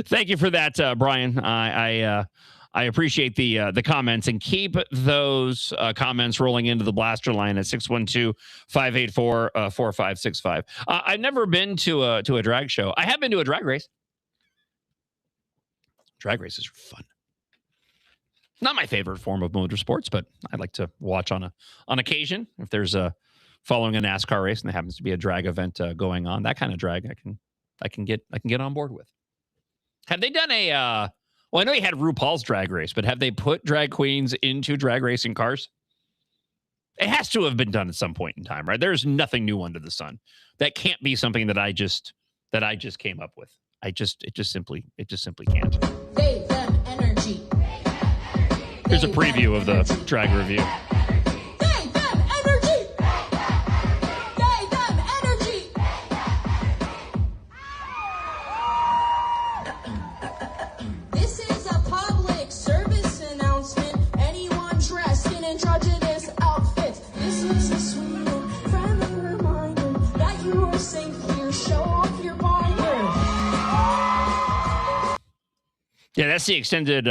Thank you for that, Brian. I appreciate the comments, and keep those comments rolling into the Blaster line at 612-584-4565. I've never been to a drag show. I have been to a drag race. Drag races are fun. Not my favorite form of motorsports, but I like to watch on occasion if there's following a NASCAR race and there happens to be a drag event going on. That kind of drag I can get on board with. Have they done a well, I know you had RuPaul's Drag Race, but have they put drag queens into drag racing cars? It has to have been done at some point in time, right? There's nothing new under the sun. That can't be something that I just came up with. It just simply can't. They, them, energy. Here's a preview of the drag review. They, them, energy. They, them, energy. This is a public service announcement. Anyone dressed in androgynous outfits. This is a sweet and friendly reminder that you are safe here. Show off your binder. Yeah, that's the extended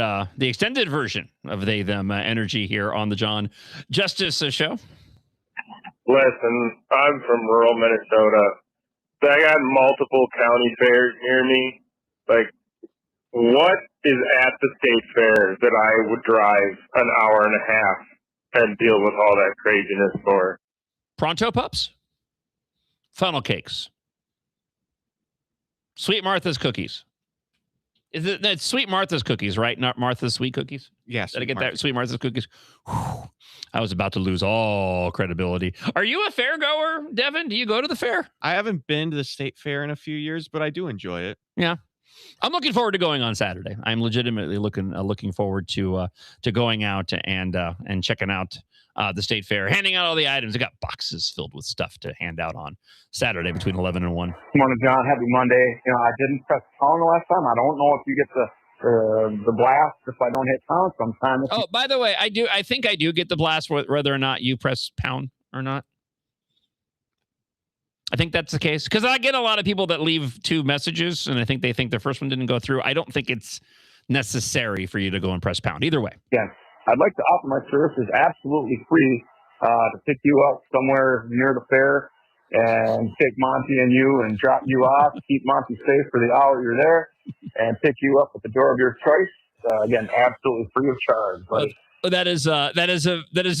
version of They Them Energy here on the John Justice Show. Listen, I'm from rural Minnesota. I got multiple county fairs near me. Like, what is at the state fair that I would drive an hour and a half and deal with all that craziness for? Pronto Pups, funnel cakes, Sweet Martha's cookies. That's Sweet Martha's cookies, right? Not Martha's Sweet Cookies? Yes. Did I get that? Sweet Martha's cookies? Whew. I was about to lose all credibility. Are you a fair goer, Devin? Do you go to the fair? I haven't been to the state fair in a few years, but I do enjoy it. Yeah. I'm looking forward to going on Saturday. I'm legitimately looking forward to going out and checking out the state fair, handing out all the items. I got boxes filled with stuff to hand out on Saturday between 11 and 1. Morning, John. Happy Monday. You know, I didn't press pound the last time. I don't know if you get the blast if I don't hit pound sometime. Oh, by the way, I think I do get the blast whether or not you press pound or not. I think that's the case, because I get a lot of people that leave 2 messages, and I think they think the first one didn't go through. I don't think it's necessary for you to go and press pound either way. Yes. I'd like to offer my services absolutely free to pick you up somewhere near the fair and take Monty and you and drop you off, keep Monty safe for the hour you're there, and pick you up at the door of your choice. Again, absolutely free of charge. Buddy. That is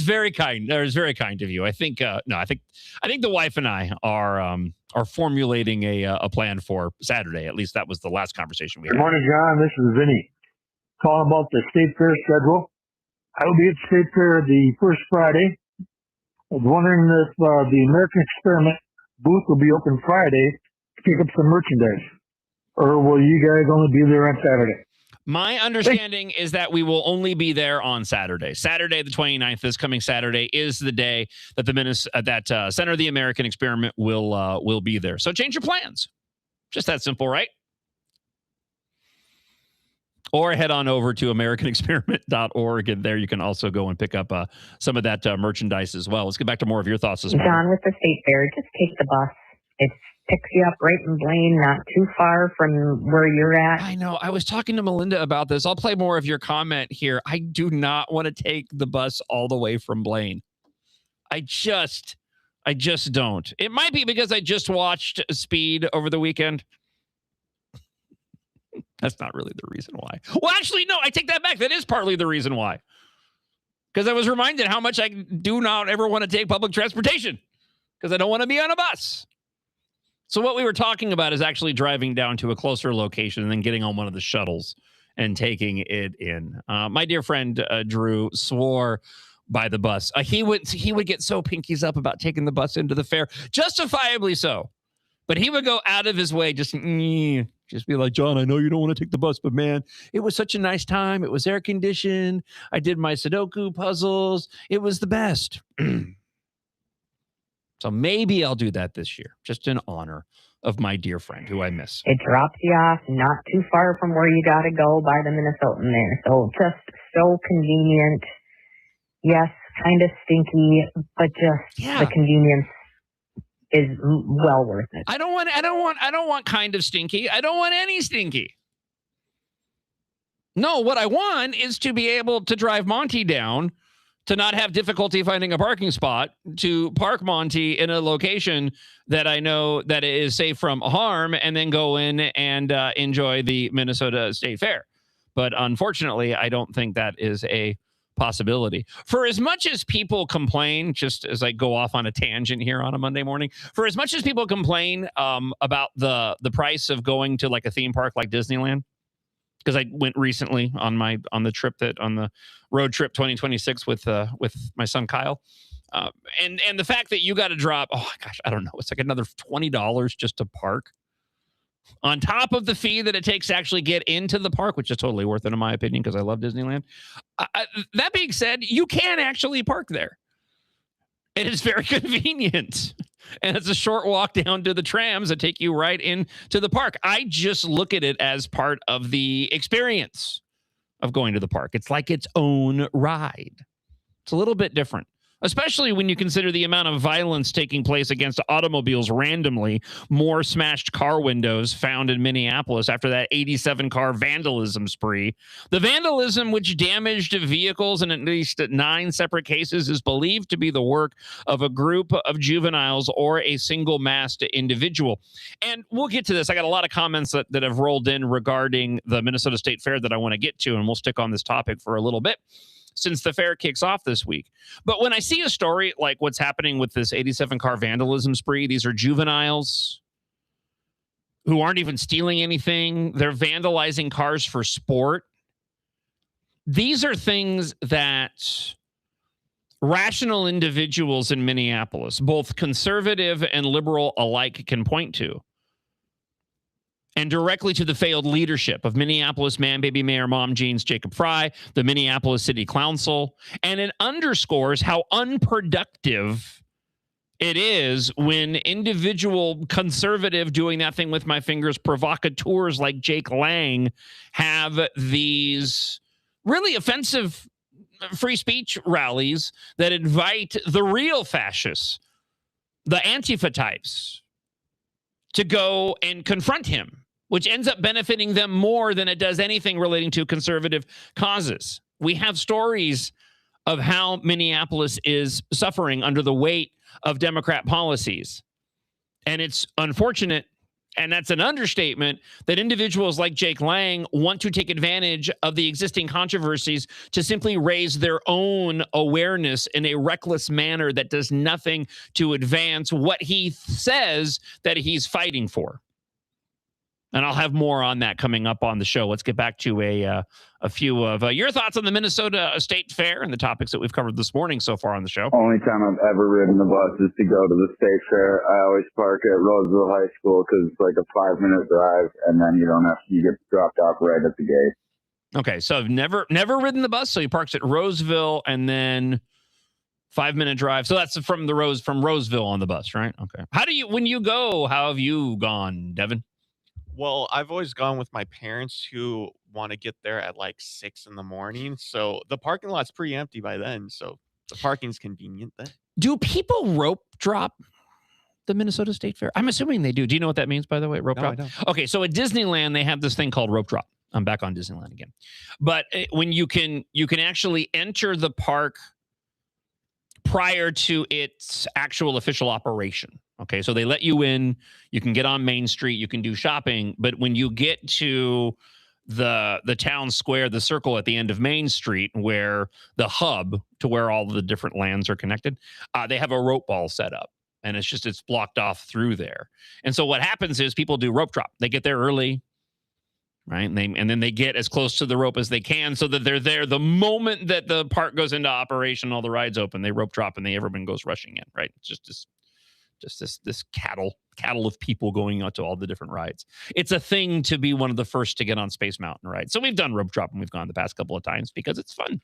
very kind. That is very kind of you. I think I think the wife and I are formulating a plan for Saturday. At least that was the last conversation we had. Good morning, John. This is Vinny. Calling about the state fair schedule. I will be at the State Fair the first Friday. I was wondering if the American Experiment booth will be open Friday to pick up some merchandise. Or will you guys only be there on Saturday? My understanding is that we will only be there on Saturday. Saturday, the 29th, this coming Saturday, is the day that the Center of the American Experiment will be there. So change your plans. Just that simple, right? Or head on over to AmericanExperiment.org, and there you can also go and pick up some of that merchandise as well. Let's get back to more of your thoughts this morning. John, with the State Fair, just take the bus. It picks you up right in Blaine, not too far from where you're at. I know. I was talking to Melinda about this. I'll play more of your comment here. I do not want to take the bus all the way from Blaine. I just don't. It might be because I just watched Speed over the weekend. That's not really the reason why. Well, actually, no, I take that back. That is partly the reason why. Because I was reminded how much I do not ever want to take public transportation because I don't want to be on a bus. So what we were talking about is actually driving down to a closer location and then getting on one of the shuttles and taking it in. My dear friend Drew swore by the bus. He would get so pinkies up about taking the bus into the fair, justifiably so. But he would go out of his way just be like, John, I know you don't want to take the bus, but man, it was such a nice time. It was air conditioned. I did my Sudoku puzzles. It was the best. So maybe I'll do that this year, just in honor of my dear friend who I miss. It drops you off not too far from where you got to go by the Minnesotan there. So just so convenient. Yes, kind of stinky, but just the convenience is well worth it. I don't want kind of stinky. I don't want any stinky. No, what I want is to be able to drive Monty down, to not have difficulty finding a parking spot, to park Monty in a location that I know that it is safe from harm, and then go in and enjoy the Minnesota State Fair. But unfortunately, I don't think that is a possibility. For as much as people complain, just as I go off on a tangent here on a Monday morning, for as much as people complain about the price of going to like a theme park like Disneyland, because I went recently on the road trip 2026 with my son Kyle, and the fact that you got to drop, oh gosh, I don't know, it's like another $20 just to park on top of the fee that it takes to actually get into the park, which is totally worth it in my opinion because I love Disneyland. That being said, you can actually park there. It is very convenient. And it's a short walk down to the trams that take you right into the park. I just look at it as part of the experience of going to the park. It's like its own ride. It's a little bit different, especially when you consider the amount of violence taking place against automobiles randomly. More smashed car windows found in Minneapolis after that 87-car vandalism spree. The vandalism, which damaged vehicles in at least 9 separate cases, is believed to be the work of a group of juveniles or a single masked individual. And we'll get to this. I got a lot of comments that have rolled in regarding the Minnesota State Fair that I want to get to, and we'll stick on this topic for a little bit, since the fair kicks off this week. But when I see a story like what's happening with this 87-car vandalism spree, these are juveniles who aren't even stealing anything. They're vandalizing cars for sport. These are things that rational individuals in Minneapolis, both conservative and liberal alike, can point to. And directly to the failed leadership of Minneapolis man-baby mayor mom jeans Jacob Frey, the Minneapolis City Council, and it underscores how unproductive it is when individual conservative doing that thing with my fingers provocateurs like Jake Lang have these really offensive free speech rallies that invite the real fascists, the Antifa types, to go and confront him, which ends up benefiting them more than it does anything relating to conservative causes. We have stories of how Minneapolis is suffering under the weight of Democrat policies. And it's unfortunate, and that's an understatement, that individuals like Jake Lang want to take advantage of the existing controversies to simply raise their own awareness in a reckless manner that does nothing to advance what he says that he's fighting for. And I'll have more on that coming up on the show. Let's get back to a few of your thoughts on the Minnesota State Fair and the topics that we've covered this morning so far on the show. Only time I've ever ridden the bus is to go to the State Fair. I always park at Roseville High School because it's like a 5-minute drive, and then you get dropped off right at the gate. Okay, so I've never ridden the bus. So he parks at Roseville, and then 5-minute drive. So that's from Roseville on the bus, right? Okay. When you go, how have you gone, Devin? Well, I've always gone with my parents who want to get there at like 6 in the morning. So the parking lot's pretty empty by then. So the parking's convenient then. Do people rope drop the Minnesota State Fair? I'm assuming they do. Do you know what that means, by the way, rope drop? I don't. Okay, so at Disneyland, they have this thing called rope drop. I'm back on Disneyland again. But when you can actually enter the park prior to its actual official operation. Okay, so they let you in, you can get on Main Street, you can do shopping, but when you get to the town square, the circle at the end of Main Street, where the hub to where all the different lands are connected, they have a rope ball set up, and it's blocked off through there. And so what happens is people do rope drop. They get there early, right? And then they get as close to the rope as they can so that they're there the moment that the park goes into operation, all the rides open, they rope drop and everyone goes rushing in, right? It's just this cattle of people going out to all the different rides. It's a thing to be one of the first to get on Space Mountain, right? So we've done rope drop and we've gone the past couple of times because it's fun.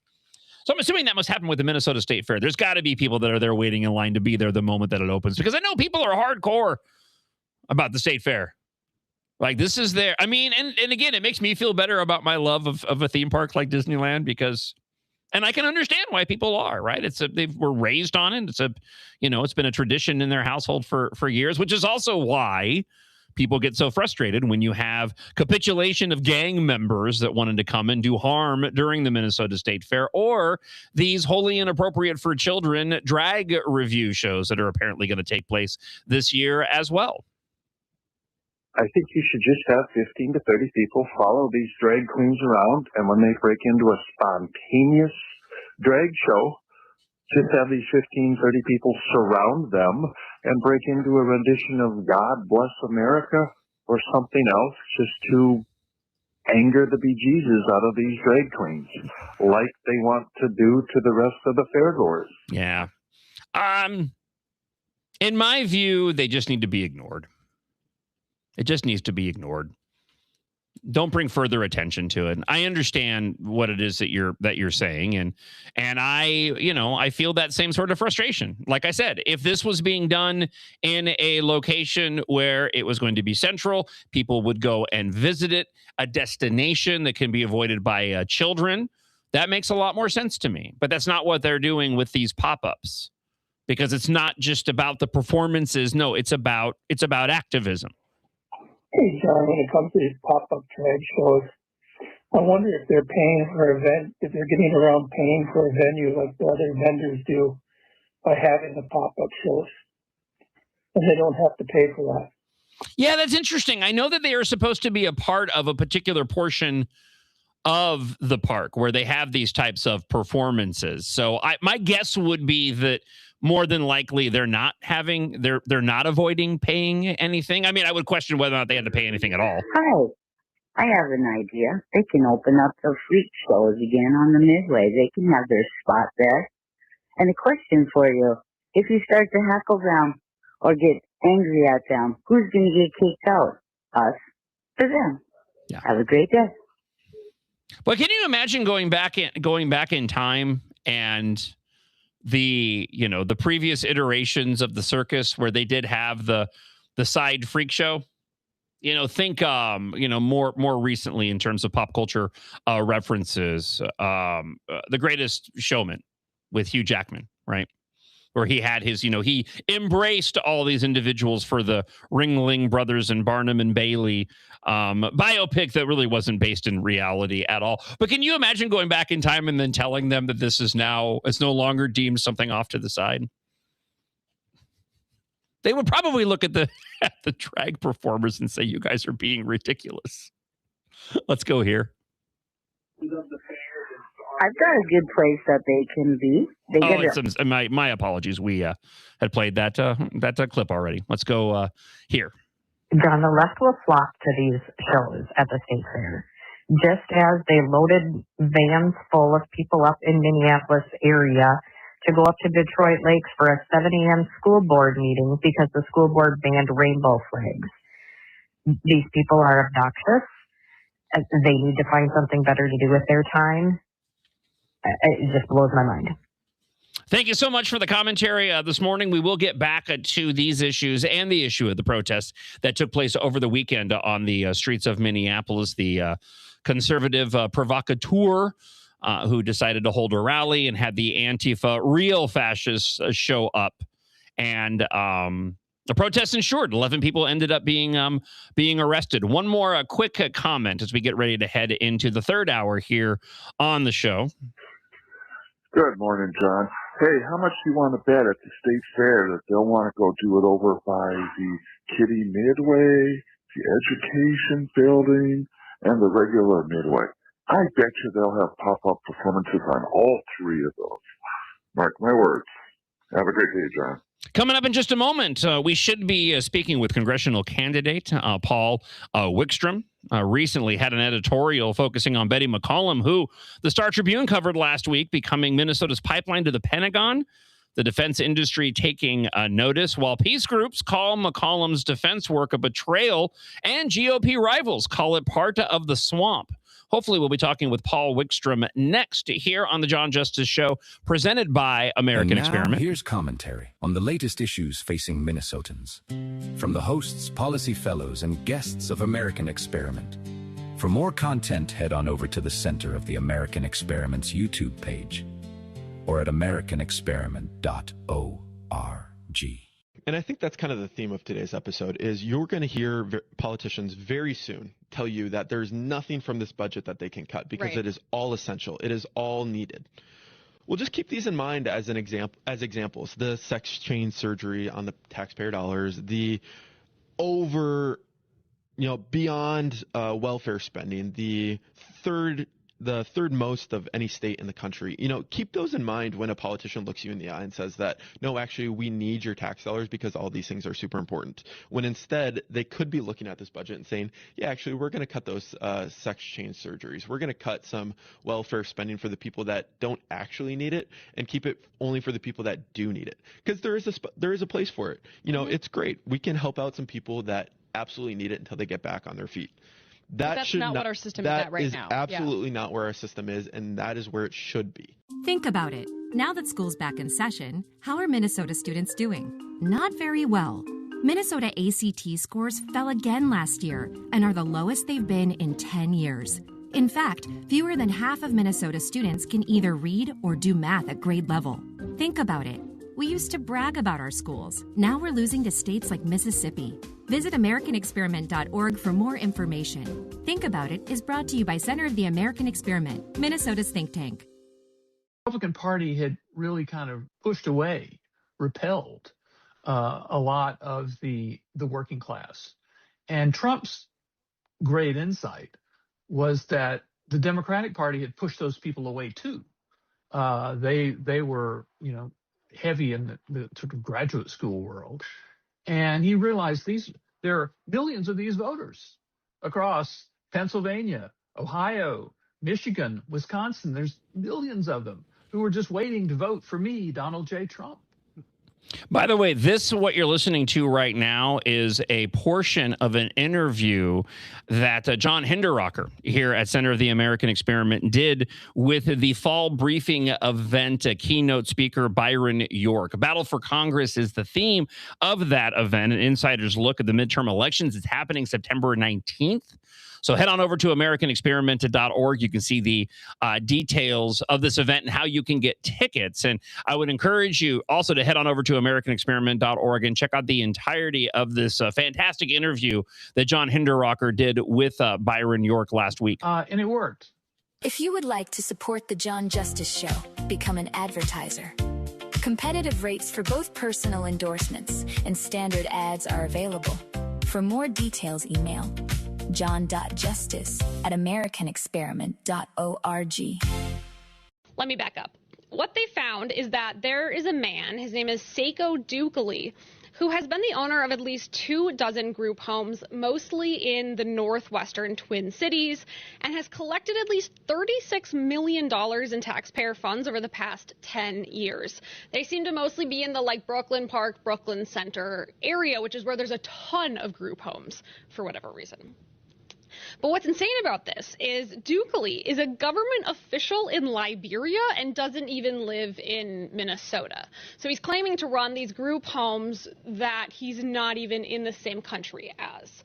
So I'm assuming that must happen with the Minnesota State Fair. There's got to be people that are there waiting in line to be there the moment that it opens, because I know people are hardcore about the State Fair. Like, this is their, I mean, and again, it makes me feel better about my love of a theme park like Disneyland, because, and I can understand why people are, right? They were raised on it. It's been a tradition in their household for years, which is also why people get so frustrated when you have capitulation of gang members that wanted to come and do harm during the Minnesota State Fair, or these wholly inappropriate for children drag review shows that are apparently going to take place this year as well. I think you should just have 15 to 30 people follow these drag queens around, and when they break into a spontaneous drag show, just have these 15, 30 people surround them and break into a rendition of God Bless America or something else, just to anger the bejesus out of these drag queens, like they want to do to the rest of the fairgoers. Yeah. In my view, they just need to be ignored. It just needs to be ignored. Don't bring further attention to it. I understand what it is that you're saying, and I feel that same sort of frustration. Like I said, if this was being done in a location where it was going to be central, people would go and visit it, a destination that can be avoided by children, that makes a lot more sense to me. But that's not what they're doing with these pop-ups, because it's not just about the performances. No, it's about activism. Hey, John, when it comes to these pop-up drag shows, I wonder if they're paying for if they're getting around paying for a venue like the other vendors do by having the pop-up shows, and they don't have to pay for that. Yeah, that's interesting. I know that they are supposed to be a part of a particular portion of the park where they have these types of performances. So my guess would be that more than likely they're not avoiding paying anything. I mean, I would question whether or not they had to pay anything at all. Hi, I have an idea. They can open up the freak shows again on the Midway. They can have their spot there. And a question for you: if you start to heckle them or get angry at them, who's going to get kicked out? Us or them? Yeah. Have a great day. But can you imagine going back in time and the previous iterations of the circus where they did have the side freak show? Think more recently in terms of pop culture references, The Greatest Showman with Hugh Jackman, right? Where he had his, he embraced all these individuals for the Ringling Brothers and Barnum and Bailey biopic that really wasn't based in reality at all. But can you imagine going back in time and then telling them that it's no longer deemed something off to the side? They would probably look at the drag performers and say, "You guys are being ridiculous." Let's go here. I've got a good place that they can be. My apologies. We had played that clip already. Let's go here. John, the left will flock to these shows at the state fair. Just as they loaded vans full of people up in Minneapolis area to go up to Detroit Lakes for a 7 a.m. school board meeting because the school board banned rainbow flags. These people are obnoxious. They need to find something better to do with their time. It just blows my mind. Thank you so much for the commentary this morning. We will get back to these issues and the issue of the protests that took place over the weekend on the streets of Minneapolis. The conservative provocateur who decided to hold a rally and had the Antifa real fascists show up. And the protest ensured 11 people ended up being arrested. One more quick comment as we get ready to head into the third hour here on the show. Good morning, John. Hey, how much do you want to bet at the state fair that they'll want to go do it over by the Kitty Midway, the Education Building, and the regular Midway? I bet you they'll have pop-up performances on all three of those. Mark my words. Have a great day, John. Coming up in just a moment, we should be speaking with congressional candidate Paul Wickstrom. Recently had an editorial focusing on Betty McCollum, who the Star Tribune covered last week, becoming Minnesota's pipeline to the Pentagon. The defense industry taking notice, while peace groups call McCollum's defense work a betrayal, and GOP rivals call it part of the swamp. Hopefully, we'll be talking with Paul Wickstrom next here on the John Justice Show, presented by American Experiment. Here's commentary on the latest issues facing Minnesotans from the hosts, policy fellows, and guests of American Experiment. For more content, head on over to the center of the American Experiment's YouTube page or at americanexperiment.org. And I think that's kind of the theme of today's episode is you're going to hear politicians very soon tell you that there's nothing from this budget that they can cut because it is all essential. It is all needed. We'll just keep these in mind as examples. The sex change surgery on the taxpayer dollars, the beyond welfare spending, the third most of any state in the country. Keep those in mind when a politician looks you in the eye and says that, no, actually, we need your tax dollars because all these things are super important. When instead, they could be looking at this budget and saying, yeah, actually, we're going to cut those sex change surgeries. We're going to cut some welfare spending for the people that don't actually need it and keep it only for the people that do need it. Because there is a place for it. It's great. We can help out some people that absolutely need it until they get back on their feet. That's not what our system is at right now. That is absolutely not where our system is, and that is where it should be. Think about it. Now that school's back in session, how are Minnesota students doing? Not very well. Minnesota ACT scores fell again last year and are the lowest they've been in 10 years. In fact, fewer than half of Minnesota students can either read or do math at grade level. Think about it. We used to brag about our schools. Now we're losing to states like Mississippi. Visit americanexperiment.org for more information. Think About It is brought to you by Center of the American Experiment, Minnesota's think tank. The Republican Party had really kind of pushed away, repelled a lot of the working class. And Trump's great insight was that the Democratic Party had pushed those people away too. They were, heavy in the sort of graduate school world. And he realized there are millions of these voters across Pennsylvania, Ohio, Michigan, Wisconsin. There's millions of them who are just waiting to vote for me, Donald J. Trump. By the way, what you're listening to right now is a portion of an interview that John Hinderrocker here at Center of the American Experiment did with the fall briefing event keynote speaker Byron York. Battle for Congress is the theme of that event. An insider's look at the midterm elections. It's happening September 19th. So head on over to americanexperiment.org. You can see the details of this event and how you can get tickets. And I would encourage you also to head on over to americanexperiment.org and check out the entirety of this fantastic interview that John Hinderrocker did with Byron York last week. And it worked. If you would like to support the John Justice Show, become an advertiser. Competitive rates for both personal endorsements and standard ads are available. For more details, email john.justice@americanexperiment.org. Let me back up. What they found is that there is a man, his name is Seiko Dukali, who has been the owner of at least 24 group homes, mostly in the northwestern Twin Cities, and has collected at least $36 million in taxpayer funds over the past 10 years. They seem to mostly be in the Brooklyn Park, Brooklyn Center area, which is where there's a ton of group homes for whatever reason. But what's insane about this is Dukley is a government official in Liberia and doesn't even live in Minnesota. So he's claiming to run these group homes that he's not even in the same country as.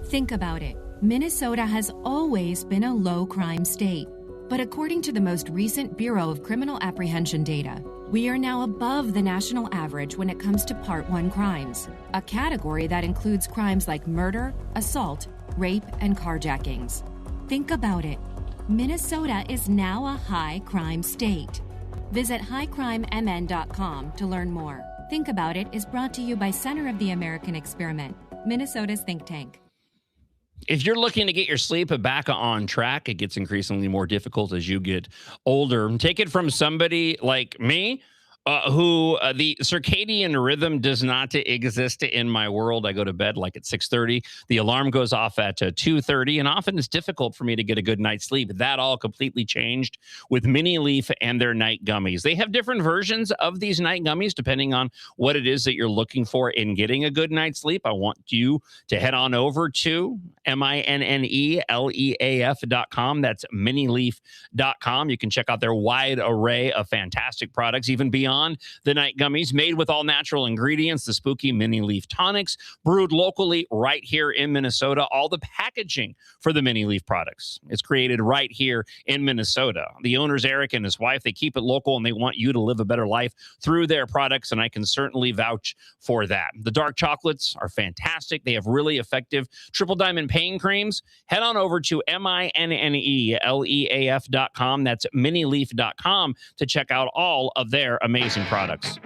Think about it. Minnesota has always been a low crime state. But according to the most recent Bureau of Criminal Apprehension data, we are now above the national average when it comes to Part 1 crimes, a category that includes crimes like murder, assault, rape, and carjackings. Think about it. Minnesota is now a high crime state. Visit highcrimemn.com to learn more. Think About It is brought to you by Center of the American Experiment, Minnesota's think tank. If you're looking to get your sleep back on track, it gets increasingly more difficult as you get older. Take it from somebody like me, who the circadian rhythm does not exist in my world. I go to bed at 6:30. The alarm goes off at 2:30, and often it's difficult for me to get a good night's sleep. That all completely changed with Mini Leaf and their night gummies. They have different versions of these night gummies depending on what it is that you're looking for in getting a good night's sleep. I want you to head on over to MINNELEAF.com. That's minileaf.com. You can check out their wide array of fantastic products, even beyond the night gummies, made with all natural ingredients, the spooky Mini Leaf tonics, brewed locally right here in Minnesota. All the packaging for the Mini Leaf products is created right here in Minnesota. The owners, Eric and his wife, they keep it local and they want you to live a better life through their products, and I can certainly vouch for that. The dark chocolates are fantastic. They have really effective triple diamond pain creams. Head on over to MINNELEAF.com. That's minileaf.com to check out all of their amazing products.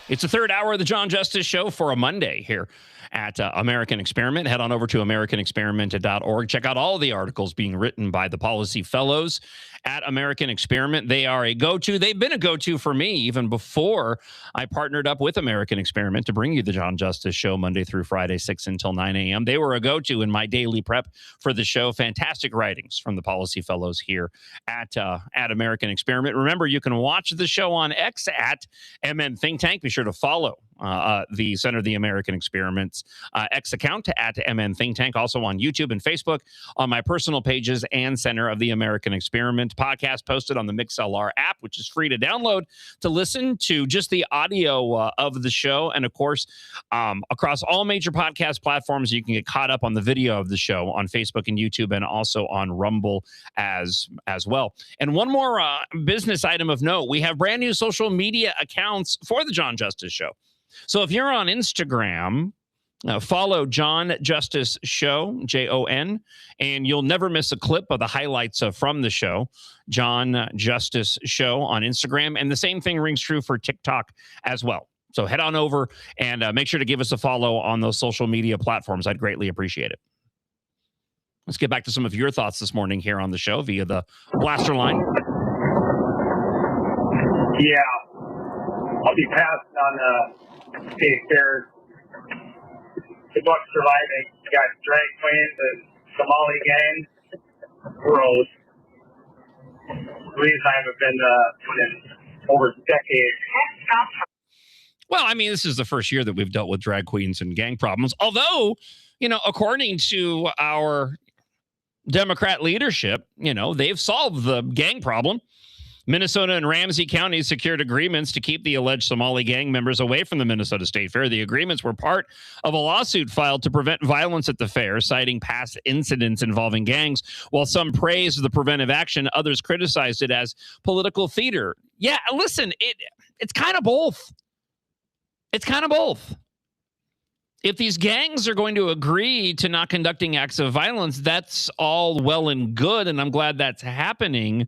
It's the third hour of the John Justice Show for a Monday here at American Experiment. Head on over to americanexperiment.org. Check out all the articles being written by the policy fellows at American Experiment. They are a go-to. They've been a go-to for me even before I partnered up with American Experiment to bring you the John Justice Show Monday through Friday, 6 until 9 a.m. They were a go-to in my daily prep for the show. Fantastic writings from the policy fellows here at American Experiment. Remember, you can watch the show on X at MN Think Tank. Be sure to follow the Center of the American Experiment's X account at MN Think Tank, also on YouTube and Facebook, on my personal pages, and Center of the American Experiment. Podcast posted on the MixLR app, which is free to download to listen to just the audio of the show. And of course, across all major podcast platforms, you can get caught up on the video of the show on Facebook and YouTube, and also on Rumble as well. And one more business item of note: we have brand new social media accounts for the John Justice Show. So if you're on Instagram, follow John Justice Show, Jon, and you'll never miss a clip of the highlights from the show. John Justice Show on Instagram. And the same thing rings true for TikTok as well. So head on over and make sure to give us a follow on those social media platforms. I'd greatly appreciate it. Let's get back to some of your thoughts this morning here on the show via the Blaster line. Yeah, I'll be passing on the state fair. Good luck surviving. You got drag queens and Somali gangs. Gross. The reason I haven't been in over decades. Well, I mean, this is the first year that we've dealt with drag queens and gang problems. Although, according to our Democrat leadership, they've solved the gang problem. Minnesota and Ramsey counties secured agreements to keep the alleged Somali gang members away from the Minnesota State Fair. The agreements were part of a lawsuit filed to prevent violence at the fair, citing past incidents involving gangs. While some praised the preventive action, others criticized it as political theater. Yeah, listen, it's kind of both. It's kind of both. If these gangs are going to agree to not conducting acts of violence, that's all well and good, and I'm glad that's happening.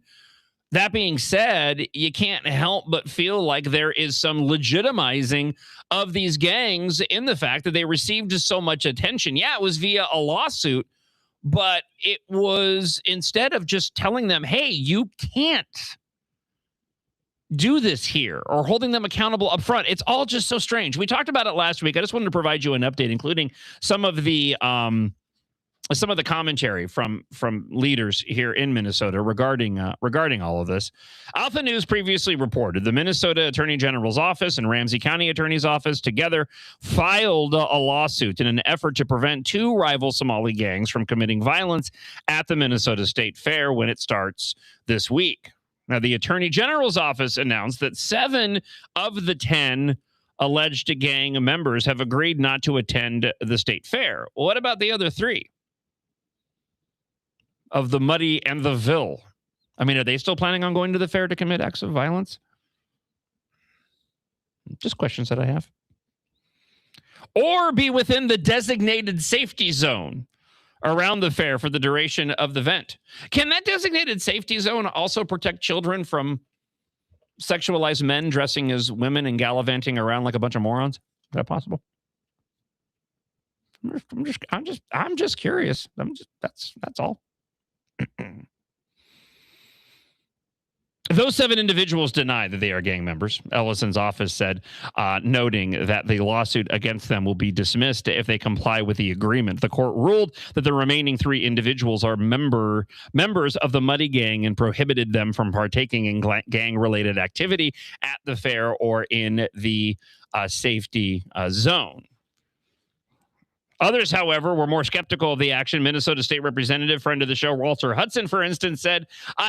That being said, you can't help but feel like there is some legitimizing of these gangs in the fact that they received so much attention. Yeah, it was via a lawsuit, but it was instead of just telling them, hey, you can't do this here, or holding them accountable up front. It's all just so strange. We talked about it last week. I just wanted to provide you an update, including some of the commentary from leaders here in Minnesota regarding all of this. Alpha News previously reported the Minnesota Attorney General's office and Ramsey County Attorney's office together filed a lawsuit in an effort to prevent two rival Somali gangs from committing violence at the Minnesota State Fair when it starts this week. Now, the Attorney General's office announced that 7 of the 10 alleged gang members have agreed not to attend the state fair. What about the other 3? Of the Muddy and the Ville? I mean, are they still planning on going to the fair to commit acts of violence? Just questions that I have. Or be within the designated safety zone around the fair for the duration of the event. Can that designated safety zone also protect children from sexualized men dressing as women and gallivanting around like a bunch of morons? Is that possible? I'm just curious. That's all. Those 7 individuals deny that they are gang members, Ellison's office said, noting that the lawsuit against them will be dismissed if they comply with the agreement. The court ruled that the remaining 3 individuals are members of the Muddy Gang and prohibited them from partaking in gang-related activity at the fair or in the safety zone. Others, however, were more skeptical of the action. Minnesota State Representative, friend of the show, Walter Hudson, for instance, said,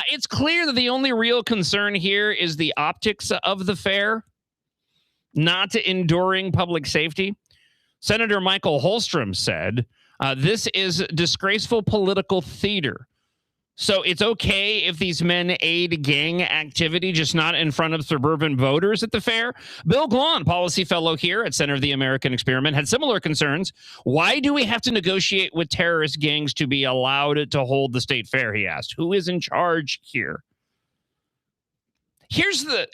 it's clear that the only real concern here is the optics of the fair, not enduring public safety. Senator Michael Holstrom said, this is disgraceful political theater. So it's okay if these men aid gang activity, just not in front of suburban voters at the fair. Bill Glahn, policy fellow here at Center of the American Experiment, had similar concerns. Why do we have to negotiate with terrorist gangs to be allowed to hold the state fair, he asked. Who is in charge here? Here's the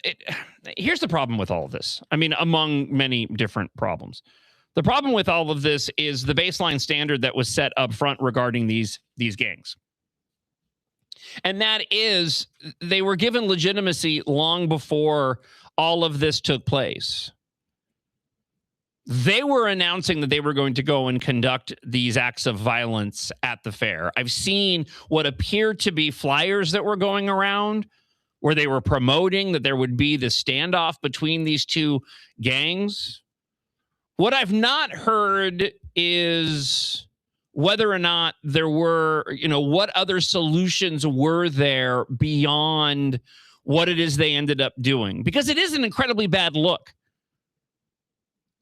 problem with all of this. I mean, among many different problems. The problem with all of this is the baseline standard that was set up front regarding these gangs. And that is, they were given legitimacy long before all of this took place. They were announcing that they were going to go and conduct these acts of violence at the fair. I've seen what appeared to be flyers that were going around where they were promoting that there would be the standoff between these two gangs. What I've not heard is whether or not there were, what other solutions were there beyond what it is they ended up doing, because it is an incredibly bad look.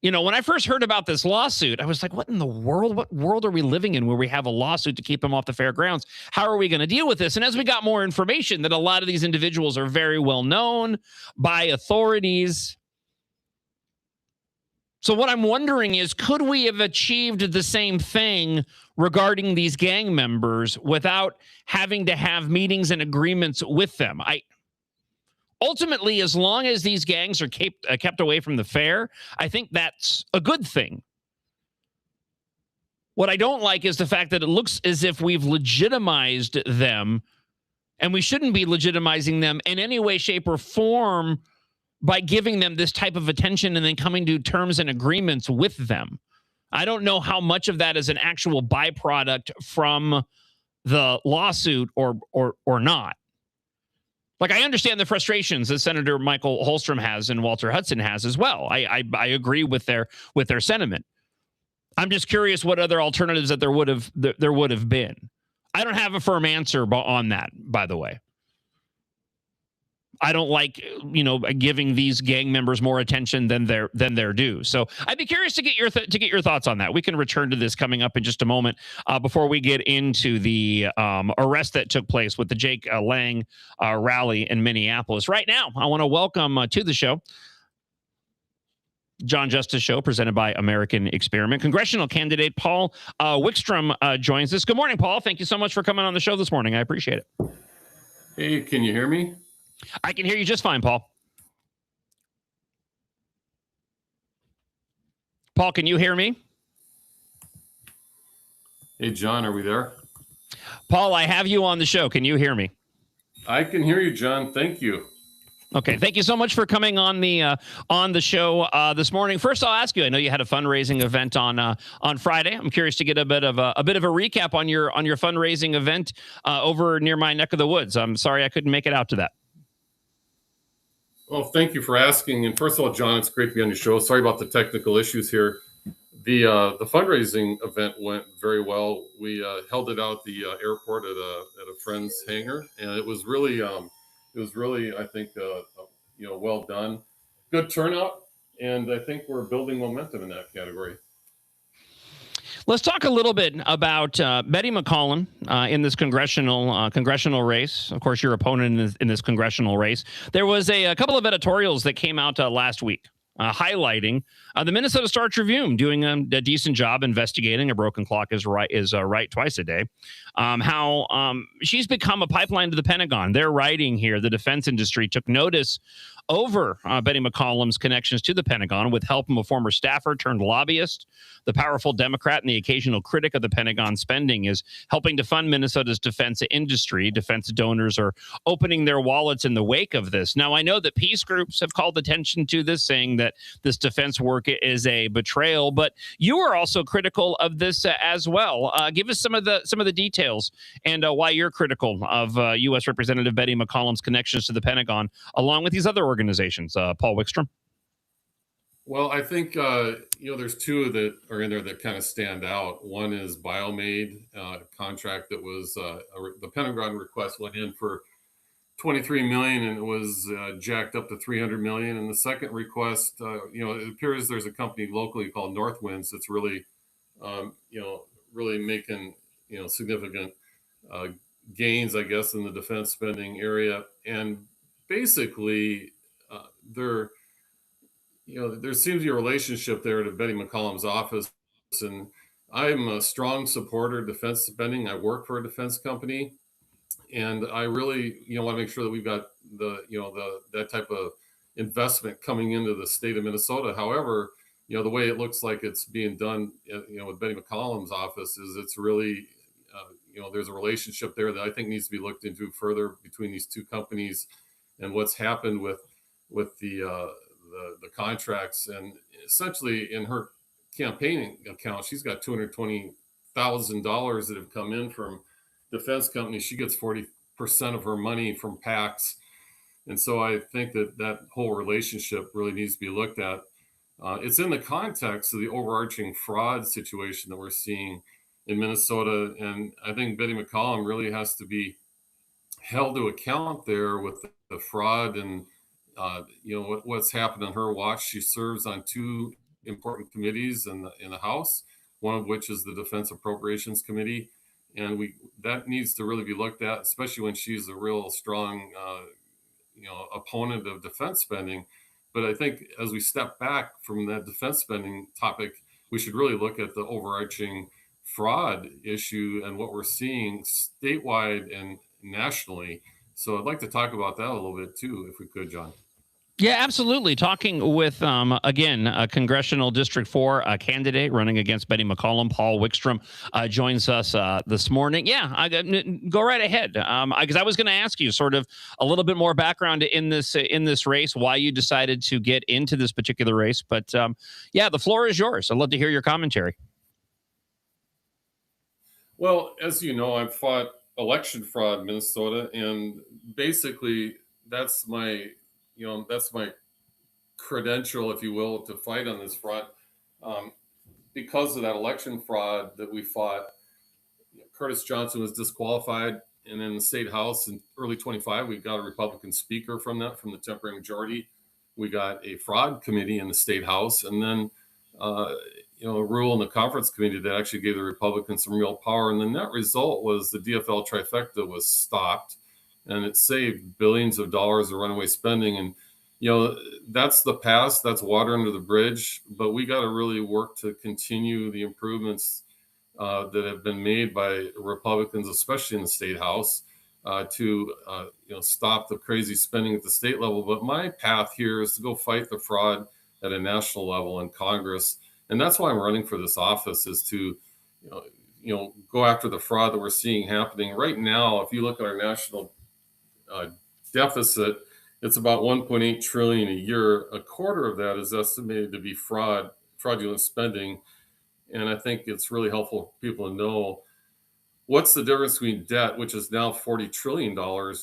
When I first heard about this lawsuit, I was like, what in the world? What world are we living in where we have a lawsuit to keep them off the fairgrounds? How are we going to deal with this? And as we got more information that a lot of these individuals are very well known by authorities. So what I'm wondering is, could we have achieved the same thing regarding these gang members without having to have meetings and agreements with them? Ultimately, as long as these gangs are kept away from the fair, I think that's a good thing. What I don't like is the fact that it looks as if we've legitimized them, and we shouldn't be legitimizing them in any way, shape, or form by giving them this type of attention and then coming to terms and agreements with them. I don't know how much of that is an actual byproduct from the lawsuit or not. Like, I understand the frustrations that Senator Michael Holstrom has and Walter Hudson has as well. I agree with their sentiment. I'm just curious what other alternatives that there would have been. I don't have a firm answer on that, by the way. I don't like, giving these gang members more attention than they're due. So I'd be curious to get your thoughts on that. We can return to this coming up in just a moment. Before we get into the arrest that took place with the Jake Lang rally in Minneapolis. Right now, I want to welcome to the show John Justice Show, presented by American Experiment. Congressional candidate Paul Wickstrom joins us. Good morning, Paul. Thank you so much for coming on the show this morning. I appreciate it. Hey, can you hear me? I can hear you just fine, Paul. Paul, can you hear me? Hey, John, are we there? Paul, I have you on the show. Can you hear me? I can hear you, John. Thank you. Okay, thank you so much for coming on the show this morning. First, I'll ask you. I know you had a fundraising event on Friday. I'm curious to get a bit of a recap on your fundraising event over near my neck of the woods. I'm sorry I couldn't make it out to that. Well, thank you for asking. And first of all, John, it's great to be on your show. Sorry about the technical issues here. The fundraising event went very well. We held it out at the airport at a friend's hangar, and it was really I think well done, good turnout, and I think we're building momentum in that category. Let's talk a little bit about Betty McCollum in this congressional race. Of course, your opponent in this congressional race. There was a couple of editorials that came out last week highlighting the Minnesota Star Tribune doing a decent job investigating a broken clock is right twice a day. How she's become a pipeline to the Pentagon. They're writing here the defense industry took notice over Betty McCollum's connections to the Pentagon with help from a former staffer turned lobbyist. The powerful Democrat and the occasional critic of the Pentagon spending is helping to fund Minnesota's defense industry. Defense donors are opening their wallets in the wake of this. Now, I know that peace groups have called attention to this, saying that this defense work is a betrayal, but you are also critical of this as well. Give us some of the details and why you're critical of U.S. Representative Betty McCollum's connections to the Pentagon, along with these other organizations. Paul Wickstrom. Well, I think, there's two that are in there that kind of stand out. One is BioMaid contract that was the Pentagon request went in for $23 million and it was jacked up to $300 million. And the second request, it appears there's a company locally called Northwinds that's really, really making, significant gains, I guess, in the defense spending area. And basically, there seems to be a relationship there to Betty McCollum's office. And I'm a strong supporter of defense spending. I work for a defense company. And I really, want to make sure that we've got that type of investment coming into the state of Minnesota. However, the way it looks like it's being done, with Betty McCollum's office is it's really, there's a relationship there that I think needs to be looked into further between these two companies and what's happened with the contracts. And essentially in her campaigning account, she's got $220,000 that have come in from defense companies. She gets 40% of her money from PACs. And so I think that whole relationship really needs to be looked at. It's in the context of the overarching fraud situation that we're seeing in Minnesota. And I think Betty McCollum really has to be held to account there with the fraud and, what's happened on her watch. She serves on two important committees in the House, one of which is the Defense Appropriations Committee. And that needs to really be looked at, especially when she's a real strong, opponent of defense spending. But I think as we step back from that defense spending topic, we should really look at the overarching fraud issue and what we're seeing statewide and nationally. So I'd like to talk about that a little bit too, if we could, John. Yeah, absolutely. Talking with, again, a Congressional District 4 candidate running against Betty McCollum, Paul Wickstrom, joins us this morning. Yeah, go right ahead. Because I was going to ask you sort of a little bit more background in this race, why you decided to get into this particular race. But yeah, the floor is yours. I'd love to hear your commentary. Well, as you know, I've fought election fraud in Minnesota, and basically that's my credential, if you will, to fight on this front. Because of that election fraud that we fought, Curtis Johnson was disqualified. And in the state house in early 25, we got a Republican speaker from the temporary majority. We got a fraud committee in the state house. And then, a rule in the conference committee that actually gave the Republicans some real power. And the net result was the DFL trifecta was stopped. And it saved billions of dollars of runaway spending. And, that's the past, that's water under the bridge, but we got to really work to continue the improvements that have been made by Republicans, especially in the state house. to stop the crazy spending at the state level. But my path here is to go fight the fraud at a national level in Congress, and that's why I'm running for this office, is to go after the fraud that we're seeing happening right now. If you look at our national deficit, it's about 1.8 trillion a year. A quarter of that is estimated to be fraudulent spending. And I think it's really helpful for people to know what's the difference between debt, which is now $40 trillion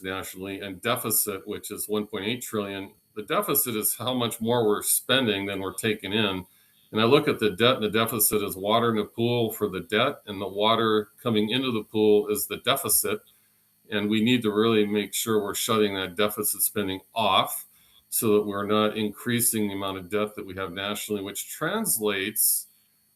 nationally, and deficit, which is 1.8 trillion. The deficit is how much more we're spending than we're taking in. And I look at the debt and the deficit as water in the pool for the debt, and the water coming into the pool is the deficit. And we need to really make sure we're shutting that deficit spending off so that we're not increasing the amount of debt that we have nationally, which translates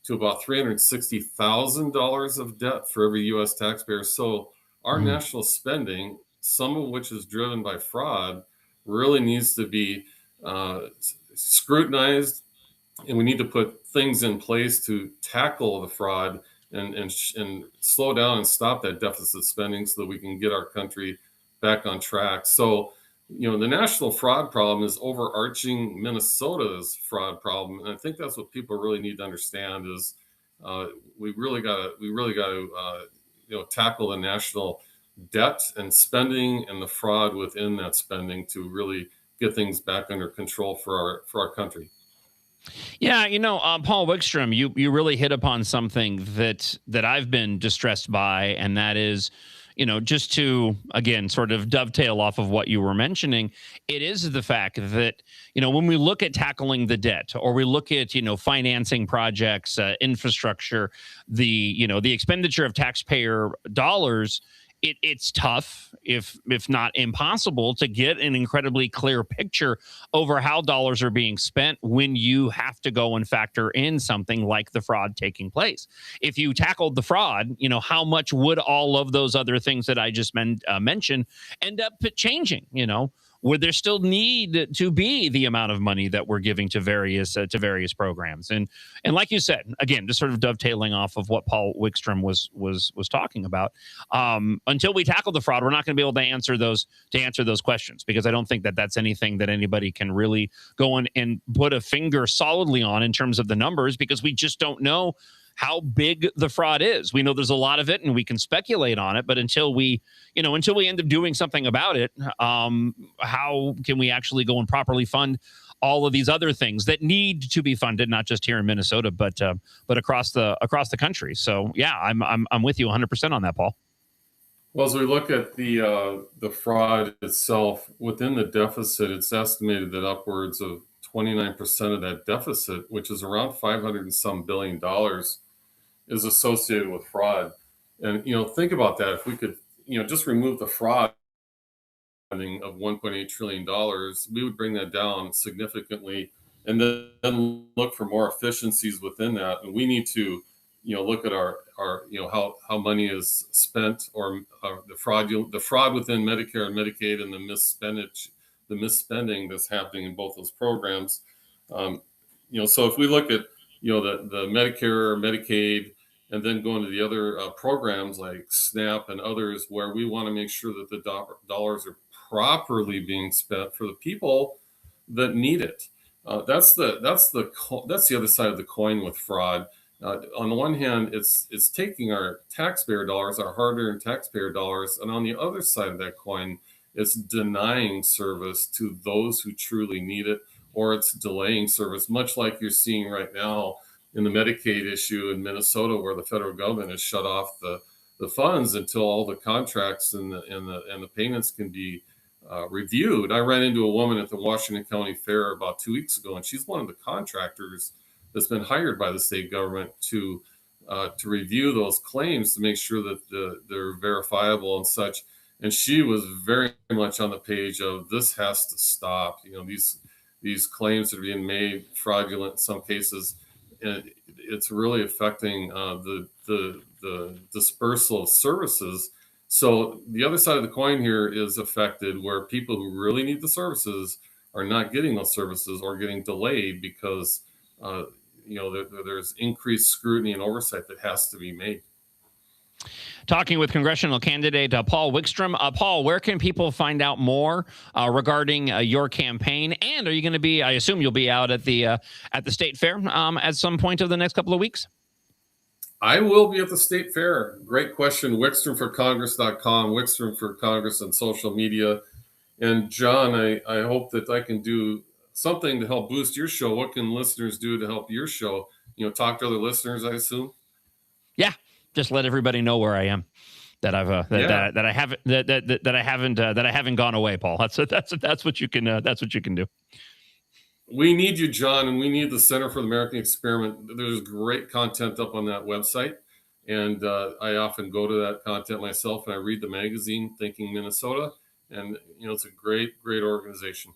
to about $360,000 of debt for every U.S. taxpayer. So our national spending, some of which is driven by fraud, really needs to be scrutinized, and we need to put things in place to tackle the fraud and slow down and stop that deficit spending so that we can get our country back on track. So, the national fraud problem is overarching Minnesota's fraud problem, and I think that's what people really need to understand is we really got to tackle the national debt and spending and the fraud within that spending to really get things back under control for our country. Yeah, Paul Wickstrom, you really hit upon something that I've been distressed by, and that is, just to, again, sort of dovetail off of what you were mentioning, it is the fact that, when we look at tackling the debt, or we look at, financing projects, infrastructure, the expenditure of taxpayer dollars, it's tough, if not impossible, to get an incredibly clear picture over how dollars are being spent when you have to go and factor in something like the fraud taking place. If you tackled the fraud, how much would all of those other things that I just mentioned end up changing? Would there still need to be the amount of money that we're giving to various programs? And like you said, again, just sort of dovetailing off of what Paul Wickstrom was talking about. Until we tackle the fraud, we're not going to be able to answer those questions, because I don't think that that's anything that anybody can really go on and put a finger solidly on in terms of the numbers, because we just don't know how big the fraud is. We know there's a lot of it, and we can speculate on it, but until we end up doing something about it, how can we actually go and properly fund all of these other things that need to be funded, not just here in Minnesota, but across the country? So yeah, I'm with you 100% on that, Paul. Well, as we look at the fraud itself within the deficit, it's estimated that upwards of 29% of that deficit, which is around $500 and some billion, is associated with fraud. And, think about that. If we could, just remove the fraud of $1.8 trillion, we would bring that down significantly, and then look for more efficiencies within that. And we need to, look at our how money is spent, or the fraud within Medicare and Medicaid, and the misspending that's happening in both those programs. So if we look at, the Medicare or Medicaid, and then go into the other programs like SNAP and others, where we want to make sure that the dollars are properly being spent for the people that need it. That's the other side of the coin with fraud. On the one hand, it's taking our taxpayer dollars, our hard-earned taxpayer dollars, and on the other side of that coin, it's denying service to those who truly need it, or it's delaying service, much like you're seeing right now in the Medicaid issue in Minnesota, where the federal government has shut off the funds until all the contracts and the payments can be reviewed. I ran into a woman at the Washington County Fair about 2 weeks ago, and she's one of the contractors that's been hired by the state government to review those claims to make sure that they're verifiable and such. And she was very much on the page of, this has to stop. These claims that are being made fraudulent in some cases. And it's really affecting the dispersal of services. So the other side of the coin here is affected, where people who really need the services are not getting those services, or getting delayed because there's increased scrutiny and oversight that has to be made. Talking with congressional candidate Paul Wickstrom. Paul, where can people find out more regarding your campaign? And are you going to be? I assume you'll be out at the state fair at some point over the next couple of weeks. I will be at the state fair. Great question. WickstromForCongress.com. Wickstrom for Congress on social media. And John, I hope that I can do something to help boost your show. What can listeners do to help your show? Talk to other listeners, I assume. Yeah. Just let everybody know where I am, that I've that I haven't gone away, Paul. That's what you can do. We need you, John, and we need the Center for the American Experiment. There's great content up on that website, and I often go to that content myself, and I read the magazine Thinking Minnesota, and it's a great organization.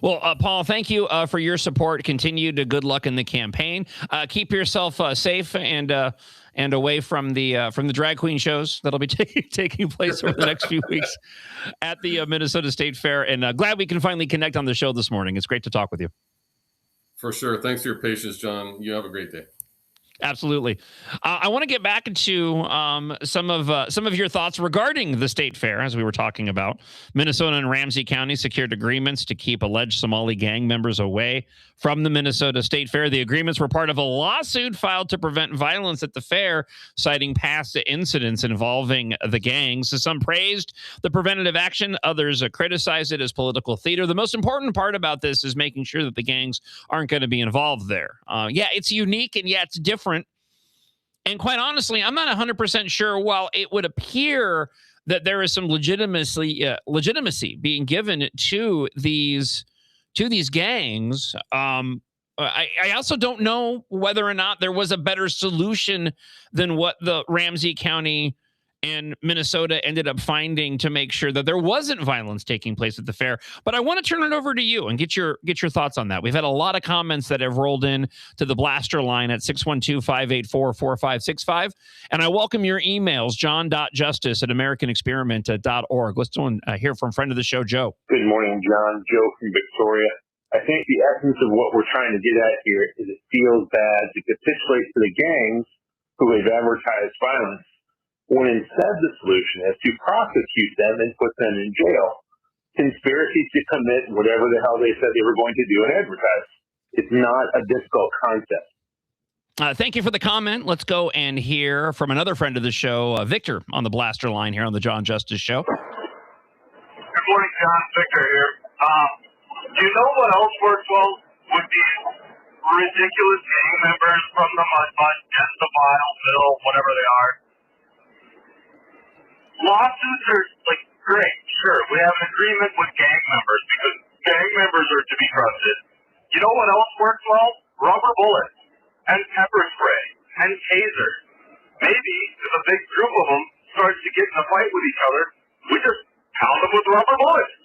Well, Paul, thank you for your support. Continued good luck in the campaign. Keep yourself safe and away from the drag queen shows that'll be taking place over the next few weeks at the Minnesota State Fair. And glad we can finally connect on the show this morning. It's great to talk with you. For sure. Thanks for your patience, John. You have a great day. Absolutely. I want to get back into some of your thoughts regarding the state fair, as we were talking about. Minnesota and Ramsey County secured agreements to keep alleged Somali gang members away from the Minnesota State Fair. The agreements were part of a lawsuit filed to prevent violence at the fair, citing past incidents involving the gangs. So some praised the preventative action, others criticized it as political theater. The most important part about this is making sure that the gangs aren't going to be involved there. It's unique, and it's different. And quite honestly, I'm not 100% sure. While it would appear that there is some legitimacy being given to these gangs, I also don't know whether or not there was a better solution than what the Ramsey County and Minnesota ended up finding to make sure that there wasn't violence taking place at the fair. But I want to turn it over to you and get your thoughts on that. We've had a lot of comments that have rolled in to the blaster line at 612-584-4565. And I welcome your emails, john.justice@americanexperiment.org. Let's hear from friend of the show, Joe. Good morning, John. Joe from Victoria. I think the essence of what we're trying to get at here is it feels bad to capitulate to the gangs who have advertised violence, when instead the solution is to prosecute them and put them in jail. Conspiracy to commit whatever the hell they said they were going to do and advertise. It's not a difficult concept. Thank you for the comment. Let's go and hear from another friend of the show, Victor, on the blaster line here on the John Justice Show. Good morning, John. Victor here. Do you know what else works well? Would be ridiculous gang members from the Mud Butt, Against the Mile, Middle, whatever they are. Lawsuits are great, sure. We have an agreement with gang members because gang members are to be trusted. You know what else works well? Rubber bullets and pepper spray and tasers. Maybe if a big group of them starts to get in a fight with each other, we just pound them with rubber bullets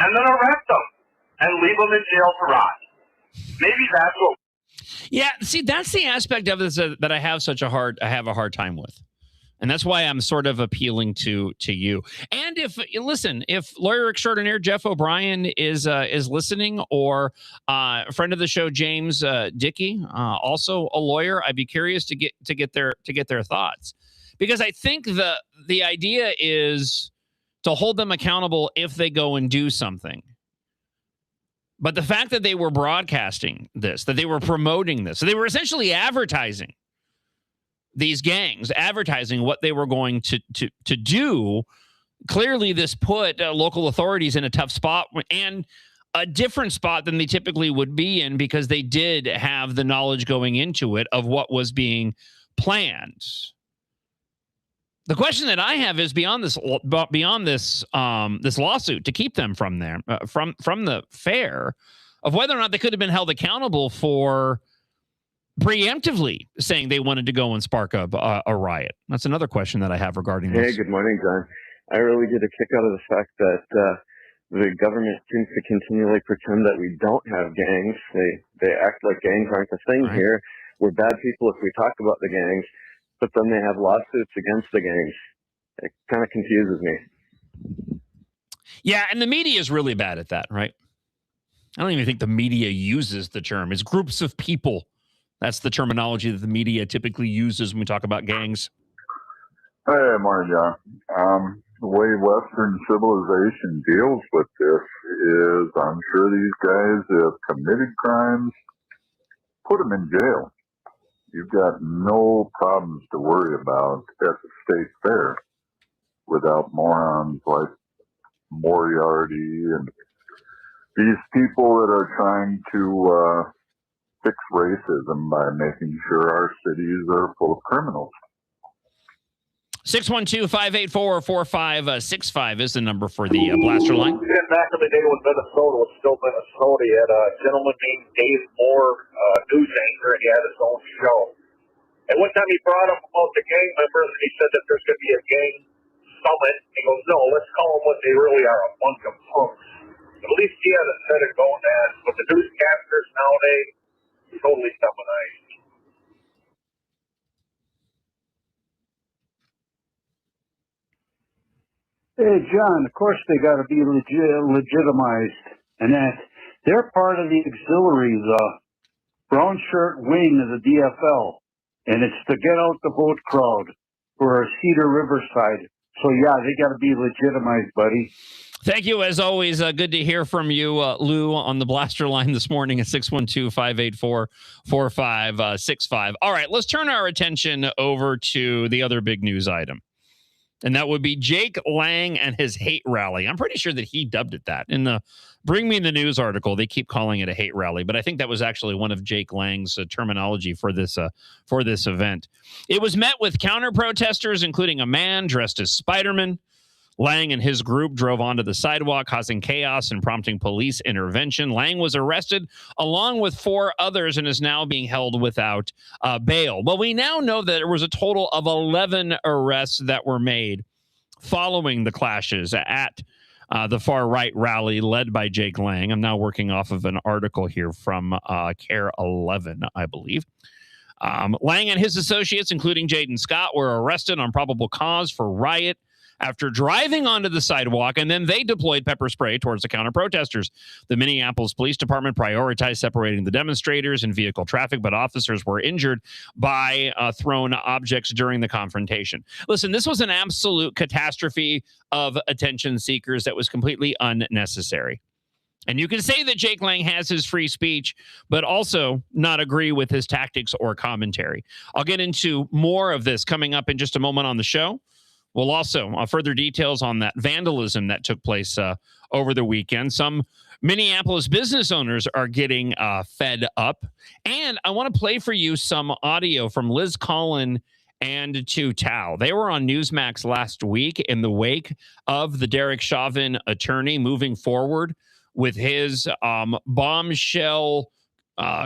and then arrest them and leave them in jail to rot. Maybe that's what. Yeah, see, that's the aspect of this that I have a hard time with. And that's why I'm sort of appealing to you. And if lawyer extraordinaire Jeff O'Brien is listening, or a friend of the show James Dickey, also a lawyer, I'd be curious to get their thoughts, because I think the idea is to hold them accountable if they go and do something. But the fact that they were broadcasting this, that they were promoting this, so they were essentially advertising. These gangs advertising what they were going to do. Clearly, this put local authorities in a tough spot, and a different spot than they typically would be in, because they did have the knowledge going into it of what was being planned. The question that I have is beyond this lawsuit to keep them from there, from the fair, of whether or not they could have been held accountable for preemptively saying they wanted to go and spark a riot. That's another question that I have regarding this. Hey, good morning, John. I really get a kick out of the fact that the government seems to continually pretend that we don't have gangs. They act like gangs aren't a thing here. We're bad people if we talk about the gangs, but then they have lawsuits against the gangs. It kind of confuses me. Yeah, and the media is really bad at that, right? I don't even think the media uses the term. It's groups of people. That's the terminology that the media typically uses when we talk about gangs. Hey, morning, John. The way Western civilization deals with this is, I'm sure these guys have committed crimes, put them in jail. You've got no problems to worry about at the state fair without morons like Moriarty and these people that are trying to fix racism by making sure our cities are full of criminals. 612-584-4565 is the number for the blaster line. Back in the day when Minnesota was still Minnesota, he had a gentleman named Dave Moore, news anchor, and he had his own show. And one time he brought up about the gang members, and he said that there's going to be a gang summit. He goes, no, let's call them what they really are, a bunch of punks. At least he had a set of going at. But the newscasters nowadays, totally feminized. Hey, John, of course they got to be legitimized, and that they're part of the auxiliary, the brown shirt wing of the DFL, and it's the Get Out the Vote crowd for Cedar Riverside. So, yeah, they got to be legitimized, buddy. Thank you, as always. Good to hear from you, Lou, on the blaster line this morning at 612-584-4565. All right, let's turn our attention over to the other big news item. And that would be Jake Lang and his hate rally. I'm pretty sure that he dubbed it that. In the Bring Me the News article, they keep calling it a hate rally, but I think that was actually one of Jake Lang's terminology for this event. It was met with counter-protesters, including a man dressed as Spider-Man. Lang and his group drove onto the sidewalk, causing chaos and prompting police intervention. Lang was arrested along with 4 others and is now being held without bail. Well, we now know that there was a total of 11 arrests that were made following the clashes at the far-right rally led by Jake Lang. I'm now working off of an article here from CARE 11, I believe. Lang and his associates, including Jaden Scott, were arrested on probable cause for riot after driving onto the sidewalk, and then they deployed pepper spray towards the counter-protesters. The Minneapolis Police Department prioritized separating the demonstrators and vehicle traffic, but officers were injured by thrown objects during the confrontation. Listen, this was an absolute catastrophe of attention seekers that was completely unnecessary. And you can say that Jake Lang has his free speech, but also not agree with his tactics or commentary. I'll get into more of this coming up in just a moment on the show. We'll also further details on that vandalism that took place over the weekend. Some Minneapolis business owners are getting fed up. And I want to play for you some audio from Liz Collin and Tou Thao. They were on Newsmax last week in the wake of the Derek Chauvin attorney moving forward with his bombshell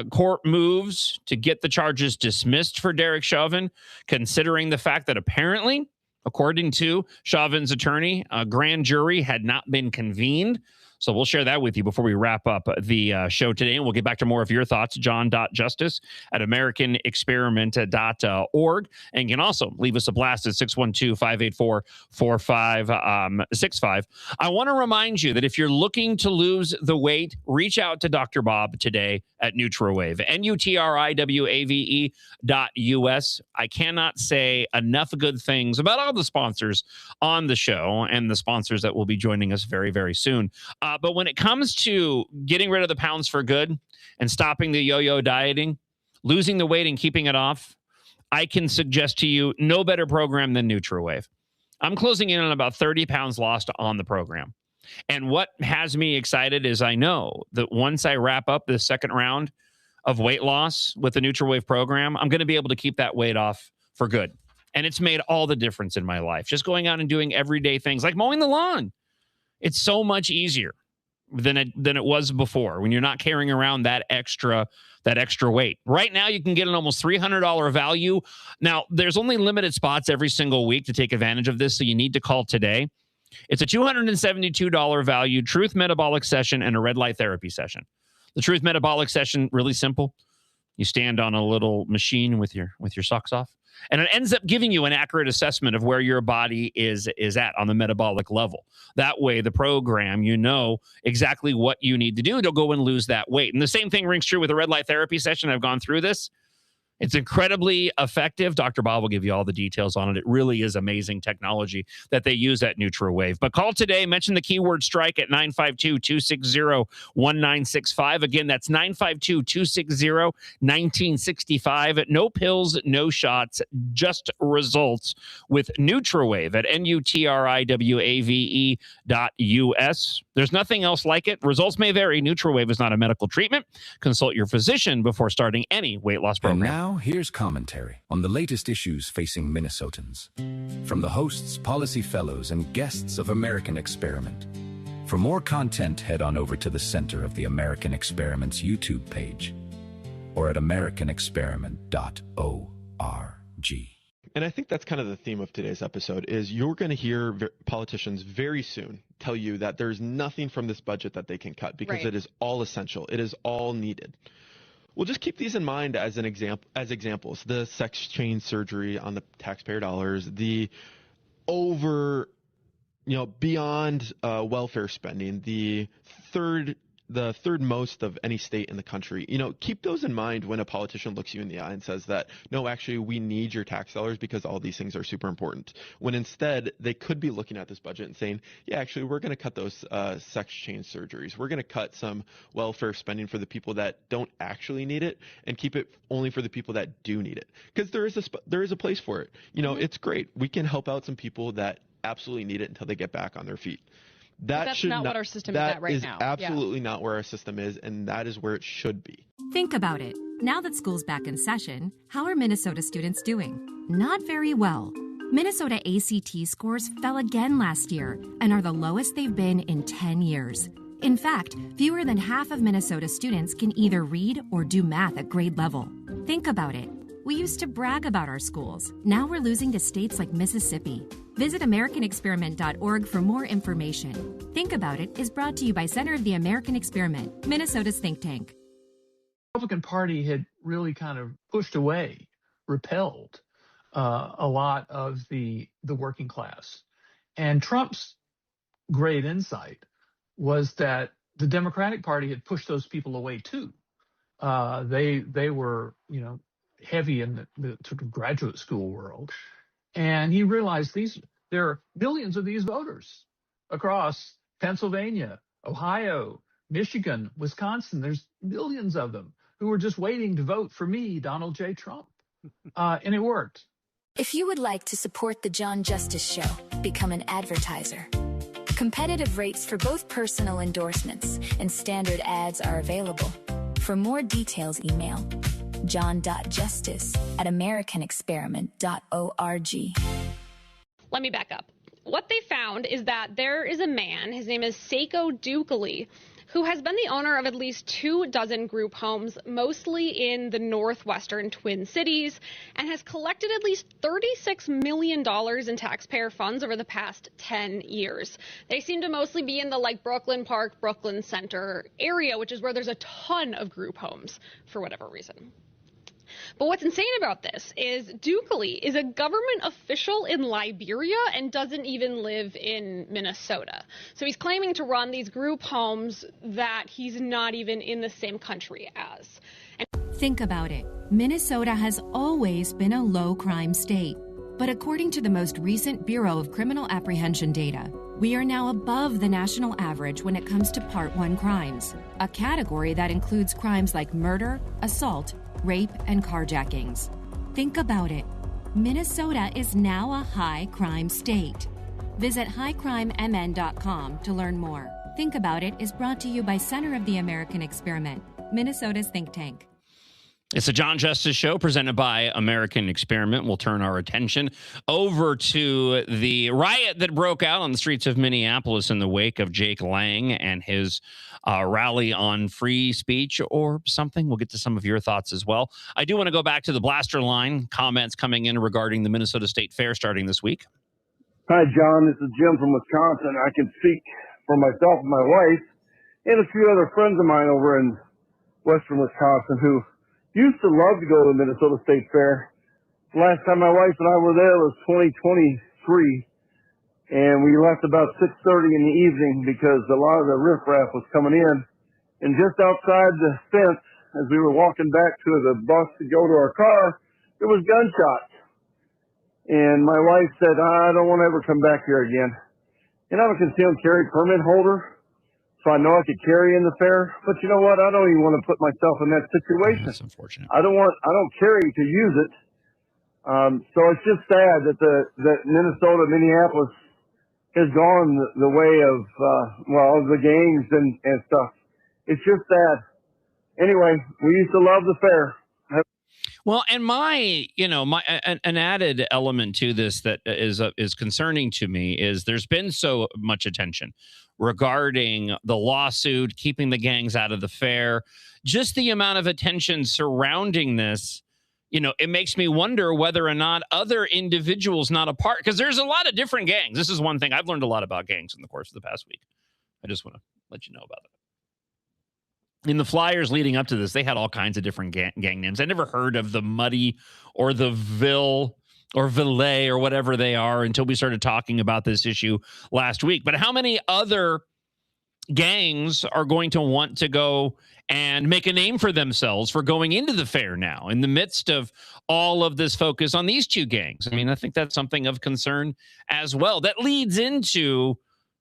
court moves to get the charges dismissed for Derek Chauvin, considering the fact that apparently, according to Chauvin's attorney, a grand jury had not been convened. So we'll share that with you before we wrap up the show today. And we'll get back to more of your thoughts, john.justice@americanexperiment.org. And you can also leave us a blast at 612-584-4565. I want to remind you that if you're looking to lose the weight, reach out to Dr. Bob today at NutriWave, NutriWave.us. I cannot say enough good things about all the sponsors on the show and the sponsors that will be joining us very, very soon. But when it comes to getting rid of the pounds for good and stopping the yo-yo dieting, losing the weight and keeping it off, I can suggest to you no better program than NutriWave. I'm closing in on about 30 pounds lost on the program. And what has me excited is I know that once I wrap up this second round of weight loss with the NutriWave program, I'm going to be able to keep that weight off for good. And it's made all the difference in my life. Just going out and doing everyday things like mowing the lawn. It's so much easier than it was before when you're not carrying around that extra weight. Right now, you can get an almost $300 value. Now, there's only limited spots every single week to take advantage of this, so you need to call today. It's a $272 value Truth Metabolic session and a red light therapy session. The Truth Metabolic session, really simple. You stand on a little machine with your socks off, and it ends up giving you an accurate assessment of where your body is at on the metabolic level. That way, the program, you know exactly what you need to do to go and lose that weight. And the same thing rings true with a red light therapy session. I've gone through this. It's incredibly effective. Dr. Bob will give you all the details on it. It really is amazing technology that they use at NutraWave. But call today, mention the keyword strike at 952-260-1965. Again, that's 952-260-1965. No pills, no shots, just results with NutraWave at NutriWave.us. There's nothing else like it. Results may vary. NutraWave is not a medical treatment. Consult your physician before starting any weight loss program. And now, here's commentary on the latest issues facing Minnesotans. From the hosts, policy fellows, and guests of American Experiment. For more content, head on over to the center of the American Experiment's YouTube page or at americanexperiment.org. And I think that's kind of the theme of today's episode is you're going to hear politicians very soon tell you that there's nothing from this budget that they can cut because it is all essential. It is all needed. Well, just keep these in mind as examples. The sex change surgery on the taxpayer dollars, the beyond welfare spending, the third most of any state in the country. Keep those in mind when a politician looks you in the eye and says that, no, actually, we need your tax dollars because all these things are super important. When instead, they could be looking at this budget and saying, yeah, actually, we're going to cut those sex change surgeries. We're going to cut some welfare spending for the people that don't actually need it and keep it only for the people that do need it. Because there is a place for it. It's great. We can help out some people that absolutely need it until they get back on their feet. That's not what our system is at right now. That is absolutely not where our system is, and that is where it should be. Think about it. Now that school's back in session, how are Minnesota students doing? Not very well. Minnesota ACT scores fell again last year and are the lowest they've been in 10 years. In fact, fewer than half of Minnesota students can either read or do math at grade level. Think about it. We used to brag about our schools. Now we're losing to states like Mississippi. Visit AmericanExperiment.org for more information. Think About It is brought to you by Center of the American Experiment, Minnesota's think tank. The Republican Party had really kind of pushed away, repelled a lot of the working class. And Trump's great insight was that the Democratic Party had pushed those people away too. They were, heavy in the sort of graduate school world. And he realized there are millions of these voters across Pennsylvania, Ohio, Michigan, Wisconsin. There's millions of them who are just waiting to vote for me, Donald J. Trump. And it worked. If you would like to support The John Justice Show, become an advertiser. Competitive rates for both personal endorsements and standard ads are available. For more details, email john.justice@americanexperiment.org. Let me back up. What they found is that there is a man, his name is Seiko Dukali, who has been the owner of at least 24 group homes, mostly in the northwestern Twin Cities, and has collected at least $36 million in taxpayer funds over the past 10 years. They seem to mostly be in the Brooklyn Park, Brooklyn Center area, which is where there's a ton of group homes for whatever reason. But what's insane about this is Dukali is a government official in Liberia and doesn't even live in Minnesota. So he's claiming to run these group homes that he's not even in the same country as. Think about it. Minnesota has always been a low crime state. But according to the most recent Bureau of Criminal Apprehension data, we are now above the national average when it comes to Part 1 crimes, a category that includes crimes like murder, assault, rape, and carjackings. Think about it. Minnesota is now a high crime state. Visit highcrimemn.com to learn more. Think About It is brought to you by Center of the American Experiment, Minnesota's think tank. It's a John Justice Show presented by American Experiment. We'll turn our attention over to the riot that broke out on the streets of Minneapolis in the wake of Jake Lang and his rally on free speech or something. We'll get to some of your thoughts as well. I do want to go back to the blaster line comments coming in regarding the Minnesota State Fair starting this week. Hi, John. This is Jim from Wisconsin. I can speak for myself and my wife and a few other friends of mine over in western Wisconsin who used to love to go to the Minnesota State Fair. Last time my wife and I were there was 2023, and we left about 6:30 in the evening because a lot of the riffraff was coming in. And just outside the fence as we were walking back to the bus to go to our car, there was gunshots. And my wife said, I don't want to ever come back here again. And I'm a concealed carry permit holder, so I know I could carry in the fair. But you know what? I don't even want to put myself in that situation. That's unfortunate. I don't carry to use it. So it's just sad that that Minnesota, Minneapolis has gone the way of, the gangs and stuff. It's just sad. Anyway, we used to love the fair. Well, and an added element to this that is concerning to me is there's been so much attention regarding the lawsuit, keeping the gangs out of the fair, just the amount of attention surrounding this. It makes me wonder whether or not other individuals not a part, because there's a lot of different gangs. This is one thing I've learned a lot about gangs in the course of the past week. I just want to let you know about it. In the flyers leading up to this, they had all kinds of different gang names. I never heard of the Muddy or the Ville or Villet or whatever they are until we started talking about this issue last week. But how many other gangs are going to want to go and make a name for themselves for going into the fair now in the midst of all of this focus on these two gangs? I mean, I think that's something of concern as well. That leads into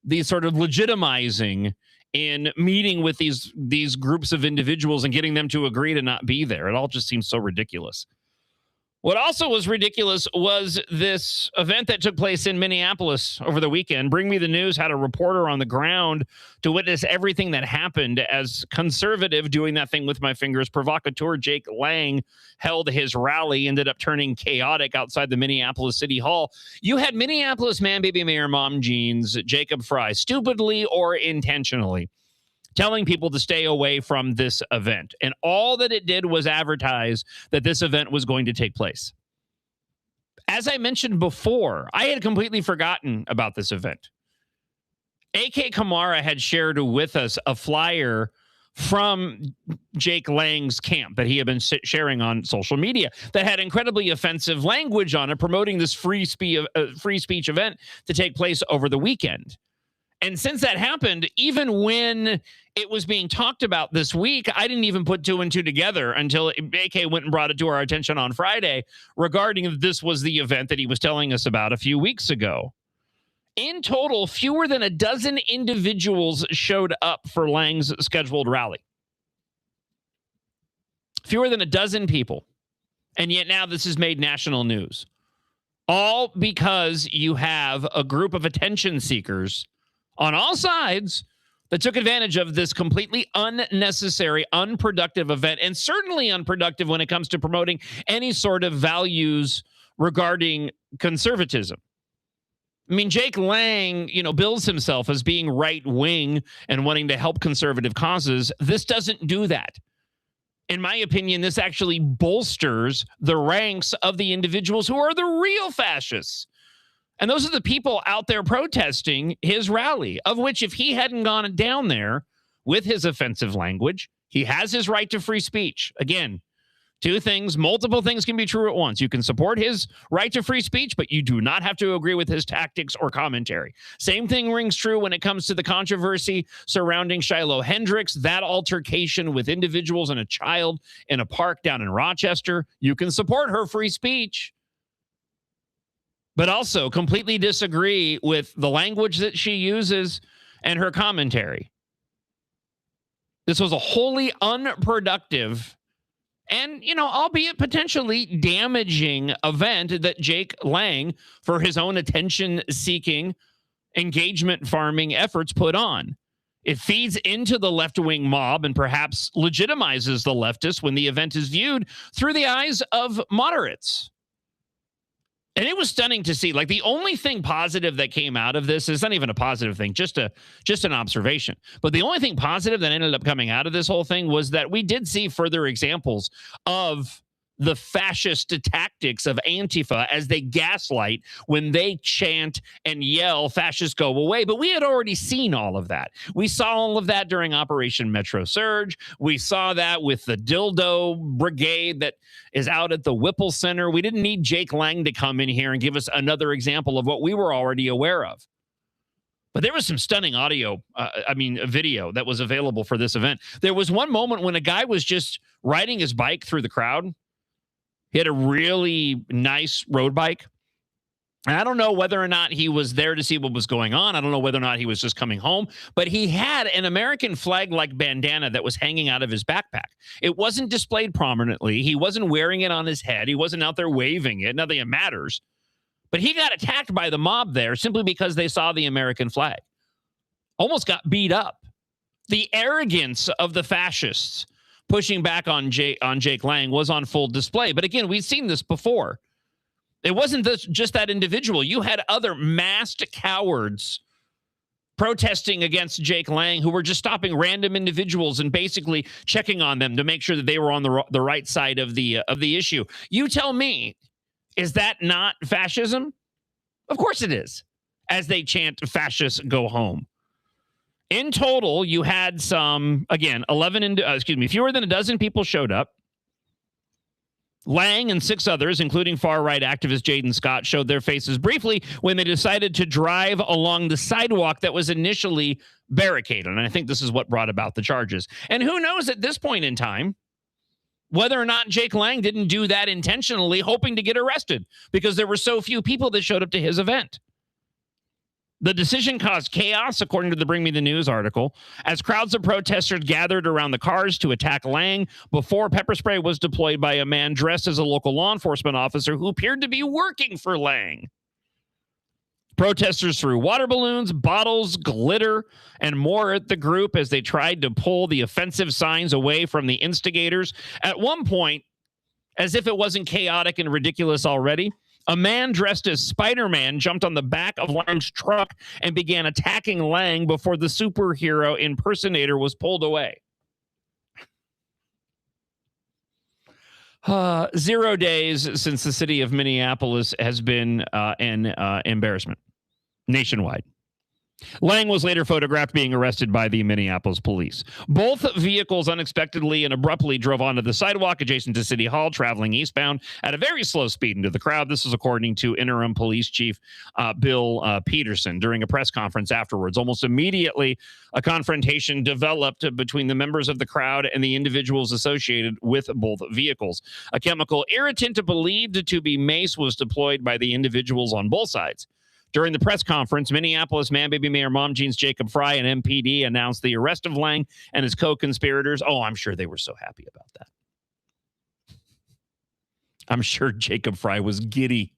the sort of legitimizing in meeting with these groups of individuals and getting them to agree to not be there. It all just seems so ridiculous. What also was ridiculous was this event that took place in Minneapolis over the weekend. Bring Me the News had a reporter on the ground to witness everything that happened as conservative, doing that thing with my fingers, provocateur Jake Lang held his rally, ended up turning chaotic outside the Minneapolis City Hall. You had Minneapolis man, baby mayor, mom jeans, Jacob Fry, stupidly or intentionally telling people to stay away from this event. And all that it did was advertise that this event was going to take place. As I mentioned before, I had completely forgotten about this event. AK Kamara had shared with us a flyer from Jake Lang's camp that he had been sharing on social media that had incredibly offensive language on it, promoting this free speech event to take place over the weekend. And since that happened, even when it was being talked about this week, I didn't even put two and two together until AK went and brought it to our attention on Friday regarding this was the event that he was telling us about a few weeks ago. In total, fewer than a dozen individuals showed up for Lang's scheduled rally. Fewer than a dozen people. And yet now this has made national news. All because you have a group of attention seekers on all sides that took advantage of this completely unnecessary, unproductive event, and certainly unproductive when it comes to promoting any sort of values regarding conservatism. I mean, Jake Lang, bills himself as being right-wing and wanting to help conservative causes. This doesn't do that. In my opinion, this actually bolsters the ranks of the individuals who are the real fascists. And those are the people out there protesting his rally, of which if he hadn't gone down there with his offensive language, he has his right to free speech. Again, multiple things can be true at once. You can support his right to free speech, but you do not have to agree with his tactics or commentary. Same thing rings true when it comes to the controversy surrounding Shiloh Hendricks, that altercation with individuals and a child in a park down in Rochester. You can support her free speech, but also completely disagree with the language that she uses and her commentary. This was a wholly unproductive and, albeit potentially damaging event that Jake Lang, for his own attention-seeking, engagement farming efforts, put on. It feeds into the left-wing mob and perhaps legitimizes the leftists when the event is viewed through the eyes of moderates. And it was stunning to see. Like, the only thing positive that came out of this is not even a positive thing, just an observation. But the only thing positive that ended up coming out of this whole thing was that we did see further examples of the fascist tactics of Antifa as they gaslight when they chant and yell, fascists go away. But we had already seen all of that. We saw all of that during Operation Metro Surge. We saw that with the dildo brigade that is out at the Whipple Center. We didn't need Jake Lang to come in here and give us another example of what we were already aware of. But there was some stunning audio, video that was available for this event. There was one moment when a guy was just riding his bike through the crowd. He had a really nice road bike. And I don't know whether or not he was there to see what was going on. I don't know whether or not he was just coming home. But he had an American flag-like bandana that was hanging out of his backpack. It wasn't displayed prominently. He wasn't wearing it on his head. He wasn't out there waving it. Nothing that matters. But he got attacked by the mob there simply because they saw the American flag. Almost got beat up. The arrogance of the fascists pushing back on Jake Lang was on full display. But again, we've seen this before. It wasn't just that individual. You had other masked cowards protesting against Jake Lang who were just stopping random individuals and basically checking on them to make sure that they were on the right side of the issue. You tell me, is that not fascism? Of course it is, as they chant, fascists go home. In total, you had some, again, fewer than a dozen people showed up. Lang and 6 others, including far-right activist Jaden Scott, showed their faces briefly when they decided to drive along the sidewalk that was initially barricaded. And I think this is what brought about the charges. And who knows at this point in time whether or not Jake Lang didn't do that intentionally, hoping to get arrested because there were so few people that showed up to his event. The decision caused chaos, according to the Bring Me the News article, as crowds of protesters gathered around the cars to attack Lang before pepper spray was deployed by a man dressed as a local law enforcement officer who appeared to be working for Lang. Protesters threw water balloons, bottles, glitter, and more at the group as they tried to pull the offensive signs away from the instigators. At one point, as if it wasn't chaotic and ridiculous already, a man dressed as Spider-Man jumped on the back of Lang's truck and began attacking Lang before the superhero impersonator was pulled away. 0 days since the city of Minneapolis has been an embarrassment nationwide. Lang was later photographed being arrested by the Minneapolis police. Both vehicles unexpectedly and abruptly drove onto the sidewalk adjacent to City Hall, traveling eastbound at a very slow speed into the crowd. This is according to interim police chief Bill Peterson during a press conference afterwards. Almost immediately, a confrontation developed between the members of the crowd and the individuals associated with both vehicles. A chemical irritant believed to be mace was deployed by the individuals on both sides. During the press conference, Minneapolis Man-Baby Mayor Mom Jeans Jacob Fry and MPD announced the arrest of Lang and his co-conspirators. Oh, I'm sure they were so happy about that. I'm sure Jacob Fry was giddy.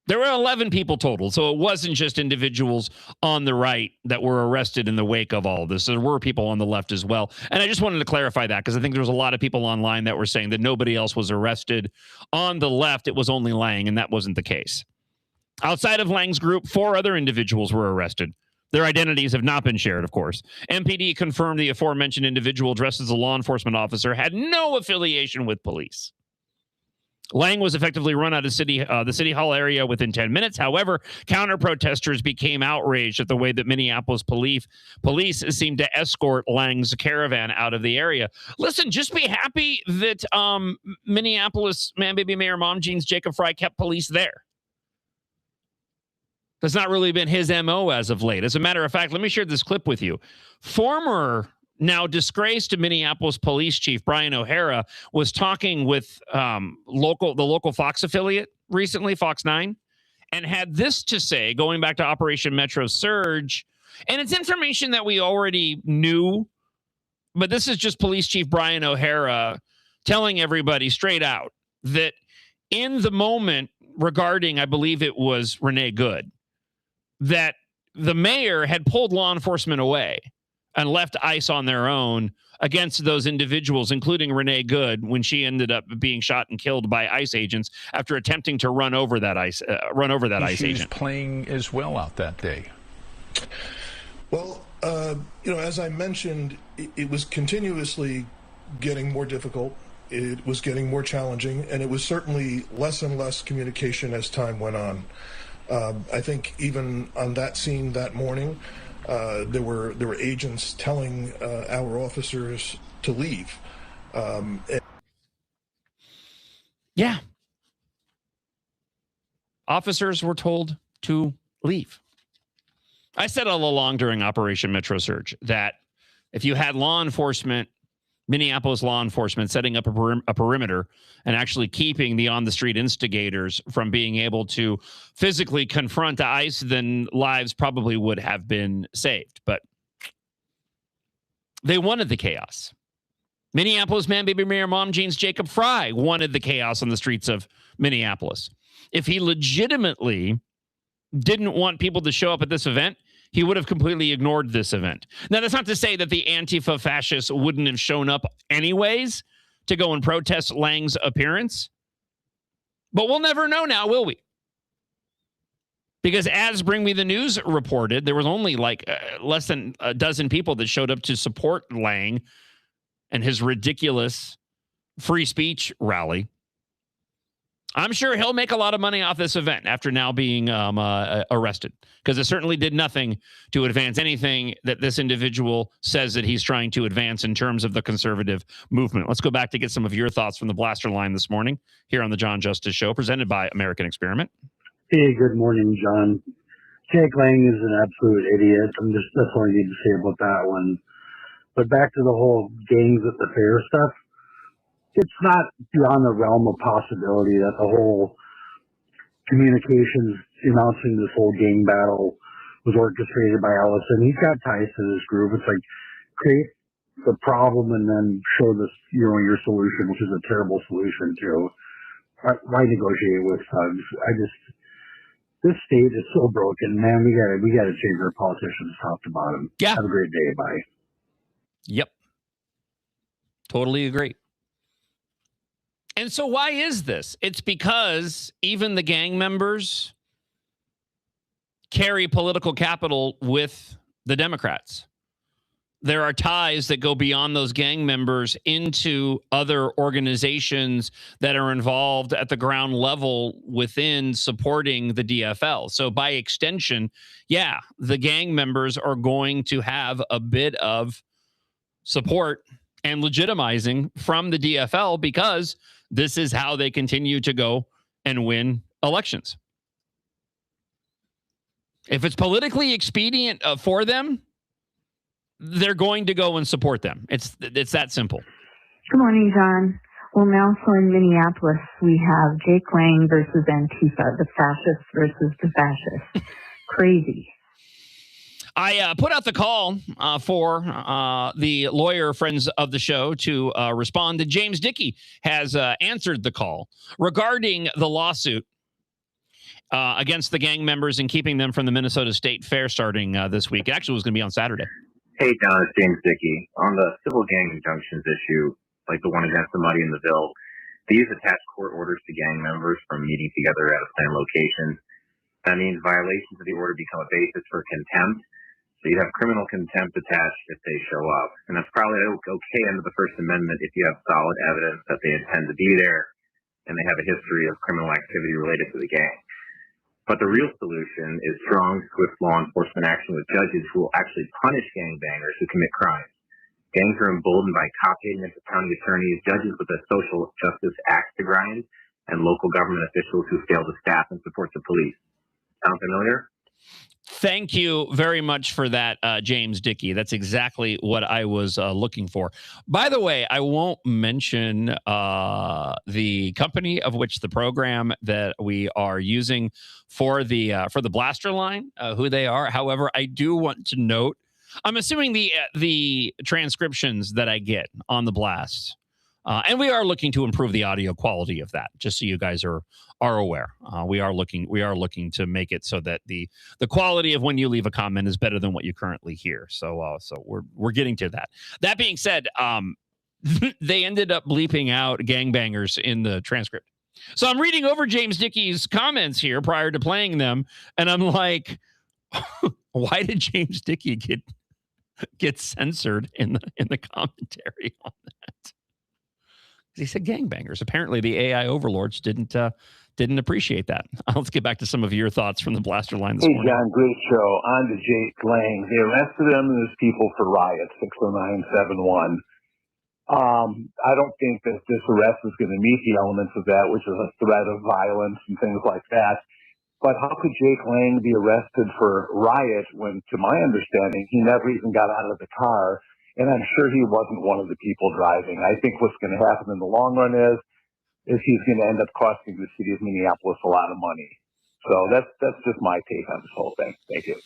There were 11 people total, so it wasn't just individuals on the right that were arrested in the wake of all of this. There were people on the left as well. And I just wanted to clarify that because I think there was a lot of people online that were saying that nobody else was arrested. On the left, it was only Lang, and that wasn't the case. Outside of Lang's group, 4 other individuals were arrested. Their identities have not been shared, of course. MPD confirmed the aforementioned individual dressed as a law enforcement officer had no affiliation with police. Lang was effectively run out of the City Hall area within 10 minutes. However, counter-protesters became outraged at the way that Minneapolis police seemed to escort Lang's caravan out of the area. Listen, just be happy that Minneapolis Man-Baby Mayor Mom Jeans Jacob Fry kept police there. That's not really been his MO as of late. As a matter of fact, let me share this clip with you. Former, now disgraced Minneapolis police chief Brian O'Hara was talking with the local Fox affiliate recently, Fox 9, and had this to say, going back to Operation Metro Surge. And it's information that we already knew, but this is just police chief Brian O'Hara telling everybody straight out that in the moment regarding, I believe it was Renee Good, that the mayor had pulled law enforcement away and left ICE on their own against those individuals, including Renee Good, when she ended up being shot and killed by ICE agents after attempting to run over that ICE agent. She was playing as well out that day. Well, as I mentioned, it was continuously getting more difficult. It was getting more challenging, and it was certainly less and less communication as time went on. I think even on that scene that morning, there were agents telling our officers to leave. Yeah. Officers were told to leave. I said all along during Operation Metro Surge that if you had law enforcement, Minneapolis law enforcement setting up a perimeter and actually keeping the on-the-street instigators from being able to physically confront ICE, then lives probably would have been saved. But they wanted the chaos. Minneapolis man, baby mayor, mom jeans, Jacob Fry wanted the chaos on the streets of Minneapolis. If he legitimately didn't want people to show up at this event, he would have completely ignored this event. Now, that's not to say that the Antifa fascists wouldn't have shown up anyways to go and protest Lang's appearance. But we'll never know now, will we? Because as Bring Me the News reported, there was only like less than a dozen people that showed up to support Lang and his ridiculous free speech rally. I'm sure he'll make a lot of money off this event after now being arrested, because it certainly did nothing to advance anything that this individual says that he's trying to advance in terms of the conservative movement. Let's go back to get some of your thoughts from the Blaster line this morning here on the John Justice Show, presented by American Experiment. Hey, good morning, John. Jake Lang is an absolute idiot. That's all I need to say about that one. But back to the whole gangs at the fair stuff. It's not beyond the realm of possibility that the whole communications announcing this whole gang battle was orchestrated by Ellison. He's got ties to this group. It's like create the problem and then show this, your solution, which is a terrible solution too. Why negotiate with thugs? This state is so broken, man. We gotta change our politicians top to bottom. Yeah. Have a great day. Bye. Yep. Totally agree. And so why is this? It's because even the gang members carry political capital with the Democrats. There are ties that go beyond those gang members into other organizations that are involved at the ground level within supporting the DFL. So by extension, yeah, the gang members are going to have a bit of support and legitimizing from the DFL, because this is how they continue to go and win elections. If it's politically expedient for them, they're going to go and support them. It's that simple. Good morning, John. Well, now so in Minneapolis, we have Jake Lang versus Antifa, the fascists versus the fascists. Crazy. I put out the call for the lawyer friends of the show to respond. And James Dickey has answered the call regarding the lawsuit against the gang members and keeping them from the Minnesota State Fair starting this week. It actually was going to be on Saturday. Hey, John, it's James Dickey. On the civil gang injunctions issue, like the one against the Muddy and the Ville, these attach court orders to gang members from meeting together at a planned location. That means violations of the order become a basis for contempt. So you'd have criminal contempt attached if they show up. And that's probably okay under the First Amendment if you have solid evidence that they intend to be there and they have a history of criminal activity related to the gang. But the real solution is strong, swift law enforcement action with judges who will actually punish gangbangers who commit crimes. Gangs are emboldened by cop-hating county attorneys, judges with a social justice axe to grind, and local government officials who fail to staff and support the police. Sound familiar? Thank you very much for that, James Dickey. That's exactly what I was looking for. By the way, I won't mention the company of which the program that we are using for the Blaster line, who they are. However, I do want to note, I'm assuming the transcriptions that I get on the blast, and we are looking to improve the audio quality of that, just so you guys are aware. We are looking to make it so that the quality of when you leave a comment is better than what you currently hear. So we're getting to that. That being said, they ended up bleeping out gangbangers in the transcript. So I'm reading over James Dickey's comments here prior to playing them, and I'm like, why did James Dickey get censored in the commentary on that? He said gangbangers. Apparently, the AI overlords didn't appreciate that. Let's get back to some of your thoughts from the Blaster line this morning. Hey, John, great show. On to Jake Lang. They arrested him and his people for riot, 60971. I don't think that this arrest is going to meet the elements of that, which is a threat of violence and things like that. But how could Jake Lang be arrested for riot when, to my understanding, he never even got out of the car? And I'm sure he wasn't one of the people driving. I think what's going to happen in the long run is he's going to end up costing the city of Minneapolis a lot of money. So that's just my take on this whole thing. Thank you.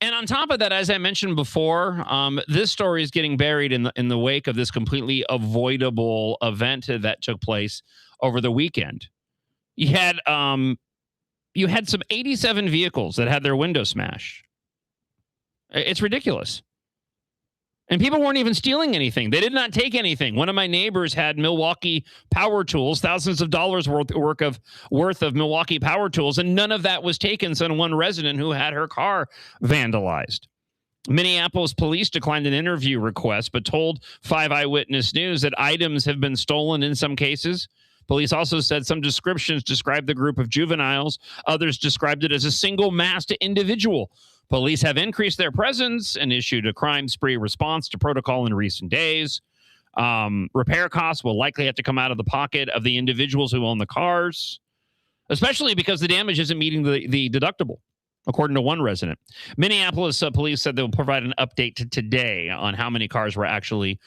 And on top of that, as I mentioned before, this story is getting buried in the wake of this completely avoidable event that took place over the weekend. You had some 87 vehicles that had their windows smashed. It's ridiculous. And people weren't even stealing anything. They did not take anything. One of my neighbors had Milwaukee power tools, thousands of dollars worth of Milwaukee power tools, and none of that was taken. So one resident who had her car vandalized. Minneapolis police declined an interview request, but told 5 Eyewitness News that items have been stolen in some cases. Police also said some descriptions described the group of juveniles. Others described it as a single-masked individual. Police have increased their presence and issued a crime spree response to protocol in recent days. Repair costs will likely have to come out of the pocket of the individuals who own the cars, especially because the damage isn't meeting the deductible, according to one resident. Minneapolis police said they'll provide an update today on how many cars were actually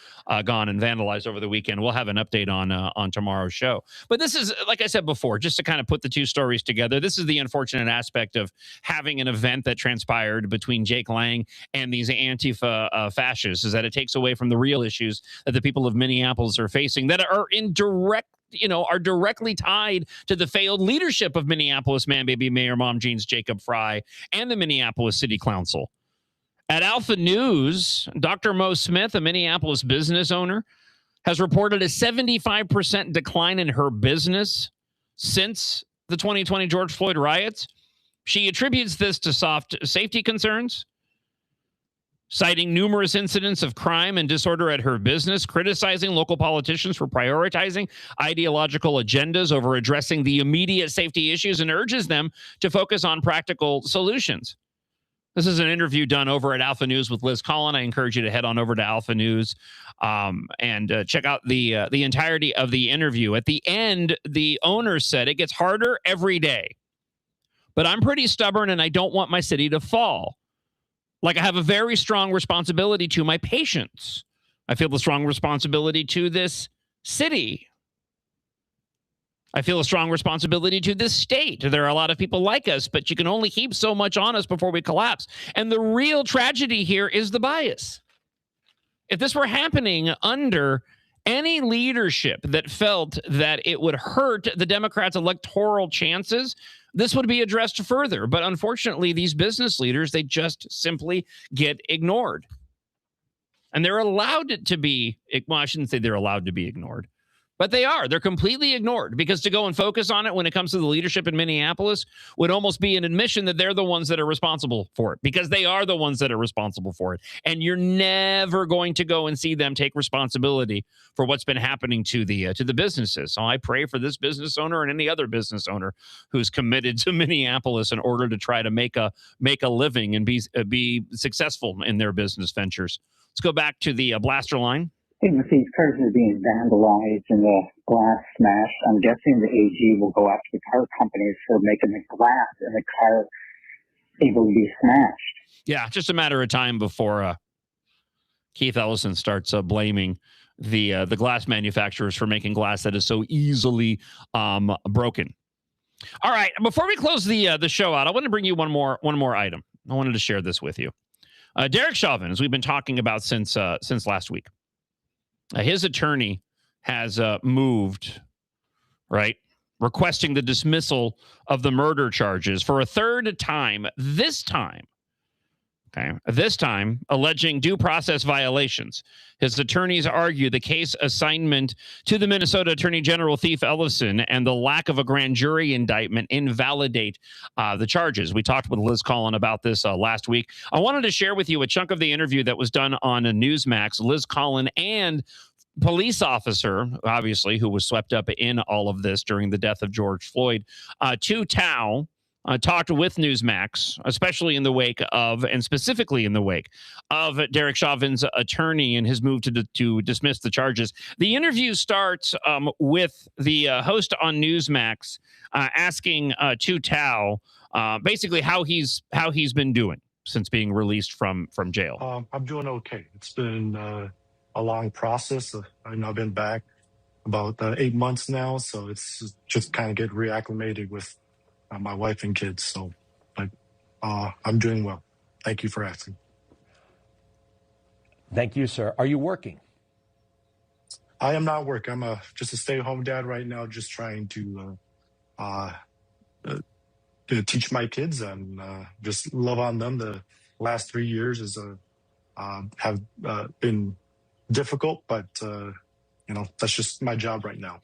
gone and vandalized over the weekend. We'll have an update on tomorrow's show. But this is, like I said before, just to kind of put the two stories together, this is the unfortunate aspect of having an event that transpired between Jake Lang and these Antifa fascists, is that it takes away from the real issues that the people of Minneapolis are facing that are are directly tied to the failed leadership of Minneapolis man-baby Mayor Mom Jeans Jacob Frey and the Minneapolis City Council. At Alpha News, Dr. Mo Smith, a Minneapolis business owner, has reported a 75% decline in her business since the 2020 George Floyd riots. She attributes this to soft safety concerns, citing numerous incidents of crime and disorder at her business, criticizing local politicians for prioritizing ideological agendas over addressing the immediate safety issues, and urges them to focus on practical solutions. This is an interview done over at Alpha News with Liz Collin. I encourage you to head on over to Alpha News and check out the entirety of the interview. At the end, the owner said, "It gets harder every day, but I'm pretty stubborn and I don't want my city to fall. Like, I have a very strong responsibility to my patients. I feel a strong responsibility to this city. I feel a strong responsibility to this state. There are a lot of people like us, but you can only keep so much on us before we collapse. And the real tragedy here is the bias. If this were happening under any leadership that felt that it would hurt the Democrats' electoral chances, this would be addressed further. But unfortunately, these business leaders, they just simply get ignored. And they're allowed to be, well, I shouldn't say they're allowed to be ignored, but they are. They're completely ignored, because to go and focus on it when it comes to the leadership in Minneapolis would almost be an admission that they're the ones that are responsible for it, because they are the ones that are responsible for it. And you're never going to go and see them take responsibility for what's been happening to the businesses. So I pray for this business owner and any other business owner who's committed to Minneapolis in order to try to make a living and be successful in their business ventures. Let's go back to the blaster line. If these cars are being vandalized and the glass smashed, I'm guessing the AG will go after the car companies for making the glass in the car able to be smashed. Yeah, just a matter of time before Keith Ellison starts blaming the glass manufacturers for making glass that is so easily broken. All right, before we close the show out, I want to bring you one more item. I wanted to share this with you. Derek Chauvin, as we've been talking about since last week. His attorney has moved, right, requesting the dismissal of the murder charges for a third time, this time alleging due process violations. His attorneys argue the case assignment to the Minnesota Attorney General Keith Ellison and the lack of a grand jury indictment invalidate the charges. We talked with Liz Collin about this last week. I wanted to share with you a chunk of the interview that was done on Newsmax. Liz Collin and police officer, obviously, who was swept up in all of this during the death of George Floyd, Tou Thao, talked with Newsmax, especially in the wake of, and specifically in the wake of Derek Chauvin's attorney and his move to dismiss the charges. The interview starts with the host on Newsmax asking Tou Thao basically how he's been doing since being released from jail. I'm doing okay. It's been a long process. I've now been back about 8 months now, so it's just kind of get reacclimated with my wife and kids. So, but I'm doing well. Thank you for asking. Thank you, sir. Are you working? I am not working. I'm just a stay-at-home dad right now, just trying to teach my kids and just love on them. The last 3 years have been difficult, but that's just my job right now.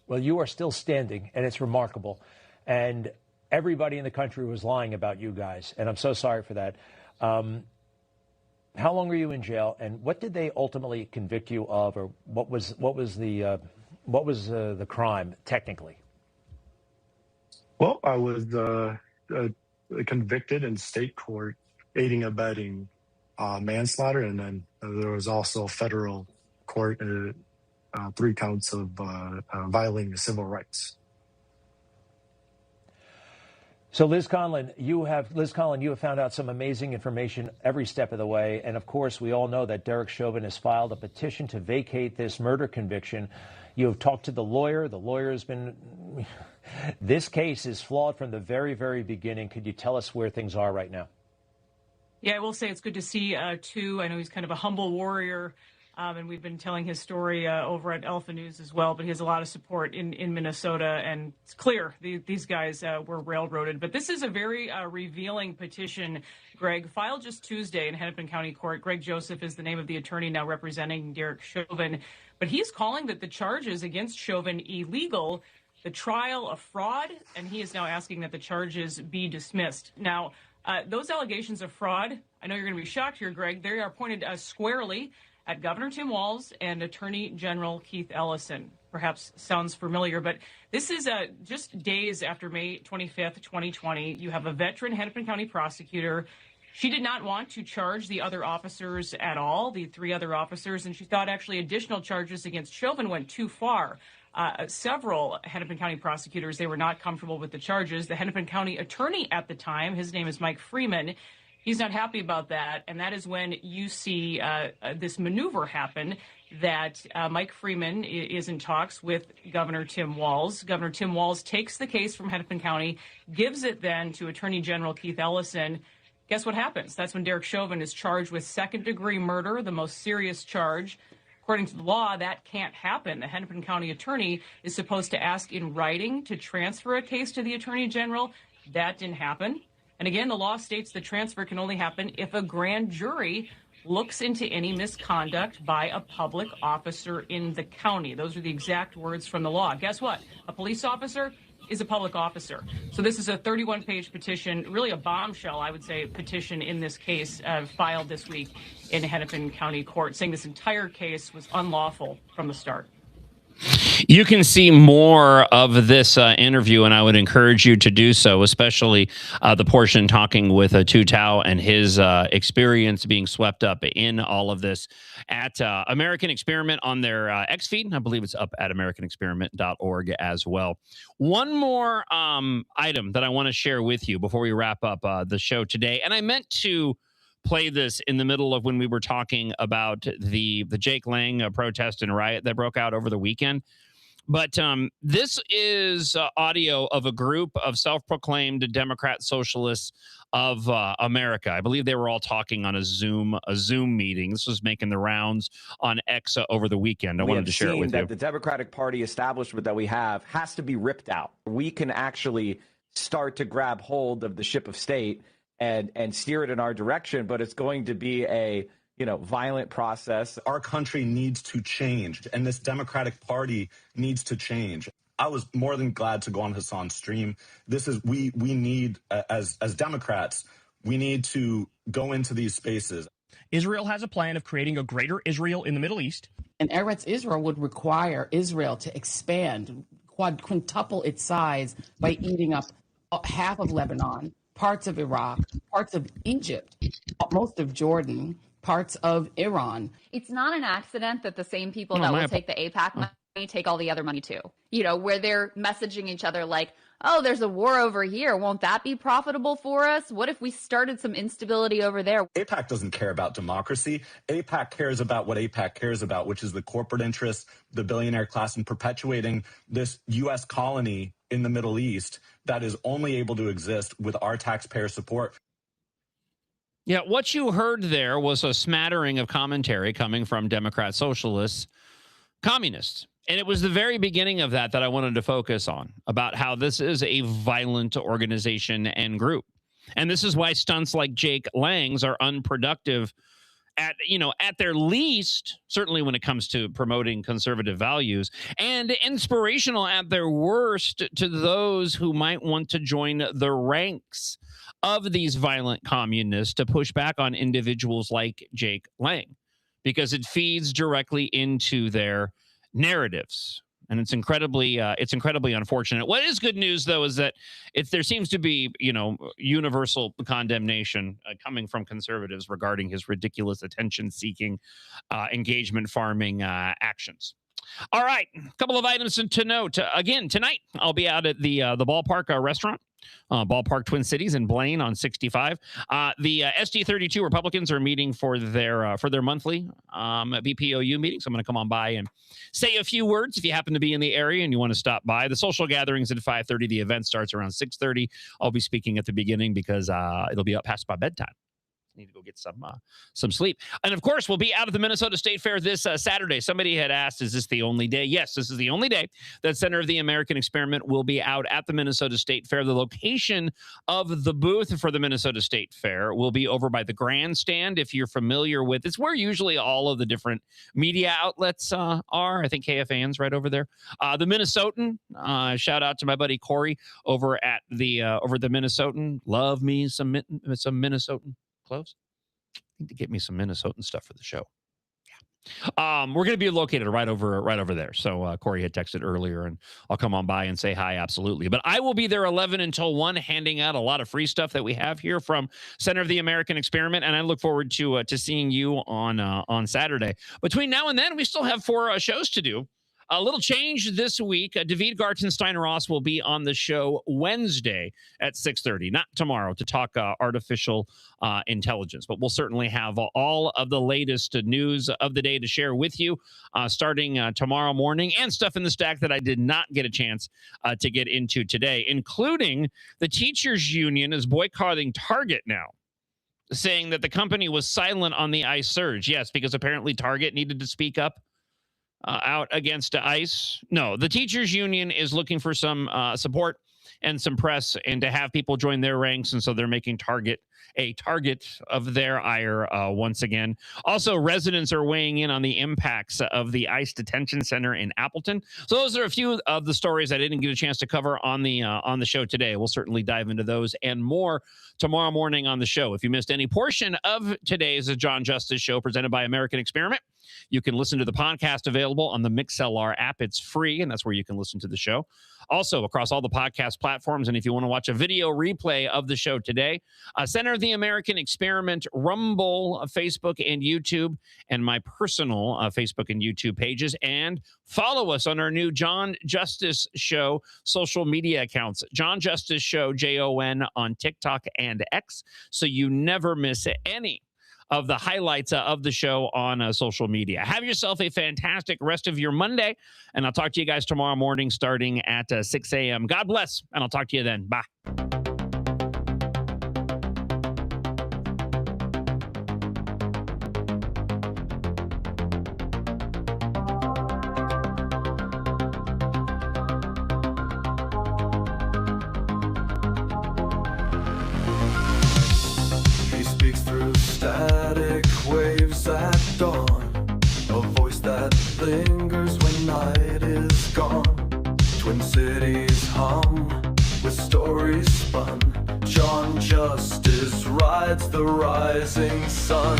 Well, you are still standing, and it's remarkable. And everybody in the country was lying about you guys, and I'm so sorry for that. How long were you in jail, and what did they ultimately convict you of, or what was the crime technically? Well, I was convicted in state court, aiding and abetting manslaughter, and then there was also federal court 3 counts of violating civil rights. So, Liz Conlon, you have found out some amazing information every step of the way, and of course, we all know that Derek Chauvin has filed a petition to vacate this murder conviction. You have talked to the lawyer. The lawyer has been. This case is flawed from the very, very beginning. Could you tell us where things are right now? Yeah, I will say it's good to see Tou. I know he's kind of a humble warrior. And we've been telling his story over at Alpha News as well, but he has a lot of support in Minnesota, and it's clear these guys were railroaded. But this is a very revealing petition, Greg, filed just Tuesday in Hennepin County Court. Greg Joseph is the name of the attorney now representing Derek Chauvin, but he's calling that the charges against Chauvin illegal, the trial a fraud, and he is now asking that the charges be dismissed. Now, those allegations of fraud, I know you're going to be shocked here, Greg, they are pointed squarely at Governor Tim Walz and Attorney General Keith Ellison. Perhaps sounds familiar, but this is just days after May 25th, 2020. You have a veteran Hennepin County prosecutor. She did not want to charge the other officers at all, the 3 other officers, and she thought actually additional charges against Chauvin went too far. Several Hennepin County prosecutors, they were not comfortable with the charges. The Hennepin County attorney at the time, his name is Mike Freeman, he's not happy about that, and that is when you see this maneuver happen that Mike Freeman is in talks with Governor Tim Walz. Governor Tim Walz takes the case from Hennepin County, gives it then to Attorney General Keith Ellison. Guess what happens? That's when Derek Chauvin is charged with second-degree murder, the most serious charge. According to the law, that can't happen. The Hennepin County attorney is supposed to ask in writing to transfer a case to the Attorney General. That didn't happen. And again, the law states the transfer can only happen if a grand jury looks into any misconduct by a public officer in the county. Those are the exact words from the law. Guess what? A police officer is a public officer. So this is a 31-page petition, really a bombshell, I would say, petition in this case filed this week in Hennepin County Court, saying this entire case was unlawful from the start. You can see more of this interview, and I would encourage you to do so, especially the portion talking with Tou Thao and his experience being swept up in all of this at American Experiment on their X feed. I believe it's up at americanexperiment.org as well. One more item that I want to share with you before we wrap up the show today, and I meant to play this in the middle of when we were talking about the Jake Lang protest and riot that broke out over the weekend. But this is audio of a group of self-proclaimed Democrat socialists of America. I believe they were all talking on a Zoom meeting. This was making the rounds on X over the weekend. I wanted to share it with you. The Democratic Party establishment that we have has to be ripped out. We can actually start to grab hold of the ship of state and steer it in our direction, but it's going to be a violent process. Our country needs to change, and this Democratic Party needs to change. I was more than glad to go on Hassan's stream. This is we need as Democrats, we need to go into these spaces. Israel has a plan of creating a greater Israel in the Middle East. And Eretz Israel would require Israel to expand quintuple its size by eating up half of Lebanon, parts of Iraq, parts of Egypt, most of Jordan, parts of Iran. It's not an accident that the same people that will take the AIPAC money take all the other money too. You know, where they're messaging each other like, oh, there's a war over here. Won't that be profitable for us? What if we started some instability over there? AIPAC doesn't care about democracy. AIPAC cares about what AIPAC cares about, which is the corporate interests, the billionaire class, and perpetuating this U.S. colony in the Middle East that is only able to exist with our taxpayer support. Yeah, what you heard there was a smattering of commentary coming from Democrat socialists, communists. And it was the very beginning of that I wanted to focus on, about how this is a violent organization and group. And this is why stunts like Jake Lang's are unproductive at their least, certainly when it comes to promoting conservative values, and inspirational at their worst to those who might want to join the ranks of these violent communists to push back on individuals like Jake Lang, because it feeds directly into their narratives. And it's incredibly unfortunate. What is good news, though, is that there seems to be, universal condemnation coming from conservatives regarding his ridiculous attention-seeking, engagement farming actions. All right, a couple of items to note. Again, tonight I'll be out at the Ballpark restaurant. Ballpark Twin Cities in Blaine on 65. The SD32 Republicans are meeting for their monthly BPOU meeting. So I'm going to come on by and say a few words if you happen to be in the area and you want to stop by. The social gathering's at 5:30. The event starts around 6:30. I'll be speaking at the beginning because it'll be up past my bedtime. Need to go get some sleep. And of course, we'll be out at the Minnesota State Fair this Saturday. Somebody had asked, is this the only day? Yes, this is the only day that Center of the American Experiment will be out at the Minnesota State Fair. The location of the booth for the Minnesota State Fair will be over by the grandstand. If you're familiar with, it's where usually all of the different media outlets are. I think KFAN's right over there. The Minnesotan, shout out to my buddy Corey over at the Minnesotan. Love me some Minnesotan clothes. I need to get me some Minnesotan stuff for the show. Yeah. We're going to be located right over there. So Corey had texted earlier, and I'll come on by and say hi. Absolutely. But I will be there 11 until 1, handing out a lot of free stuff that we have here from Center of the American Experiment, and I look forward to seeing you on Saturday. Between now and then, we still have 4 shows to do. A little change this week. David Gartenstein-Ross will be on the show Wednesday at 6:30, not tomorrow, to talk artificial intelligence. But we'll certainly have all of the latest news of the day to share with you starting tomorrow morning, and stuff in the stack that I did not get a chance to get into today, including the teachers union is boycotting Target now, saying that the company was silent on the ICE surge. Yes, because apparently Target needed to speak up out against ICE. No, the teachers union is looking for some support and some press, and to have people join their ranks, and so they're making Target a target of their ire once again. Also, residents are weighing in on the impacts of the ICE detention center in Appleton. So those are a few of the stories I didn't get a chance to cover on the show today. We'll certainly dive into those and more tomorrow morning on the show. If you missed any portion of today's John Justice Show presented by American Experiment, you can listen to the podcast available on the MixLR app. It's free, and that's where you can listen to the show. Also, across all the podcast platforms, and if you want to watch a video replay of the show today, Center of the American Experiment, Rumble, Facebook, and YouTube, and my personal Facebook and YouTube pages. And follow us on our new John Justice Show social media accounts. John Justice Show, JON, on TikTok and X, so you never miss any of the highlights of the show on social media. Have yourself a fantastic rest of your Monday, and I'll talk to you guys tomorrow morning starting at 6 a.m. God bless, and I'll talk to you then. Bye. Static waves at dawn, a voice that lingers when night is gone. Twin cities hum with stories spun. John Justice rides the rising sun.